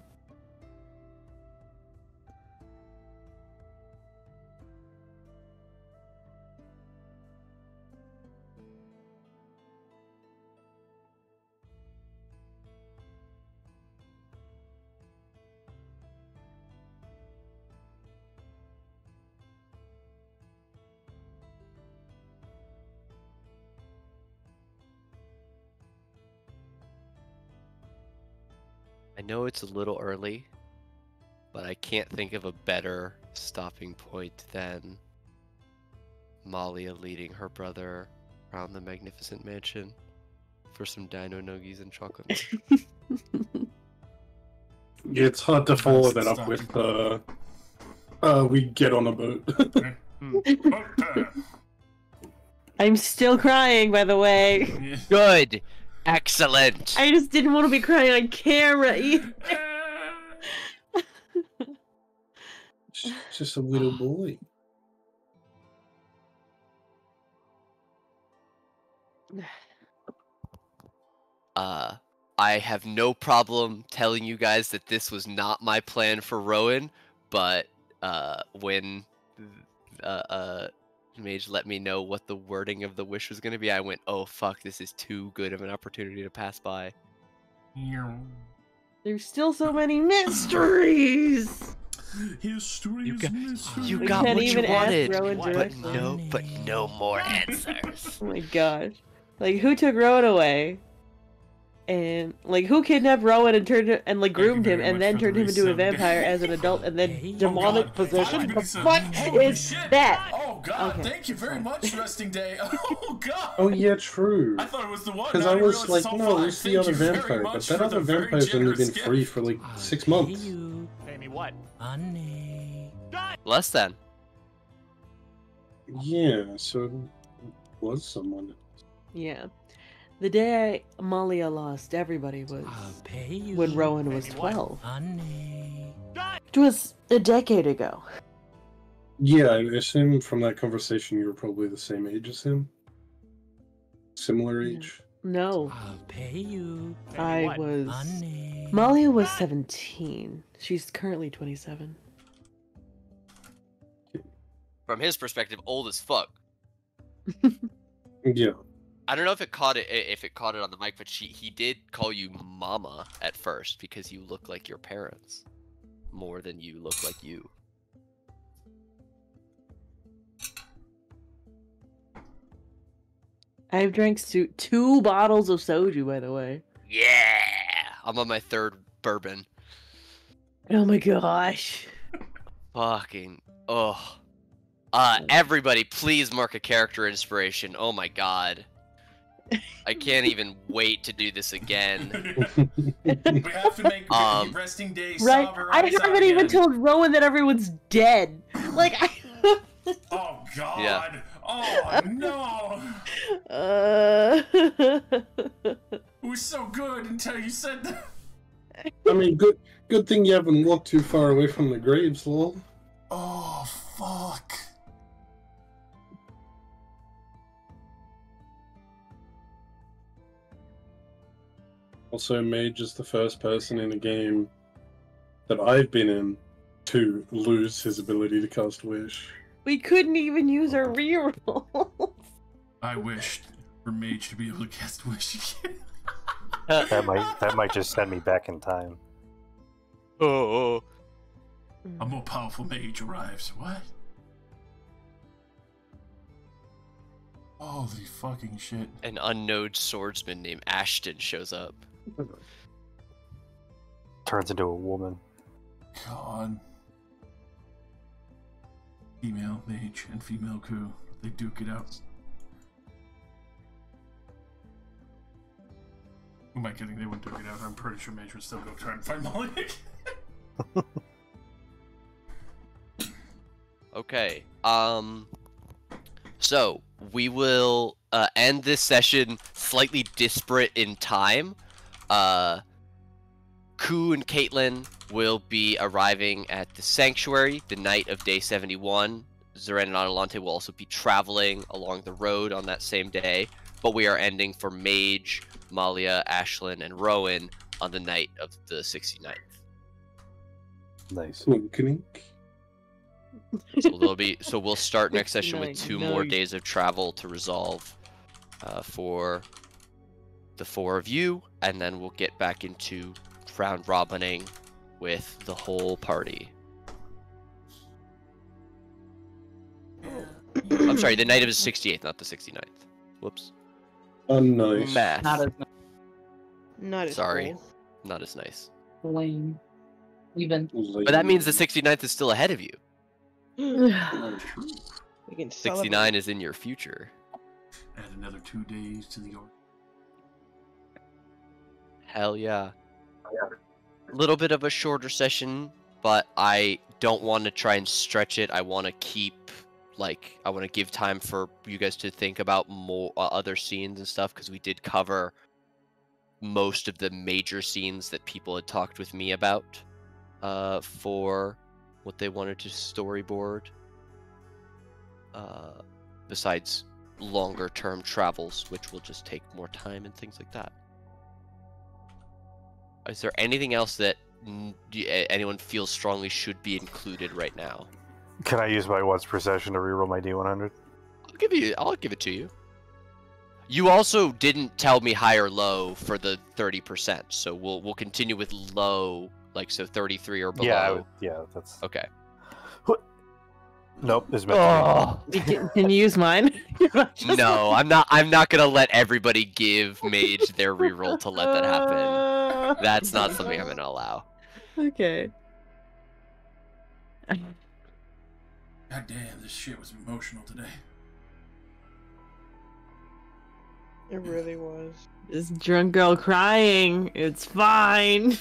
I know it's a little early, but I can't think of a better stopping point than Malia leading her brother around the magnificent mansion for some dino nuggies and chocolate milk. Yeah, it's hard to follow that up with we get on a boat. I'm still crying, by the way. Good! Excellent! I just didn't want to be crying on camera either. Just a little boy. I have no problem telling you guys that this was not my plan for Rowan, but when Mage let me know what the wording of the wish was going to be, I went, oh fuck, this is too good of an opportunity to pass by. There's still so many mysteries. History You is got- mystery. You We got can't what you even ask wanted, Rowan but directly. no more answers. Oh my gosh. Like, who took Rowan away? And, like, who kidnapped Rowan and Thank groomed you him very and much then for turned the him into a resub. vampire as an adult and then Oh, demonic God. possession? Five The minutes of- fuck Holy is shit. that? Oh god, Okay. thank you very much, Resting Day. Oh god. Oh yeah, true. I thought it was the one. Because now I was realize like, it's all no, five. it's the Thank other you very vampire, but much that for other the very vampire's only been generous free gift. for like 6 months. Pay me what? Less than. Yeah, so it was someone. Yeah. The day Amalia lost, everybody was when Rowan was 12. It was a decade ago. Yeah, I assume from that conversation you were probably the same age as him. Similar Yeah. age. No, Maybe I what? was. Malia was 17. She's currently 27. From his perspective, old as fuck. Yeah. I don't know if it caught it on the mic, but he did call you mama at first because you look like your parents more than you look like you. I've drank 2 bottles of soju, by the way. Yeah, I'm on my 3rd bourbon. Oh my gosh. Fucking everybody, please mark a character inspiration. Oh my god, I can't even wait to do this again. We have to make Resting Day Right? sober I eyes out haven't even again. told Rowan that everyone's dead. Like, Oh god. Yeah. Oh no. It was so good until you said that. I mean, good thing you haven't walked too far away from the graves, lol. Oh fuck. Also, Mage is the first person in a game that I've been in to lose his ability to cast Wish. we couldn't even use our reroll. I wished for Mage to be able to cast Wish again. That might just send me back in time. Oh, A more powerful mage arrives. What? Holy fucking shit. an unknown swordsman named Ashton shows up. Turns into a woman. God. Female mage and female coup. They duke it out. Who am I kidding? They wouldn't duke it out. I'm pretty sure Mage would still go try and find Molly. Okay. So we will end this session slightly disparate in time. Ku and Caitlin will be arriving at the sanctuary the night of day 71. Zeren and Adelante will also be traveling along the road on that same day, but we are ending for Mage, Malia, Ashlyn, and Rowan on the night of the 69th. Nice. Wink. So we'll start next session with 2 more Nice. days of travel to resolve for the 4 of you, and then we'll get back into round robining with the whole party. I'm sorry, the night of the 68th, not the 69th. Whoops. Nice. Math. Not as Not as Sorry. cool. Not as nice. Lame. Even. But that means the 69th is still ahead of you. We can 69 is in your future. Add another 2 days to the order. Hell yeah. A little bit of a shorter session, but I don't want to try and stretch it. I want to keep, like, I want to give time for you guys to think about more other scenes and stuff, because we did cover most of the major scenes that people had talked with me about for what they wanted to storyboard. Besides longer term travels, which will just take more time and things like that. Is there anything else that anyone feels strongly should be included right now? Can I use my once per session to reroll my D100? I'll give it to you. You also didn't tell me high or low for the 30%, so we'll continue with low, like so 33 or below. Yeah, that's okay. Nope, it's meant to be. Can you use mine? No, I'm not gonna let everybody give Mage their reroll to let that happen. That's not something I'm gonna allow. Okay. God damn, this shit was emotional today. It really was. This drunk girl crying. It's fine.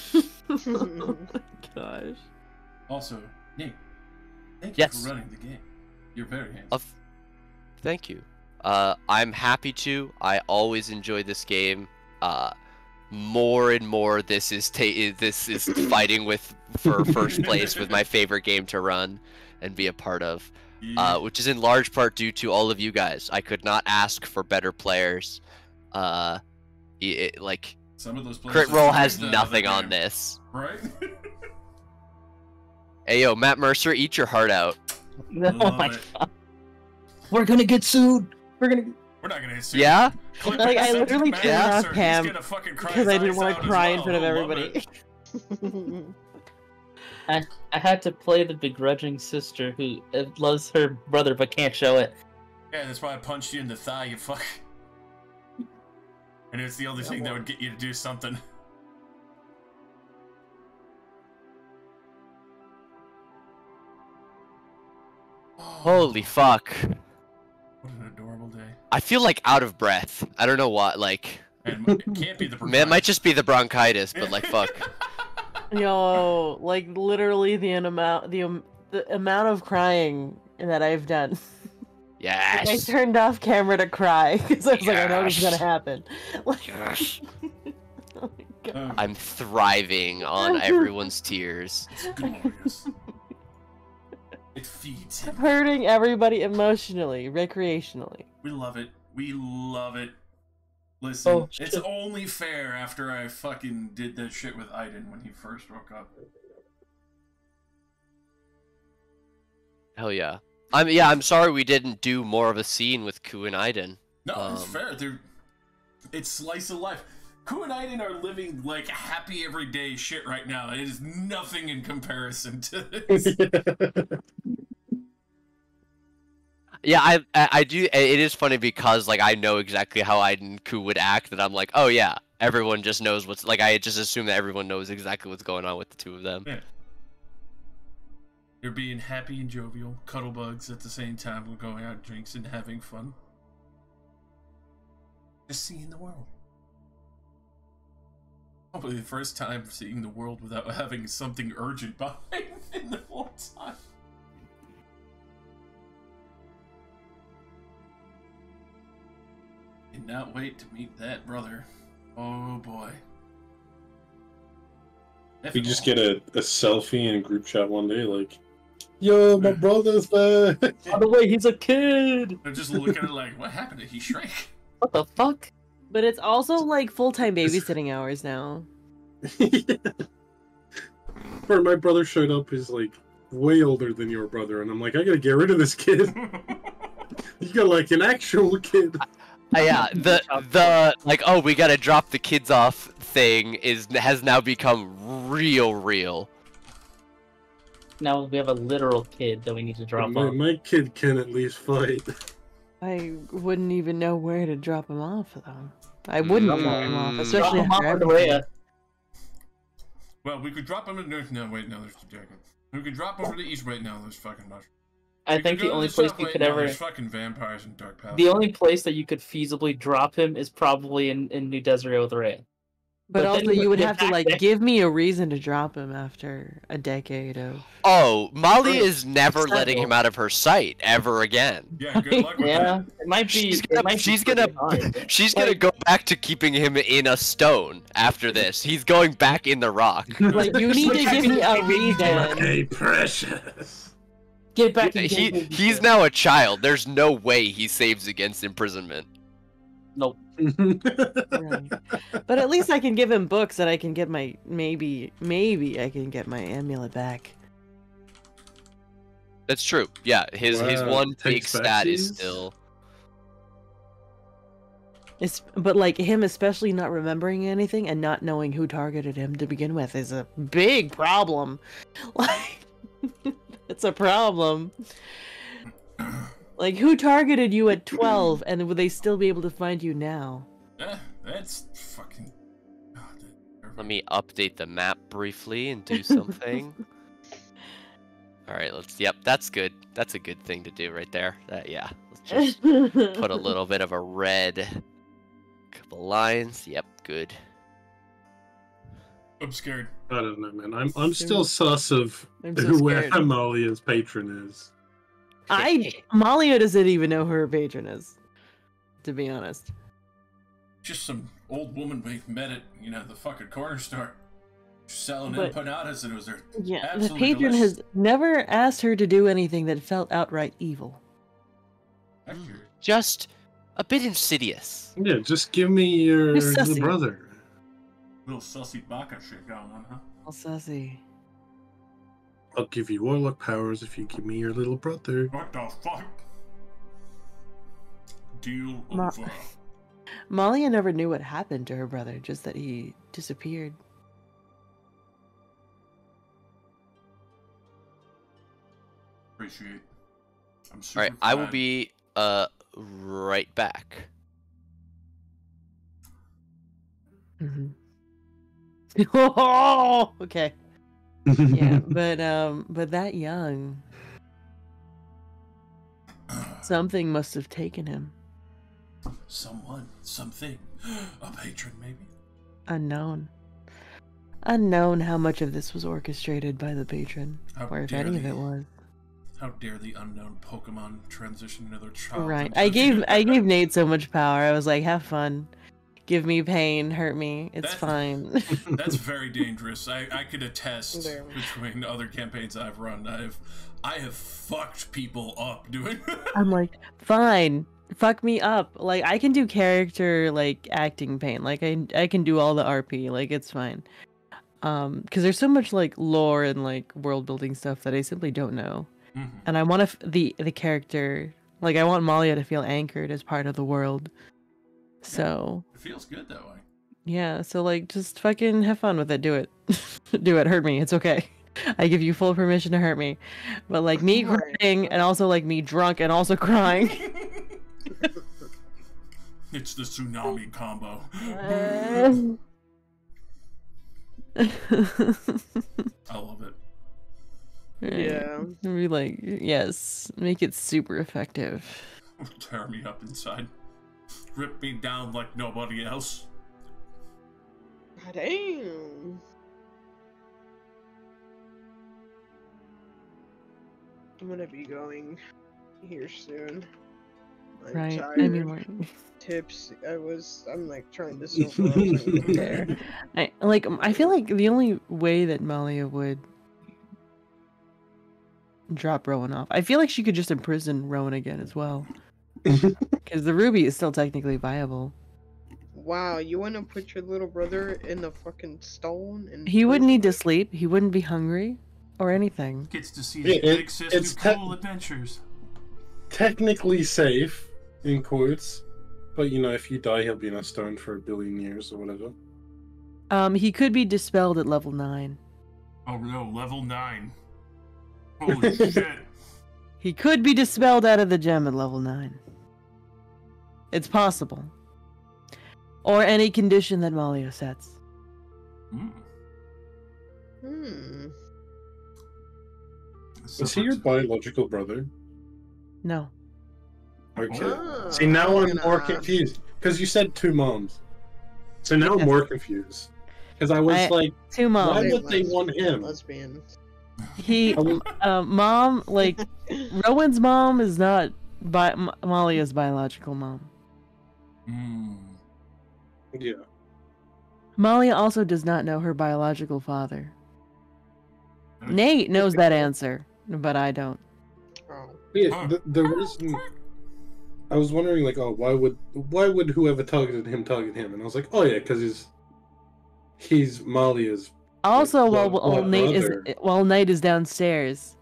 Oh my gosh. Also, Nick, thank you Yes. for running the game. You're very handsome. Thank you. I'm happy to. I always enjoy this game. More and more, this is fighting for first place with my favorite game to run and be a part of. Which is in large part due to all of you guys. I could not ask for better players. Like Some of those players Crit Roll has the nothing other on game, this. right? Hey yo, Matt Mercer, eat your heart out. Oh my god. We're gonna get sued. We're not gonna get sued. Yeah? Clip Like, it, I send it to literally Matt turned off Mercer, he's Cam gonna fucking cry because his I didn't eyes want out to as cry in well. front of He'll love everybody. it. I had to play the begrudging sister who loves her brother but can't show it. Yeah, that's why I punched you in the thigh, you fuck. And it's the only thing that would get you to do something. Holy fuck. What an adorable day. I feel like out of breath. I don't know what, like... And it can't be the Man, it might just be the bronchitis, but like, fuck. Yo, like literally the amount of crying that I've done. Yes! I turned off camera to cry because I was like, I know this is gonna happen. Like, Yes. oh my god. I'm thriving on everyone's tears. It's glorious. It feeds him. Hurting everybody emotionally, recreationally. We love it. We love it. Listen, Oh, it's shit. only fair after I fucking did that shit with Aiden when he first woke up. Hell yeah. I'm sorry we didn't do more of a scene with Ku and Aiden. No, it's fair. It's slice of life. Ku and Aiden are living like happy everyday shit right now. It is nothing in comparison to this. Yeah, I do. It is funny because like I know exactly how Aiden and Ku would act. That I'm like, oh yeah, everyone just knows what's like. I just assume that everyone knows exactly what's going on with the two of them. Yeah. You're being happy and jovial, cuddle bugs at the same time. We're going out drinks and having fun. Just seeing the world. Probably the first time seeing the world without having something urgent behind in the whole time. Cannot wait to meet that brother. Oh boy. We just get a selfie in a group chat one day, like, yo, my brother's back. By the way, he's a kid. They're just looking at it like, what happened? Did he shrink? What the fuck? But it's also like full-time babysitting hours now. Or my brother showed up, he's like way older than your brother, and I'm like, I gotta get rid of this kid. You got like an actual kid. Yeah, the like, oh, we gotta drop the kids off thing has now become real. Now we have a literal kid that we need to drop off. My kid can at least fight. I wouldn't even know where to drop him off, though. I wouldn't drop him off, especially Drop him off after on the way everything. Well, we could drop him in the north. No, wait, no, there's the dragon. We could drop him to the east. Wait, no, there's fucking mushrooms. I think the only place we could ever. There's fucking vampires and dark palace. The only place that you could feasibly drop him is probably in New Deseret with Ray. But then also, you would have to back like there. give me a reason to drop him after a decade of. Oh, Molly is never Exactly. letting him out of her sight ever again. Yeah, good luck with Yeah, that. it might be. She's gonna go back to keeping him in a stone after this. He's going back in the rock. Like, you need to give me a reason. Hey, precious. Get back. And He's now a child. There's no way he saves against imprisonment. Nope. Right. But at least I can give him books that I can get my maybe I can get my amulet back. That's true. Yeah, his Wow, one big takes stat is backsies? still. But like him especially not remembering anything and not knowing who targeted him to begin with is a big problem. Like it's a problem. Like who targeted you at 12 and would they still be able to find you now? That's fucking. God, Let me update the map briefly and do something. All right, let's. Yep, that's good. That's a good thing to do right there. Yeah, let's just put a little bit of a red. Couple lines. Yep, good. I'm scared. I don't know, man. I'm still sus of I'm so where scared. Amalia's patron is. Malia doesn't even know who her patron is, to be honest. Just some old woman we met at, the fucking corner store. Selling But- empanadas and it was their Yeah, the absolutely patron delicious. has never asked her to do anything that felt outright evil. Accurate. Just a bit insidious. Yeah, just give me your You're little sussy. brother. Little sussy baka shit going on, huh? All sassy. I'll give you warlock powers if you give me your little brother. What the fuck? Deal Ma- over. Malia never knew what happened to her brother, just that he disappeared. Appreciate. I'm super All right, I will glad. be right back. Mm-hmm. Oh, okay. Yeah, but that young, something must have taken him. Someone, something, a patron maybe. Unknown how much of this was orchestrated by the patron, How or if dare any of they. it was. How dare the unknown Pokemon transition into their child? Right. and I such- gave Nate so much power. I was like, have fun. Give me pain, hurt me. It's That- fine. That's very dangerous. I could attest There. between other campaigns I've run. I have fucked people up doing. I'm like, fine. Fuck me up. Like I can do character like acting pain. Like I can do all the RP. Like it's fine. Because there's so much like lore and like world building stuff that I simply don't know. Mhm. And I want the character, like I want Malia to feel anchored as part of the world. So It feels good that way. yeah, so like just fucking have fun with it. Do it. Do it. Hurt me. It's okay. I give you full permission to hurt me. But like me Right. crying and also like me drunk and also crying. It's the tsunami combo. I love it. Yeah. Be like, yes, make it super effective. Tear me up inside. Rip me down like nobody else. God damn. I'm gonna be going here soon. I'm Right. tired. I mean, like, Tips. I'm like trying to sober up. so I can go there. I feel like the only way that Malia would drop Rowan off, I feel like she could just imprison Rowan again as well. Because the ruby is still technically viable. Wow, you wanna put your little brother in the fucking stone? And He wouldn't need to sleep. He wouldn't be hungry or anything. Gets to see Yeah, his big sis do it's cool adventures. Technically safe, in quotes. But if you die, he'll be in a stone for 1 billion years or whatever. He could be dispelled at level 9. Oh no, level 9. Holy shit. He could be dispelled out of the gem at level 9. It's possible. Or any condition that Malia sets. Mm. Hmm. Was he your biological brother? No. Okay. Ah, See, now I was I'm gonna more ask. confused. Because you said 2 moms. So now I'm Yes. more confused. Because I was like, 2 why moms. would they want him? Lesbian. He, mom, like, Rowan's mom is not Malia's biological mom. Yeah. Malia also does not know her biological father. Nate knows that answer, but I don't. Oh. Yeah, the reason I was wondering, like, oh, why would whoever targeted him target him? And I was like, oh yeah, because he's Malia's. Also, Like, while brother. Nate is downstairs,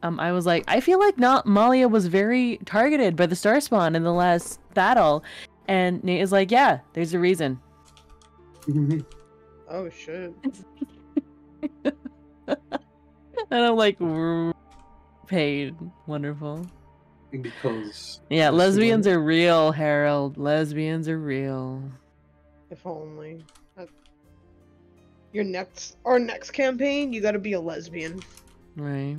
I was like, I feel like Malia was very targeted by the Starspawn in the last battle, and Nate is like, yeah, there's a reason. Oh shit. And I'm like, paid, wonderful. Because Yeah, lesbians are real, Harold. Lesbians are real. If only. Our next campaign, you gotta be a lesbian. Right.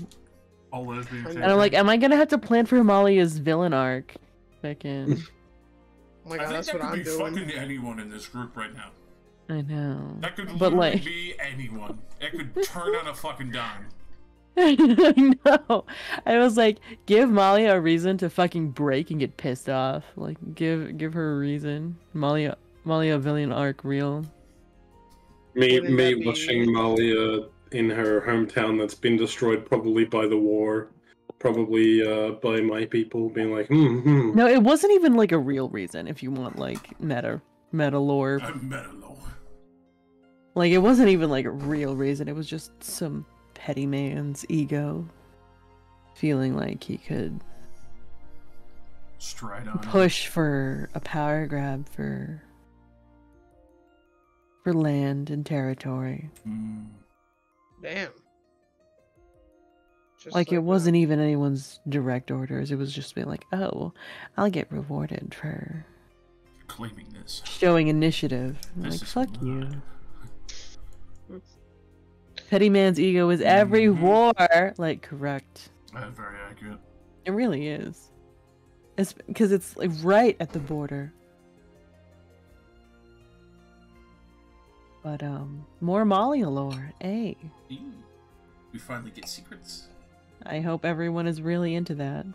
All lesbian. And And I'm like, am I gonna have to plan for Malia's villain arc? Fucking. Oh my I god, think that's that what could I'm be doing. fucking anyone in this group right now. I know. That could But literally like, be anyone. It could turn on a fucking dime. I know. I was like, give Malia a reason to fucking break and get pissed off. Like, give her a reason. Malia villain arc real. me Wouldn't that be- watching Malia in her hometown that's been destroyed probably by the war, probably by my people, being like, No, it wasn't even like a real reason. If you want like meta lore, Meta lore. like it wasn't even like a real reason. It was just some petty man's ego feeling like he could Stride on. push for a power grab for land and territory. Damn. Just Like it that. wasn't even anyone's direct orders. It was just being like, oh, I'll get rewarded for Claiming this. showing initiative. I'm This like, is fuck not- you. Petty man's ego is every war. Like, correct. Very accurate. It really is. It's because it's like right at the border. But more Malia lore. Hey, We finally get secrets. I hope everyone is really into that.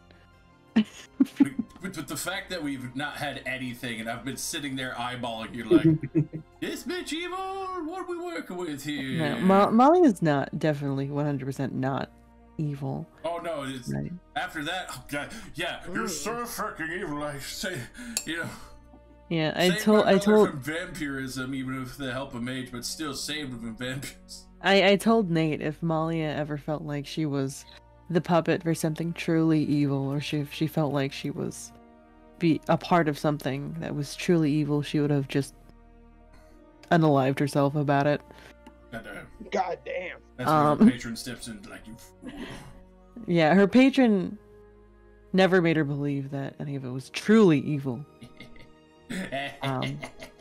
With the fact that we've not had anything, and I've been sitting there eyeballing you like, this bitch evil? What are we working with here? No, Malia's not definitely 100% not evil. Oh no, it's Right. after that. Oh, God, yeah, you're so fucking evil. I say, you know. Yeah, I Saved my brother told from vampirism, even with the help of mage, but still saved him from vampires. I told Nate if Malia ever felt like she was the puppet for something truly evil, or if she felt like she was be a part of something that was truly evil, she would have just unalived herself about it. God damn. That's when the patron steps in like, you fool. Yeah, her patron never made her believe that any of it was truly evil.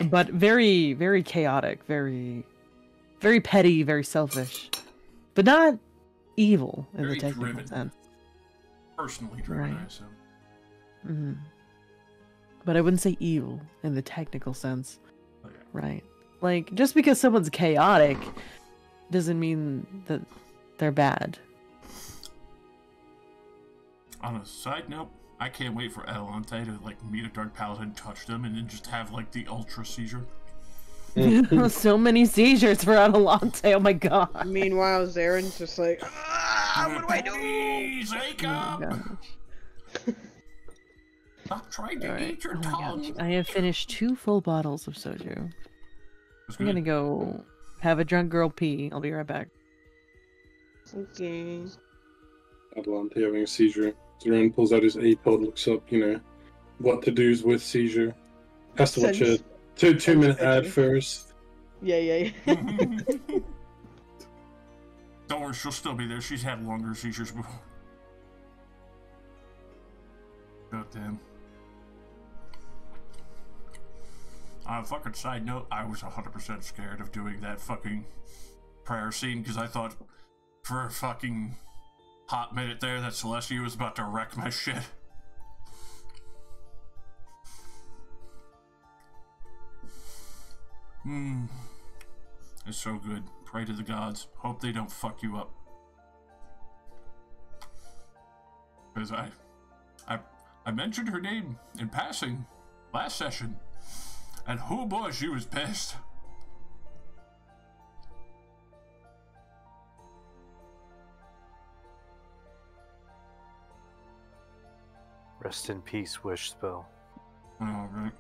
But very, very chaotic, very, very petty, very selfish, but not evil in Very the technical driven. sense. Personally driven, Right. I assume. Hmm. But I wouldn't say evil in the technical sense, right? Like just because someone's chaotic doesn't mean that they're bad. On a side note, I can't wait for Adelante to like meet a Dark Paladin, touch them, and then just have like the ultra seizure. So many seizures for Adelante. Oh my god. Meanwhile, Zaren's just like, what do I do? Please wake up! Stop trying to Alright. eat your Oh my tongue. gosh. I have finished 2 full bottles of soju. That's I'm good. gonna go have a drunk girl pee. I'll be right back. Okay. Adelante having a seizure. Zeren pulls out his APOD, looks up, what to do's with seizure. Has to watch a Sends- 2-minute ad picture. first. Yeah. Don't worry, she'll still be there. She's had longer seizures before. God damn. On a fucking side note, I was 100% scared of doing that fucking prayer scene because I thought for a fucking hot minute there that Celestia was about to wreck my shit. It's so good. Pray to the gods. Hope they don't fuck you up. Because I mentioned her name in passing last session, and oh boy, she was pissed. Rest in peace, wish spell. Oh, right.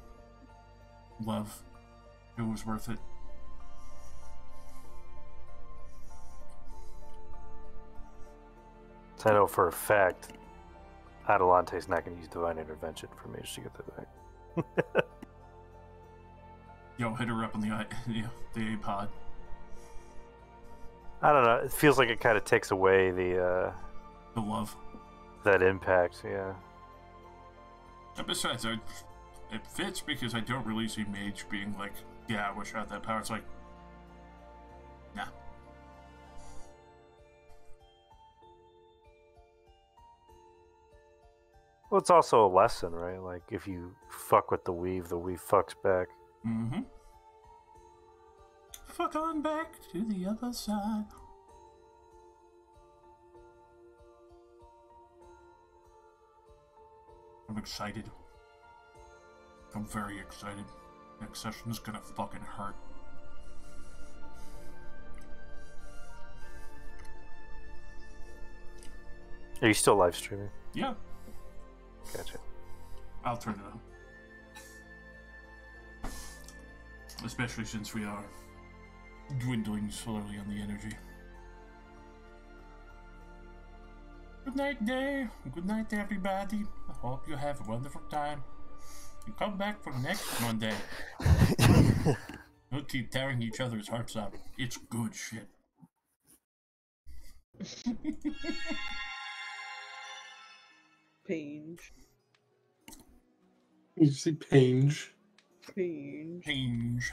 Love. It was worth it. So I know for a fact Adelante's not going to use Divine Intervention for me to get that back. Yo, hit her up on the A-pod. I don't know. It feels like it kind of takes away the love. That impact, yeah. And besides, it fits because I don't really see Mage being like, yeah, I wish I had that power. It's like, nah. Well, it's also a lesson, right? Like, if you fuck with the weave fucks back. Mm-hmm. Fuck on back to the other side. I'm excited. I'm very excited. Next session is gonna fucking hurt. Are you still live streaming? Yeah. Gotcha. I'll turn it on. Especially since we are dwindling slowly on the energy. Good night, Day. Good night, everybody. I hope you have a wonderful time. You come back for the next one day. We'll keep tearing each other's hearts out. It's good shit. Page. You say Page? Page. Page.